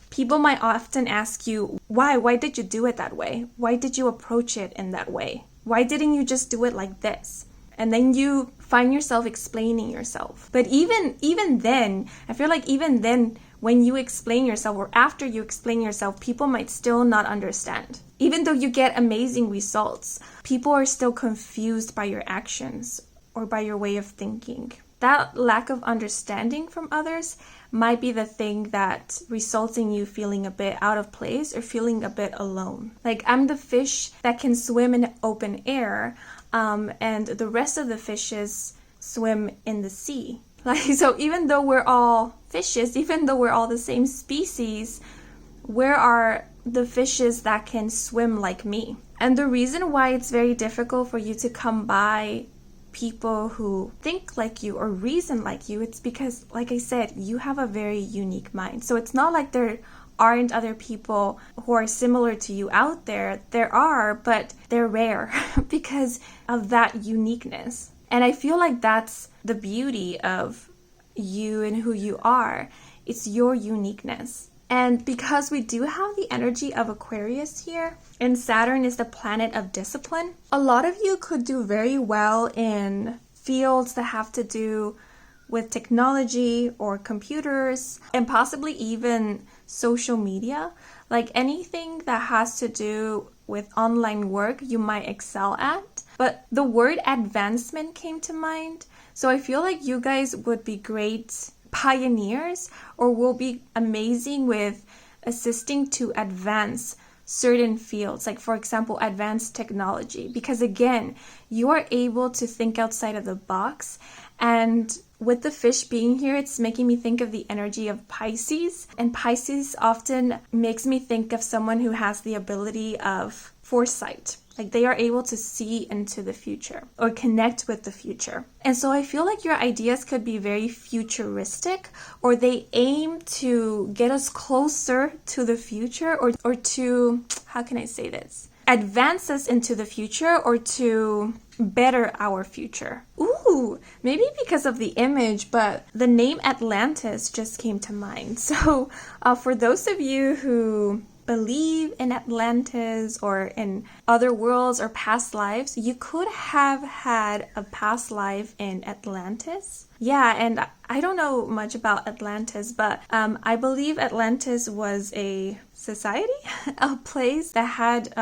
people might often ask you, why did you do it that way? Why did you approach it in that way? Why didn't you just do it like this? And then you find yourself explaining yourself. But even then, I feel like even then, when you explain yourself or after you explain yourself, people might still not understand. Even though you get amazing results, people are still confused by your actions or by your way of thinking. That lack of understanding from others might be the thing that results in you feeling a bit out of place or feeling a bit alone. Like I'm the fish that can swim in open air, and the rest of the fishes swim in the sea. Like, so even though we're all fishes, even though we're all the same species, where are the fishes that can swim like me? And the reason why it's very difficult for you to come by people who think like you or reason like you, it's because, like I said, you have a very unique mind. So it's not like there aren't other people who are similar to you out there. There are, but they're rare because of that uniqueness. And I feel like that's the beauty of you and who you are. It's your uniqueness. And because we do have the energy of Aquarius here, and Saturn is the planet of discipline, a lot of you could do very well in fields that have to do with technology or computers, and possibly even social media. Like anything that has to do with online work, you might excel at. But the word advancement came to mind. So I feel like you guys would be great pioneers or will be amazing with assisting to advance certain fields, like for example advanced technology, because again you are able to think outside of the box. And with the fish being here, it's making me think of the energy of Pisces, and Pisces often makes me think of someone who has the ability of foresight. Like they are able to see into the future or connect with the future. And so I feel like your ideas could be very futuristic, or they aim to get us closer to the future, or to, how can I say this? Advance us into the future, or to better our future. Ooh, maybe because of the image, but the name Atlantis just came to mind. So for those of you who believe in Atlantis or in other worlds or past lives, you could have had a past life in Atlantis. Yeah, and I don't know much about Atlantis, but I believe Atlantis was a society, a place that had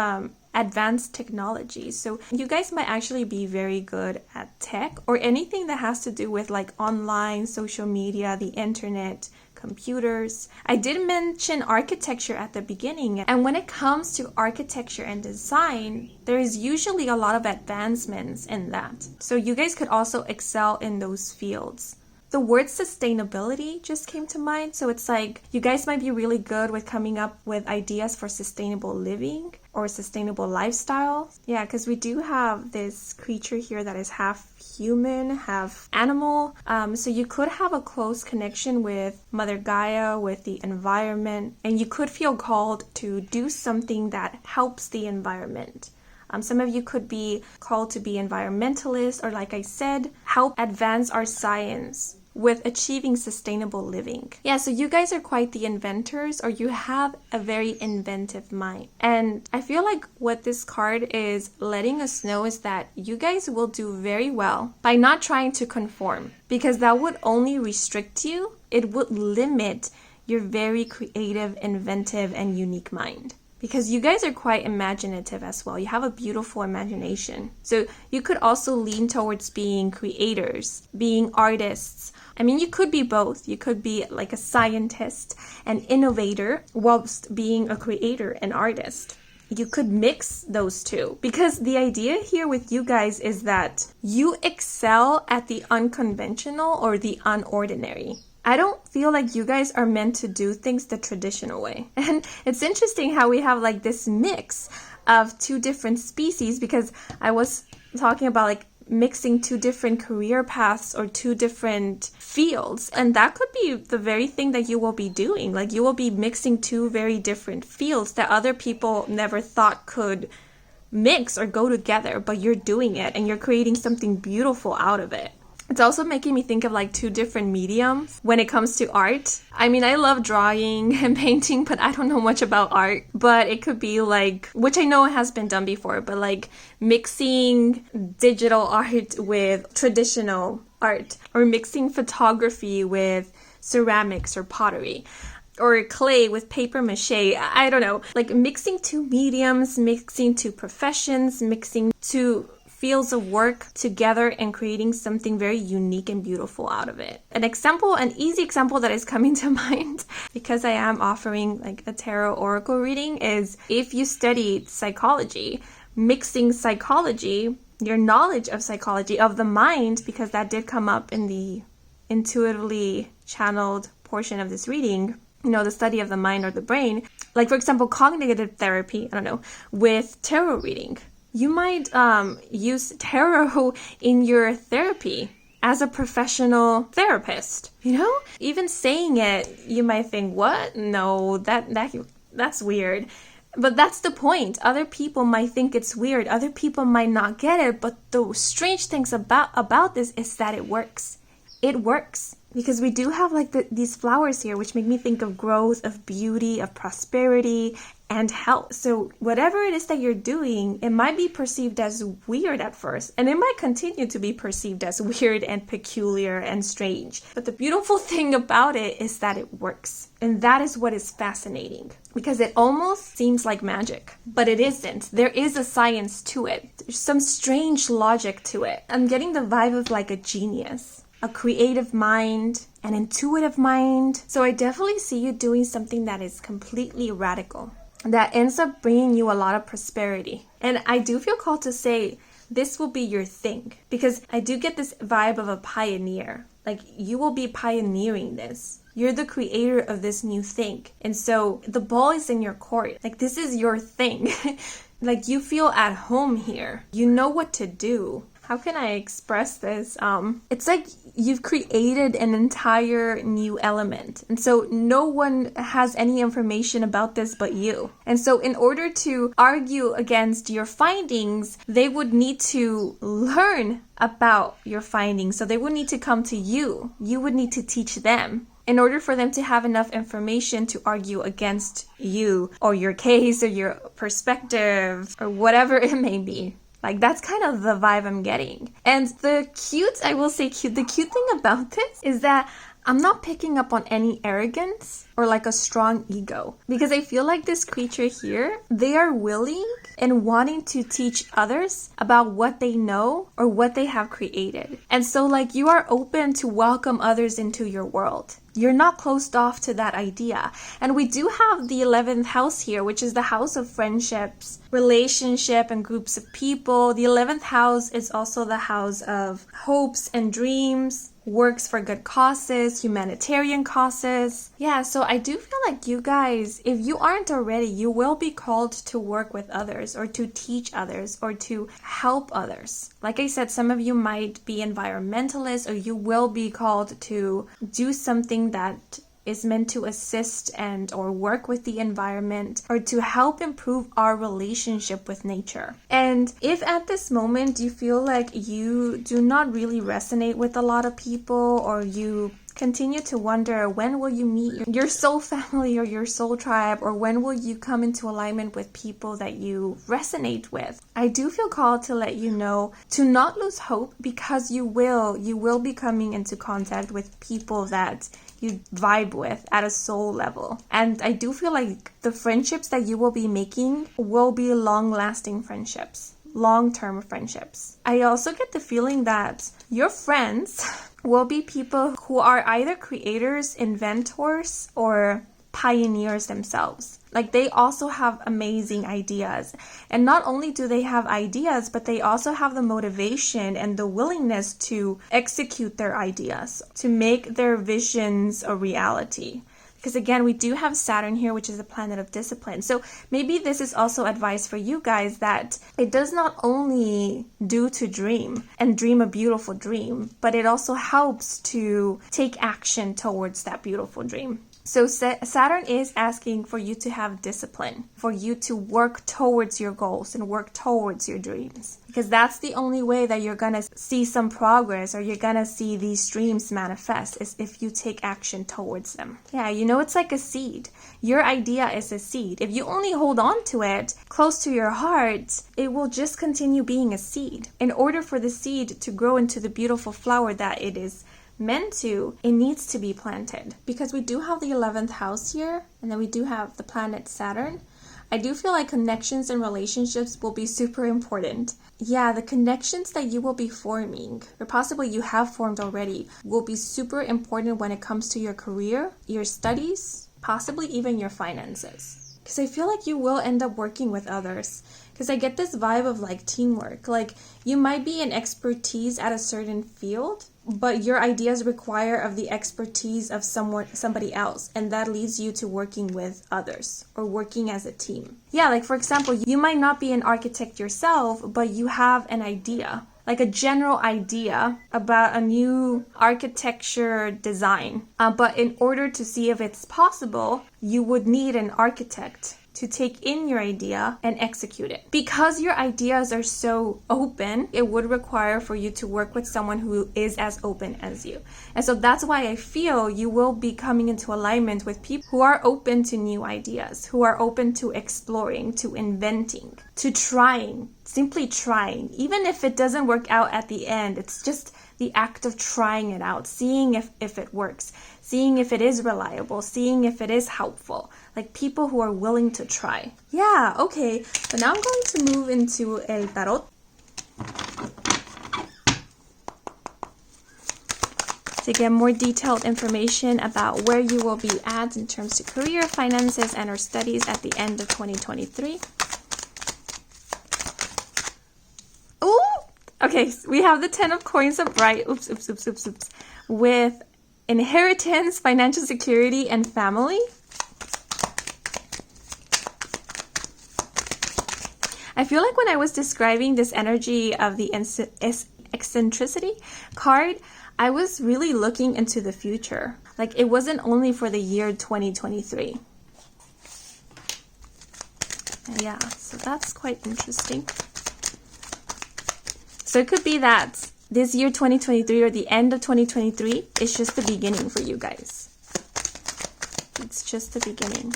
advanced technology. So you guys might actually be very good at tech or anything that has to do with like online, social media, the internet, computers. I did mention architecture at the beginning, and when it comes to architecture and design, there is usually a lot of advancements in that. So you guys could also excel in those fields. The word sustainability just came to mind. So it's like you guys might be really good with coming up with ideas for sustainable living or sustainable lifestyle. Yeah, because we do have this creature here that is half human, half animal. So you could have a close connection with Mother Gaia, with the environment, and you could feel called to do something that helps the environment. Some of you could be called to be environmentalists, or like I said, help advance our science with achieving sustainable living. Yeah, so you guys are quite the inventors, or you have a very inventive mind. And I feel like what this card is letting us know is that you guys will do very well by not trying to conform, because that would only restrict you. It would limit your very creative, inventive, and unique mind. Because you guys are quite imaginative as well. You have a beautiful imagination. So you could also lean towards being creators, being artists. I mean, you could be both. You could be like a scientist, an innovator, whilst being a creator, an artist. You could mix those two. Because the idea here with you guys is that you excel at the unconventional or the unordinary. I don't feel like you guys are meant to do things the traditional way. And it's interesting how we have like this mix of two different species, because I was talking about like mixing two different career paths or two different fields. And that could be the very thing that you will be doing. Like you will be mixing two very different fields that other people never thought could mix or go together, but you're doing it and you're creating something beautiful out of it. It's also making me think of like two different mediums when it comes to art. I mean, I love drawing and painting, but I don't know much about art. But it could be like, which I know has been done before, but like mixing digital art with traditional art, or mixing photography with ceramics or pottery, or clay with paper mache. I don't know, like mixing two mediums, mixing two professions, mixing two fields of work together and creating something very unique and beautiful out of it. An easy example that is coming to mind, because I am offering like a tarot oracle reading, is if you studied psychology, mixing psychology, your knowledge of psychology, of the mind, because that did come up in the intuitively channeled portion of this reading, you know, the study of the mind or the brain. Like for example, cognitive therapy, with tarot reading. You might use tarot in your therapy as a professional therapist. You know, even saying it, you might think, "What? No, that's weird." But that's the point. Other people might think it's weird. Other people might not get it. But the strange things about this is that it works. It works. Because we do have like these flowers here, which make me think of growth, of beauty, of prosperity, and health. So whatever it is that you're doing, it might be perceived as weird at first, and it might continue to be perceived as weird and peculiar and strange. But the beautiful thing about it is that it works. And that is what is fascinating, because it almost seems like magic, but it isn't. There is a science to it. There's some strange logic to it. I'm getting the vibe of like a genius, a creative mind, an intuitive mind. So I definitely see you doing something that is completely radical, that ends up bringing you a lot of prosperity. And I do feel called to say this will be your thing, because I do get this vibe of a pioneer. Like you will be pioneering this. You're the creator of this new thing. And so the ball is in your court. Like this is your thing. Like you feel at home here. You know what to do. How can I express this? It's like you've created an entire new element. And so no one has any information about this but you. And so in order to argue against your findings, they would need to learn about your findings. So they would need to come to you. You would need to teach them in order for them to have enough information to argue against you or your case or your perspective or whatever it may be. Like, that's kind of the vibe I'm getting. And the cute thing about this is that I'm not picking up on any arrogance or like a strong ego. Because I feel like this creature here, they are willing and wanting to teach others about what they know or what they have created. And so like you are open to welcome others into your world. you're not closed off to that idea. And we do have the 11th house here, which is the house of friendships, relationship, and groups of people. The 11th house is also the house of hopes and dreams, works for good causes, humanitarian causes. Yeah, so I do feel like you guys, if you aren't already, you will be called to work with others or to teach others or to help others. Like I said, some of you might be environmentalists, or you will be called to do something that is meant to assist and or work with the environment, or to help improve our relationship with nature. And if at this moment you feel like you do not really resonate with a lot of people, or you continue to wonder when will you meet your soul family or your soul tribe, or when will you come into alignment with people that you resonate with, I do feel called to let you know to not lose hope, because you will be coming into contact with people that you vibe with at a soul level. And I do feel like the friendships that you will be making will be long-lasting friendships, long-term friendships. I also get the feeling that your friends will be people who are either creators, inventors, or pioneers themselves. Like, they also have amazing ideas. And not only do they have ideas, but they also have the motivation and the willingness to execute their ideas, to make their visions a reality. Because again, we do have Saturn here, which is a planet of discipline. So maybe this is also advice for you guys, that it does not only do to dream and dream a beautiful dream, but it also helps to take action towards that beautiful dream. So Saturn is asking for you to have discipline, for you to work towards your goals and work towards your dreams. Because that's the only way that you're going to see some progress, or you're going to see these dreams manifest, is if you take action towards them. Yeah, you know, it's like a seed. Your idea is a seed. If you only hold on to it close to your heart, it will just continue being a seed. In order for the seed to grow into the beautiful flower that it is meant to, it needs to be planted. Because we do have the 11th house here, and then we do have the planet Saturn. I do feel like connections and relationships will be super important. Yeah, the connections that you will be forming, or possibly you have formed already, will be super important when it comes to your career, your studies, possibly even your finances. Because I feel like you will end up working with others. Because I get this vibe of like teamwork. Like, you might be an expertise at a certain field, but your ideas require of the expertise of somebody else, and that leads you to working with others or working as a team. Yeah, like for example, you might not be an architect yourself, but you have an idea, like a general idea about a new architecture design. But in order to see if it's possible, you would need an architect to take in your idea and execute it. Because your ideas are so open, it would require for you to work with someone who is as open as you. And so that's why I feel you will be coming into alignment with people who are open to new ideas, who are open to exploring, to inventing, to trying, simply trying. Even if it doesn't work out at the end, it's just the act of trying it out, seeing if it works, seeing if it is reliable, seeing if it is helpful. Like people who are willing to try. Yeah, okay. But now I'm going to move into El Tarot. To get more detailed information about where you will be at in terms of career, finances, and or studies at the end of 2023. Okay, so we have the 10 of coins upright, with inheritance, financial security, and family. I feel like when I was describing this energy of the eccentricity card, I was really looking into the future. Like, it wasn't only for the year 2023. Yeah, so that's quite interesting. So it could be that this year 2023 or the end of 2023 is just the beginning for you guys. It's just the beginning.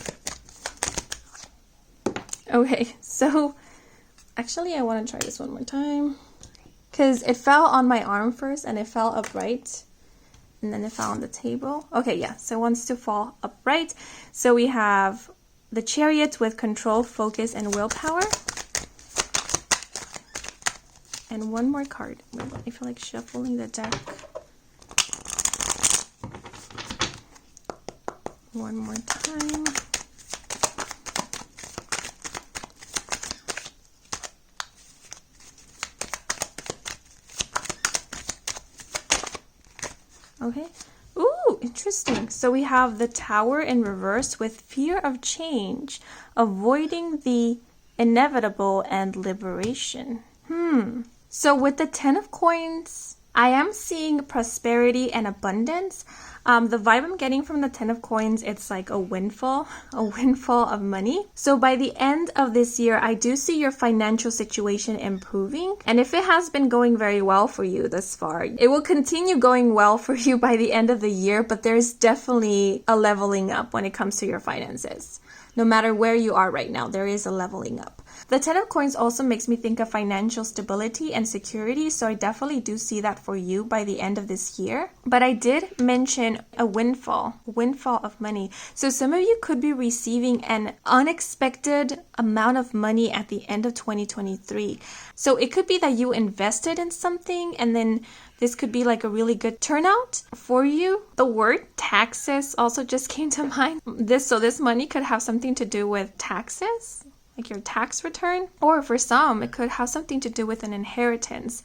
Okay, so actually I want to try this one more time. Because it fell on my arm first and it fell upright. And then it fell on the table. Okay, yeah, so it wants to fall upright. So we have the Chariot with control, focus, and willpower. And one more card. I feel like shuffling the deck. one more time. Okay. Ooh, interesting. So we have the Tower in reverse with fear of change, avoiding the inevitable, and liberation. So with the 10 of coins, I am seeing prosperity and abundance. The vibe I'm getting from the 10 of coins, it's like a windfall of money. So by the end of this year, I do see your financial situation improving. And if it has been going very well for you thus far, it will continue going well for you by the end of the year, but there's definitely a leveling up when it comes to your finances. No matter where you are right now, there is a leveling up. The 10 of coins also makes me think of financial stability and security, so I definitely do see that for you by the end of this year. But I did mention a windfall of money. So some of you could be receiving an unexpected amount of money at the end of 2023. So it could be that you invested in something and then this could be like a really good turnout for you. The word taxes also just came to mind. This money could have something to do with taxes, like your tax return, or for some it could have something to do with an inheritance.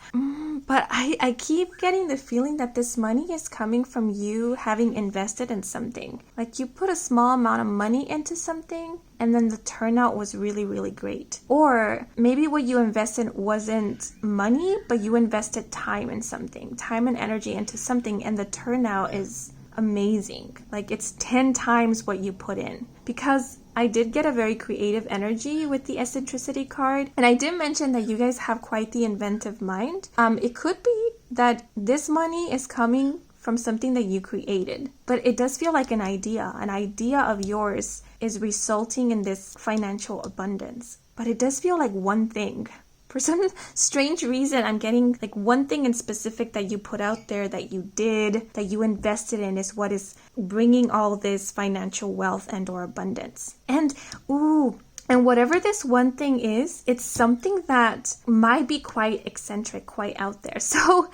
But I keep getting the feeling that this money is coming from you having invested in something. Like you put a small amount of money into something and then the turnout was really, really great. Or maybe what you invested wasn't money, but you invested time in something, time and energy into something, and the turnout is amazing. Like it's 10 times what you put in. Because I did get a very creative energy with the eccentricity card. And I did mention that you guys have quite the inventive mind. It could be that this money is coming from something that you created. But it does feel like an idea of yours is resulting in this financial abundance. But it does feel like one thing. For some strange reason, I'm getting like one thing in specific that you put out there, that you did, that you invested in is what is bringing all this financial wealth and or abundance. And whatever this one thing is, it's something that might be quite eccentric, quite out there. So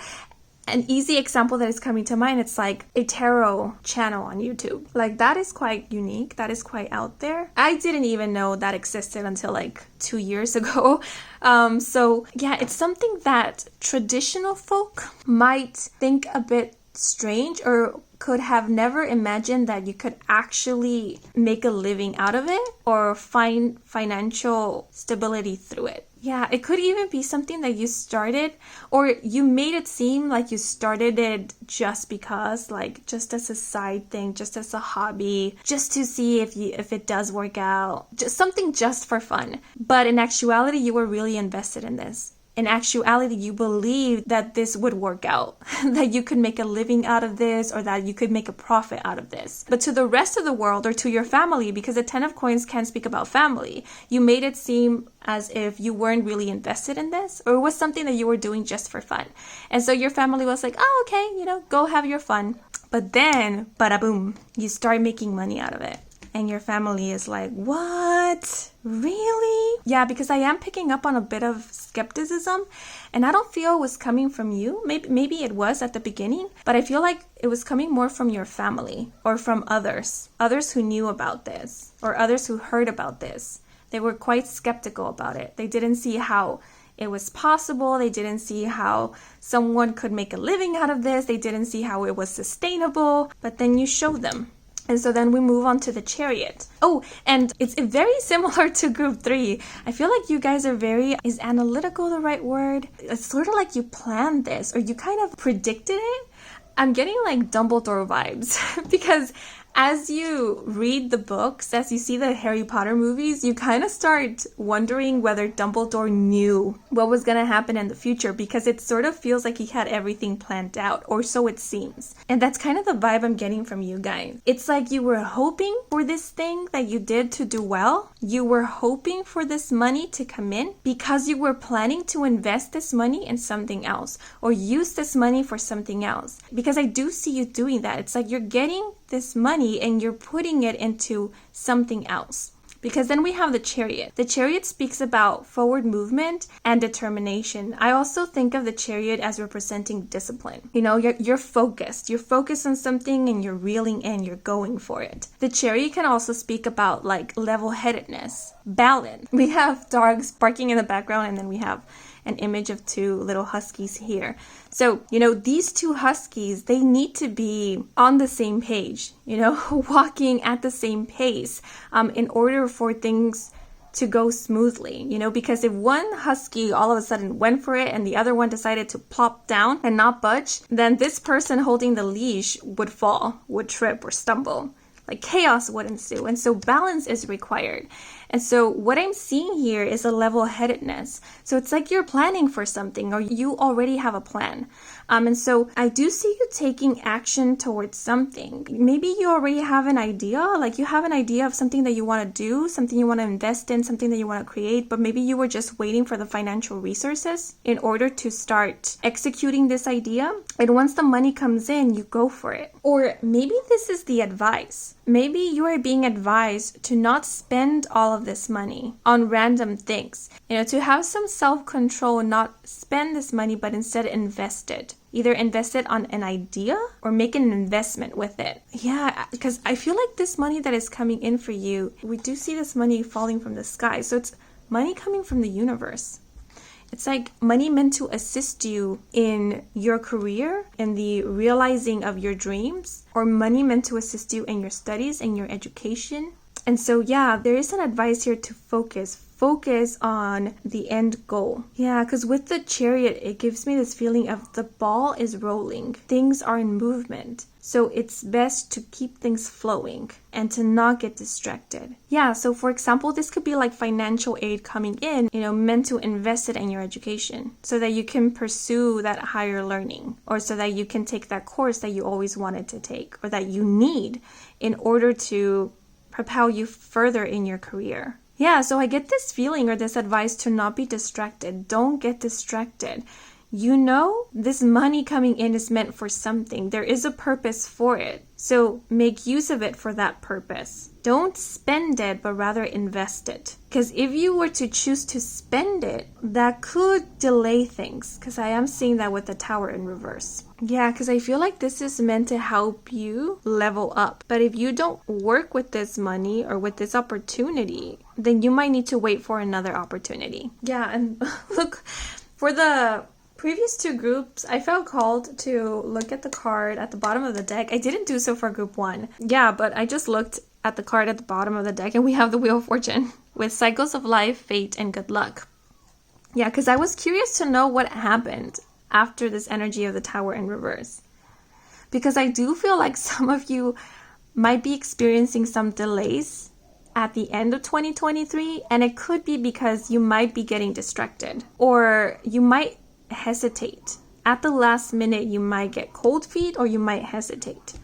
an easy example that is coming to mind, it's like a tarot channel on YouTube. Like that is quite unique. That is quite out there. I didn't even know that existed until like 2 years ago. So yeah, it's something that traditional folk might think a bit strange or could have never imagined that you could actually make a living out of it or find financial stability through it. Yeah, it could even be something that you started or you made it seem like you started it just because, like just as a side thing, just as a hobby, just to see if it does work out, just something just for fun. But in actuality, you were really invested in this. In actuality, you believed that this would work out, that you could make a living out of this or that you could make a profit out of this. But to the rest of the world or to your family, because the 10 of coins can speak about family, you made it seem as if you weren't really invested in this or it was something that you were doing just for fun. And so your family was like, oh, okay, go have your fun. But then, bada boom, you start making money out of it. And your family is like, what? Really? Yeah, because I am picking up on a bit of skepticism and I don't feel it was coming from you. Maybe it was at the beginning, but I feel like it was coming more from your family or from others who knew about this or others who heard about this. They were quite skeptical about it. They didn't see how it was possible. They didn't see how someone could make a living out of this. They didn't see how it was sustainable, but then you showed them. And so then we move on to the Chariot. Oh, and it's very similar to group 3. I feel like you guys are is analytical the right word? It's sort of like you planned this or you kind of predicted it. I'm getting like Dumbledore vibes because as you read the books, as you see the Harry Potter movies, you kind of start wondering whether Dumbledore knew what was going to happen in the future because it sort of feels like he had everything planned out, or so it seems. And that's kind of the vibe I'm getting from you guys. It's like you were hoping for this thing that you did to do well. You were hoping for this money to come in because you were planning to invest this money in something else or use this money for something else. Because I do see you doing that. It's like you're getting this money and you're putting it into something else. Because then we have the Chariot. The Chariot speaks about forward movement and determination. I also think of the Chariot as representing discipline. You know, you're focused. You're focused on something and you're reeling in, you're going for it. The Chariot can also speak about like level-headedness, balance. We have dogs barking in the background, and then we have an image of two little huskies here. So, you know, these two huskies, they need to be on the same page, you know, walking at the same pace in order for things to go smoothly, you know, because if one husky all of a sudden went for it and the other one decided to plop down and not budge, then this person holding the leash would fall, would trip or stumble. Like chaos would ensue. And so balance is required. And so what I'm seeing here is a level-headedness. So it's like you're planning for something, or you already have a plan. And so I do see you taking action towards something. Maybe you already have an idea, like you have an idea of something that you want to do, something you want to invest in, something that you want to create, but maybe you were just waiting for the financial resources in order to start executing this idea. And once the money comes in, you go for it. Or maybe this is the advice. Maybe you are being advised to not spend all of this money on random things. You know, to have some self-control, not spend this money, but instead invest it. Either invest it on an idea or make an investment with it. Yeah, because I feel like this money that is coming in for you, we do see this money falling from the sky. So it's money coming from the universe. It's like money meant to assist you in your career, in the realizing of your dreams, or money meant to assist you in your studies and your education. And so, yeah, there is an advice here to focus on the end goal. Yeah, because with the Chariot, it gives me this feeling of the ball is rolling. Things are in movement. So it's best to keep things flowing and to not get distracted. Yeah, so for example, this could be like financial aid coming in, you know, meant to invest it in your education so that you can pursue that higher learning, or so that you can take that course that you always wanted to take or that you need in order to propel you further in your career. Yeah, so I get this feeling or this advice to not be distracted. Don't get distracted. You know, this money coming in is meant for something. There is a purpose for it. So make use of it for that purpose. Don't spend it, but rather invest it. Because if you were to choose to spend it, that could delay things. Because I am seeing that with the Tower in reverse. Yeah, because I feel like this is meant to help you level up. But if you don't work with this money or with this opportunity, then you might need to wait for another opportunity. Yeah, and look, for the previous two groups, I felt called to look at the card at the bottom of the deck. I didn't do so for group 1. Yeah, but I just looked at the card at the bottom of the deck and we have the Wheel of Fortune with cycles of life, fate, and good luck. Yeah, because I was curious to know what happened after this energy of the Tower in reverse. Because I do feel like some of you might be experiencing some delays at the end of 2023, and it could be because you might be getting distracted, or you might hesitate. At the last minute, you might get cold feet or you might hesitate.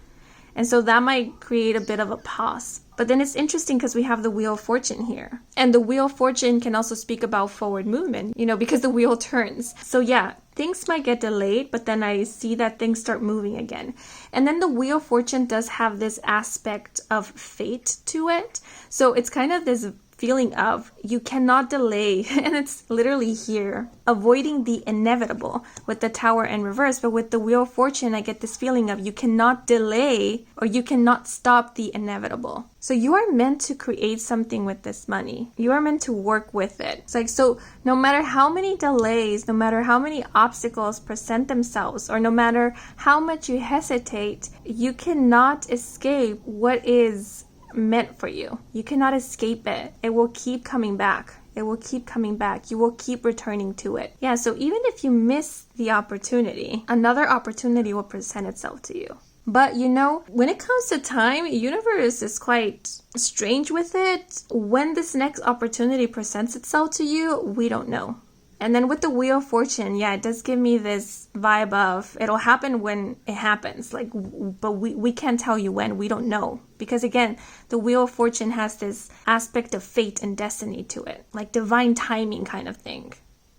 And so that might create a bit of a pause. But then it's interesting because we have the Wheel of Fortune here. And the Wheel of Fortune can also speak about forward movement, you know, because the wheel turns. So yeah, things might get delayed, but then I see that things start moving again. And then the Wheel of Fortune does have this aspect of fate to it. So it's kind of this feeling of you cannot delay, and it's literally here, avoiding the inevitable with the Tower in reverse. But with the Wheel of Fortune, I get this feeling of you cannot delay or you cannot stop the inevitable. So you are meant to create something with this money. You are meant to work with it. It's like, so no matter how many delays, no matter how many obstacles present themselves, or no matter how much you hesitate, you cannot escape what is meant for you. You cannot escape it. It will keep coming back. It will keep coming back. You will keep returning to it. Yeah, so even if you miss the opportunity, another opportunity will present itself to you. But you know, when it comes to time, the universe is quite strange with it. When this next opportunity presents itself to you, we don't know. And then with the Wheel of Fortune, yeah, it does give me this vibe of it'll happen when it happens. Like, but we can't tell you when. We don't know. Because again, the Wheel of Fortune has this aspect of fate and destiny to it. Like divine timing kind of thing.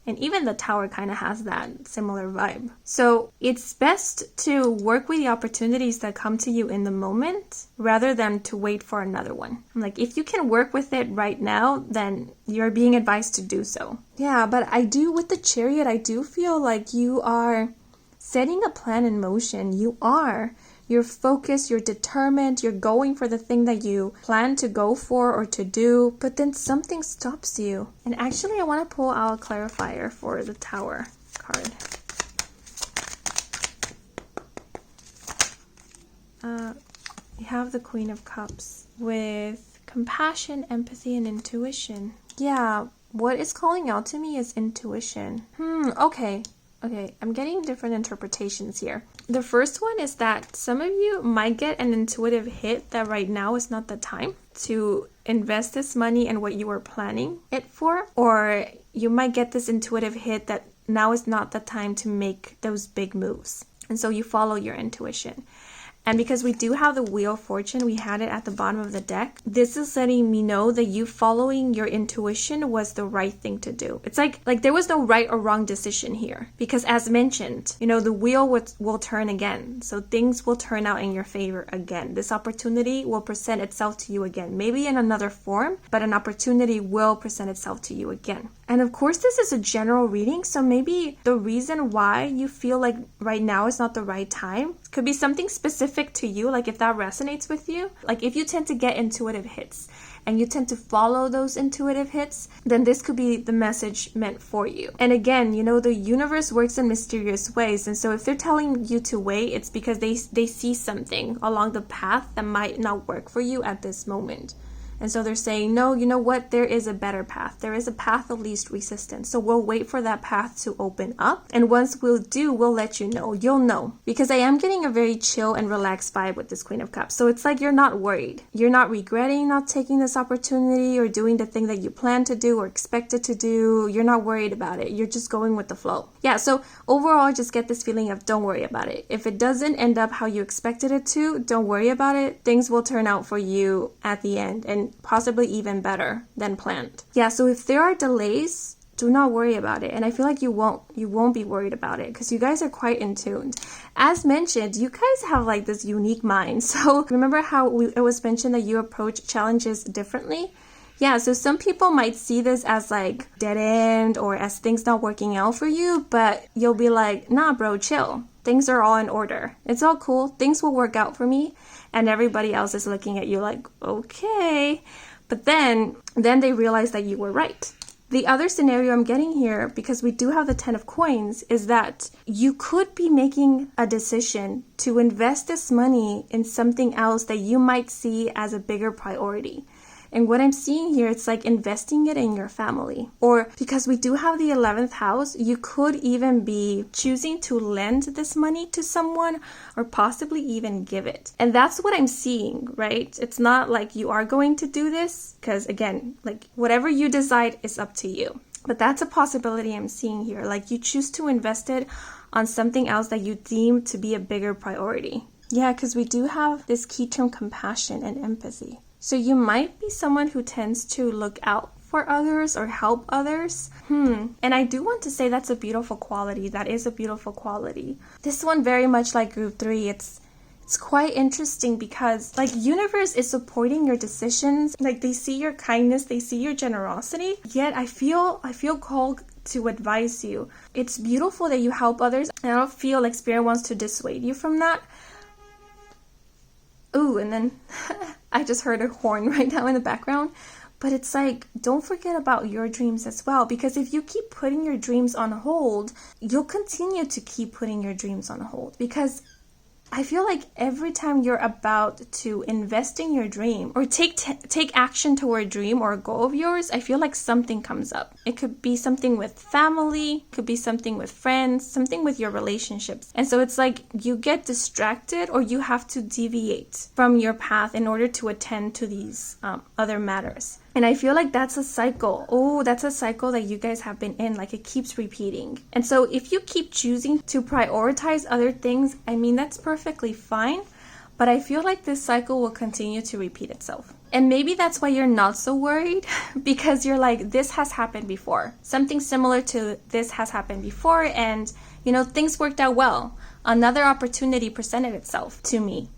And even the Tower kind of has that similar vibe. So it's best to work with the opportunities that come to you in the moment rather than to wait for another one. Like if you can work with it right now, then you're being advised to do so. Yeah, but I do, with the Chariot, I do feel like you are setting a plan in motion. You're focused, you're determined, you're going for the thing that you plan to go for or to do, but then something stops you. And actually, I want to pull out a clarifier for the Tower card. You have the Queen of Cups with compassion, empathy, and intuition. Yeah, what is calling out to me is intuition. Okay, I'm getting different interpretations here. The first one is that some of you might get an intuitive hit that right now is not the time to invest this money in what you were planning it for, or you might get this intuitive hit that now is not the time to make those big moves. And so you follow your intuition. And because we do have the Wheel of Fortune, we had it at the bottom of the deck. This is letting me know that you following your intuition was the right thing to do. It's like there was no right or wrong decision here. Because as mentioned, the wheel will turn again. So things will turn out in your favor again. This opportunity will present itself to you again. Maybe in another form, but an opportunity will present itself to you again. And of course, this is a general reading. So maybe the reason why you feel like right now is not the right time could be something specific to you, like if that resonates with you. Like if you tend to get intuitive hits and you tend to follow those intuitive hits, then this could be the message meant for you. And again, the universe works in mysterious ways. And so if they're telling you to wait, it's because they see something along the path that might not work for you at this moment. And so they're saying, no, you know what? There is a better path. There is a path of least resistance. So we'll wait for that path to open up. And once we'll let you know. You'll know. Because I am getting a very chill and relaxed vibe with this Queen of Cups. So it's like you're not worried. You're not regretting not taking this opportunity or doing the thing that you plan to do or expected to do. You're not worried about it. You're just going with the flow. Yeah, so overall, I just get this feeling of don't worry about it. If it doesn't end up how you expected it to, don't worry about it. Things will turn out for you at the end. And possibly even better than planned. Yeah, so if there are delays, do not worry about it. And I feel like you won't be worried about it because you guys are quite in tune. As mentioned, you guys have like this unique mind. So remember how it was mentioned that you approach challenges differently? Yeah, so some people might see this as like dead end or as things not working out for you, but you'll be like, nah, bro, chill. Things are all in order. It's all cool. Things will work out for me. And everybody else is looking at you like, okay. But then they realize that you were right. The other scenario I'm getting here, because we do have the 10 of coins, is that you could be making a decision to invest this money in something else that you might see as a bigger priority. And what I'm seeing here, it's like investing it in your family. Or because we do have the 11th house, you could even be choosing to lend this money to someone or possibly even give it. And that's what I'm seeing, right? It's not like you are going to do this because, again, like whatever you decide is up to you. But that's a possibility I'm seeing here. Like you choose to invest it on something else that you deem to be a bigger priority. Yeah, because we do have this key term, compassion and empathy. So you might be someone who tends to look out for others or help others. And I do want to say that's a beautiful quality. That is a beautiful quality. This one, very much like group 3, it's quite interesting because like universe is supporting your decisions. Like they see your kindness, they see your generosity. Yet I feel called to advise you. It's beautiful that you help others. And I don't feel like Spirit wants to dissuade you from that. Ooh, and then I just heard a horn right now in the background. But it's like, don't forget about your dreams as well. Because if you keep putting your dreams on hold, you'll continue to keep putting your dreams on hold. Because I feel like every time you're about to invest in your dream or take action toward a dream or a goal of yours, I feel like something comes up. It could be something with family, could be something with friends, something with your relationships. And so it's like you get distracted or you have to deviate from your path in order to attend to these other matters. And I feel like that's a cycle. Oh, that's a cycle that you guys have been in. Like it keeps repeating. And so if you keep choosing to prioritize other things, I mean, that's perfectly fine. But I feel like this cycle will continue to repeat itself. And maybe that's why you're not so worried, because you're like, this has happened before. Something similar to this has happened before, and things worked out well. Another opportunity presented itself to me.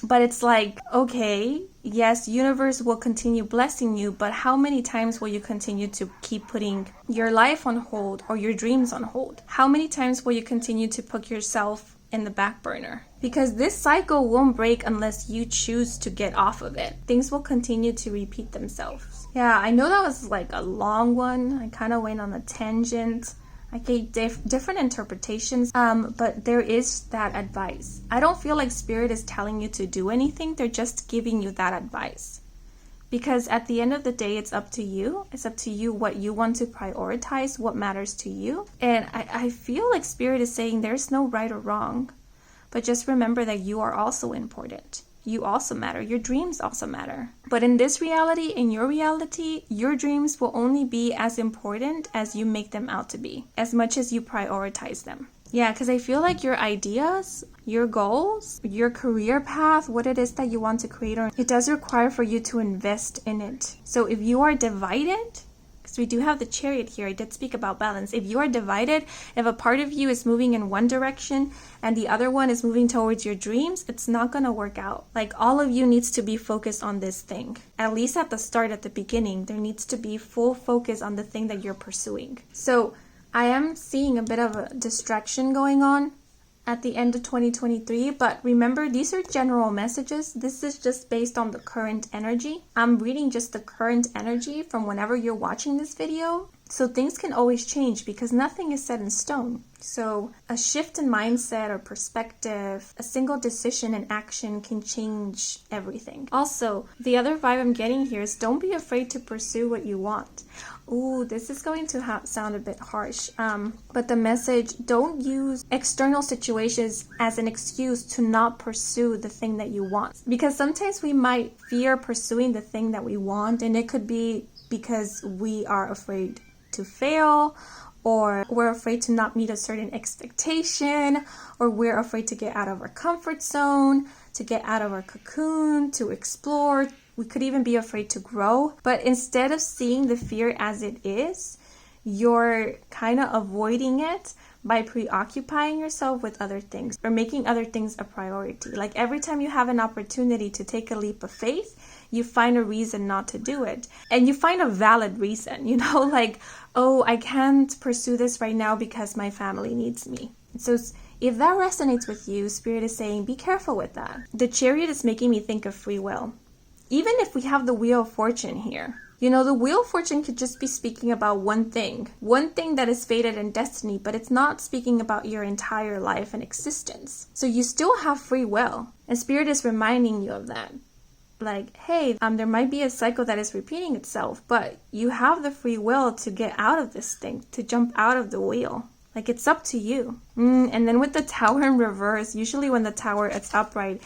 But it's like, okay, yes, universe will continue blessing you, but how many times will you continue to keep putting your life on hold or your dreams on hold? How many times will you continue to put yourself in the back burner? Because this cycle won't break unless you choose to get off of it. Things will continue to repeat themselves. Yeah, I know that was like a long one. I kind of went on a tangent. I gave different interpretations, but there is that advice. I don't feel like Spirit is telling you to do anything. They're just giving you that advice. Because at the end of the day, it's up to you. It's up to you what you want to prioritize, what matters to you. And I feel like Spirit is saying there's no right or wrong. But just remember that you are also important. You also matter. Your dreams also matter. But in this reality, in your reality, your dreams will only be as important as you make them out to be, as much as you prioritize them. Yeah, because I feel like your ideas, your goals, your career path, what it is that you want to create, it does require for you to invest in it. So if you are divided, because we do have the Chariot here, I did speak about balance. If you are divided, if a part of you is moving in one direction and the other one is moving towards your dreams, it's not going to work out. Like, all of you needs to be focused on this thing. At least at the start, at the beginning, there needs to be full focus on the thing that you're pursuing. So I am seeing a bit of a distraction going on at the end of 2023, but remember, these are general messages. This is just based on the current energy. I'm reading just the current energy from whenever you're watching this video. So things can always change because nothing is set in stone. So a shift in mindset or perspective, a single decision and action can change everything. Also, the other vibe I'm getting here is don't be afraid to pursue what you want. Ooh, this is going to sound a bit harsh. But the message, don't use external situations as an excuse to not pursue the thing that you want. Because sometimes we might fear pursuing the thing that we want, and it could be because we are afraid to fail, or we're afraid to not meet a certain expectation, or we're afraid to get out of our comfort zone, to get out of our cocoon, to explore. We could even be afraid to grow. But instead of seeing the fear as it is, you're kind of avoiding it by preoccupying yourself with other things or making other things a priority. Like every time you have an opportunity to take a leap of faith, you find a reason not to do it. And you find a valid reason, like, oh, I can't pursue this right now because my family needs me. So if that resonates with you, Spirit is saying, be careful with that. The Chariot is making me think of free will. Even if we have the Wheel of Fortune here, the Wheel of Fortune could just be speaking about one thing that is fated in destiny, but it's not speaking about your entire life and existence. So you still have free will, and Spirit is reminding you of that. Like, hey, there might be a cycle that is repeating itself, but you have the free will to get out of this thing, to jump out of the wheel. Like, it's up to you. And then with the Tower in reverse, usually when the Tower is upright,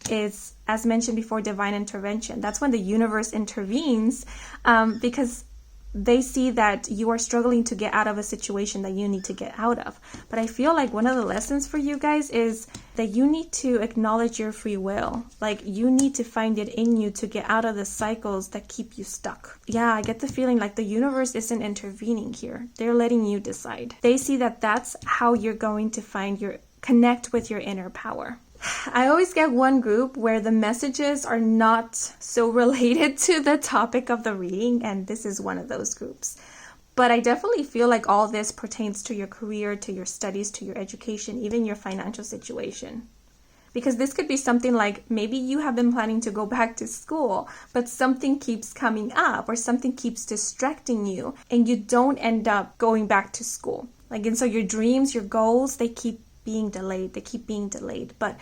is, as mentioned before, divine intervention. That's when the universe intervenes because they see that you are struggling to get out of a situation that you need to get out of. But I feel like one of the lessons for you guys is that you need to acknowledge your free will. Like, you need to find it in you to get out of the cycles that keep you stuck. Yeah, I get the feeling like the universe isn't intervening here. They're letting you decide. They see that that's how you're going to connect with your inner power. I always get one group where the messages are not so related to the topic of the reading, and this is one of those groups. But I definitely feel like all this pertains to your career, to your studies, to your education, even your financial situation. Because this could be something like, maybe you have been planning to go back to school, but something keeps coming up or something keeps distracting you and you don't end up going back to school. And so your dreams, your goals, they keep being delayed. But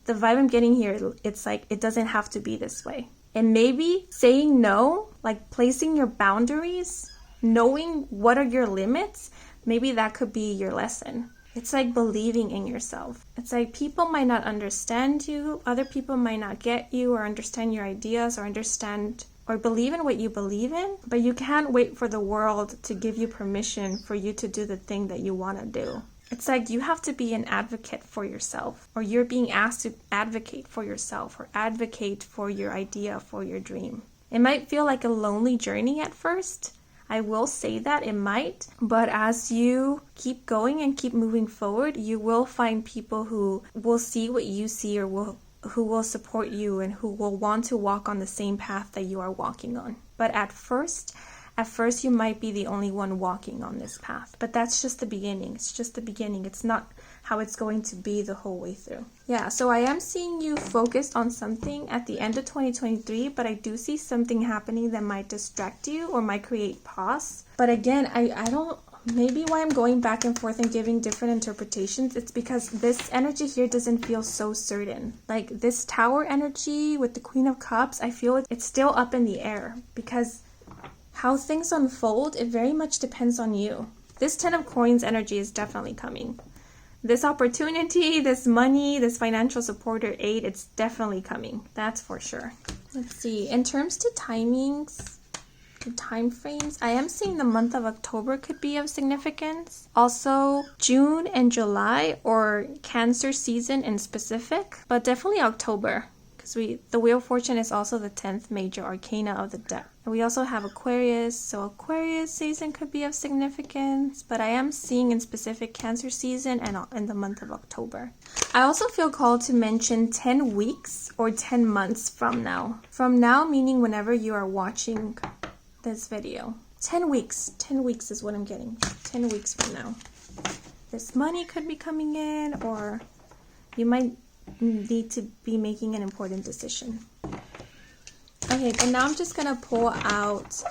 the vibe I'm getting here, it's like, it doesn't have to be this way. And maybe saying no, like placing your boundaries, knowing what are your limits, maybe that could be your lesson. It's like believing in yourself. It's like people might not understand you, other people might not get you or understand your ideas or understand or believe in what you believe in, but you can't wait for the world to give you permission for you to do the thing that you want to do. It's like you have to be an advocate for yourself, or you're being asked to advocate for yourself or advocate for your idea, for your dream. It might feel like a lonely journey at first. I will say that it might, but as you keep going and keep moving forward, you will find people who will see what you see, or who will support you and who will want to walk on the same path that you are walking on. But at first you might be the only one walking on this path. But that's just the beginning. It's just the beginning. It's not how it's going to be the whole way through. Yeah, so I am seeing you focused on something at the end of 2023, but I do see something happening that might distract you or might create pause. But again, I don't, maybe why I'm going back and forth and giving different interpretations, it's because this energy here doesn't feel so certain. Like this Tower energy with the Queen of Cups, I feel it's still up in the air, because how things unfold, it very much depends on you. This 10 of Coins energy is definitely coming. This opportunity, this money, this financial support or aid, it's definitely coming. That's for sure. Let's see. In terms to timings, to time frames, I am seeing the month of October could be of significance. Also, June and July, or Cancer season in specific, but definitely October. Because the Wheel of Fortune is also the 10th major arcana of the deck. And we also have Aquarius, so Aquarius season could be of significance, but I am seeing in specific Cancer season and in the month of October. I also feel called to mention 10 weeks or 10 months from now. From now meaning whenever you are watching this video. 10 weeks. 10 weeks is what I'm getting. 10 weeks from now. This money could be coming in, or you might need to be making an important decision. Okay, but now I'm just gonna pull out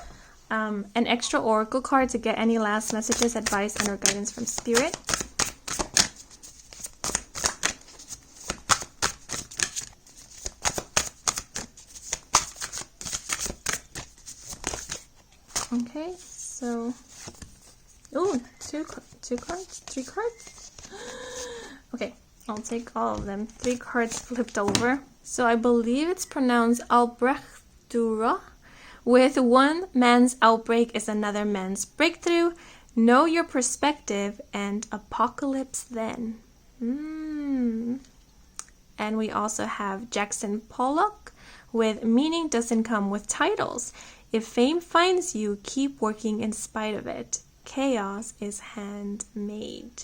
an extra oracle card to get any last messages, advice, and or guidance from Spirit. Okay, so two cards, 3 cards. Okay, I'll take all of them. 3 cards flipped over. So I believe it's pronounced Albrechtura. With one man's outbreak is another man's breakthrough. Know your perspective and apocalypse then. And we also have Jackson Pollock with meaning doesn't come with titles. If fame finds you, keep working in spite of it. Chaos is handmade.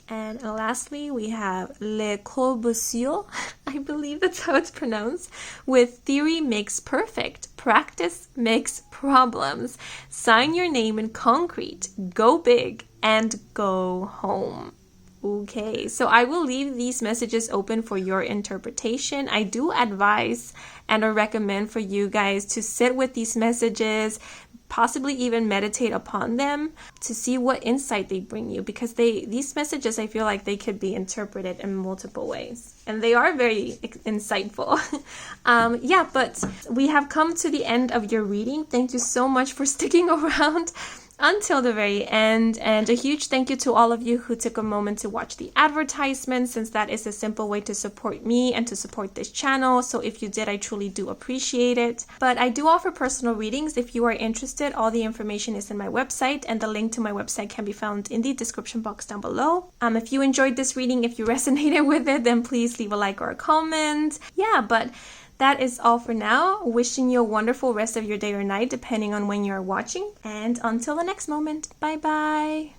And lastly, we have Le Corbusier, I believe that's how it's pronounced, with theory makes perfect, practice makes problems. Sign your name in concrete, go big, and go home. Okay, so I will leave these messages open for your interpretation. I do advise and or recommend for you guys to sit with these messages, possibly even meditate upon them to see what insight they bring you, because these messages, I feel like they could be interpreted in multiple ways, and they are very insightful. Yeah, but we have come to the end of your reading. Thank you so much for sticking around until the very end, and a huge thank you to all of you who took a moment to watch the advertisement, since that is a simple way to support me and to support this channel. So if you did, I truly do appreciate it. But I do offer personal readings. If you are interested, all the information is in my website, and the link to my website can be found in the description box down below. If you enjoyed this reading, if you resonated with it, then please leave a like or a comment. Yeah, but that is all for now. Wishing you a wonderful rest of your day or night, depending on when you're watching. And until the next moment, bye bye.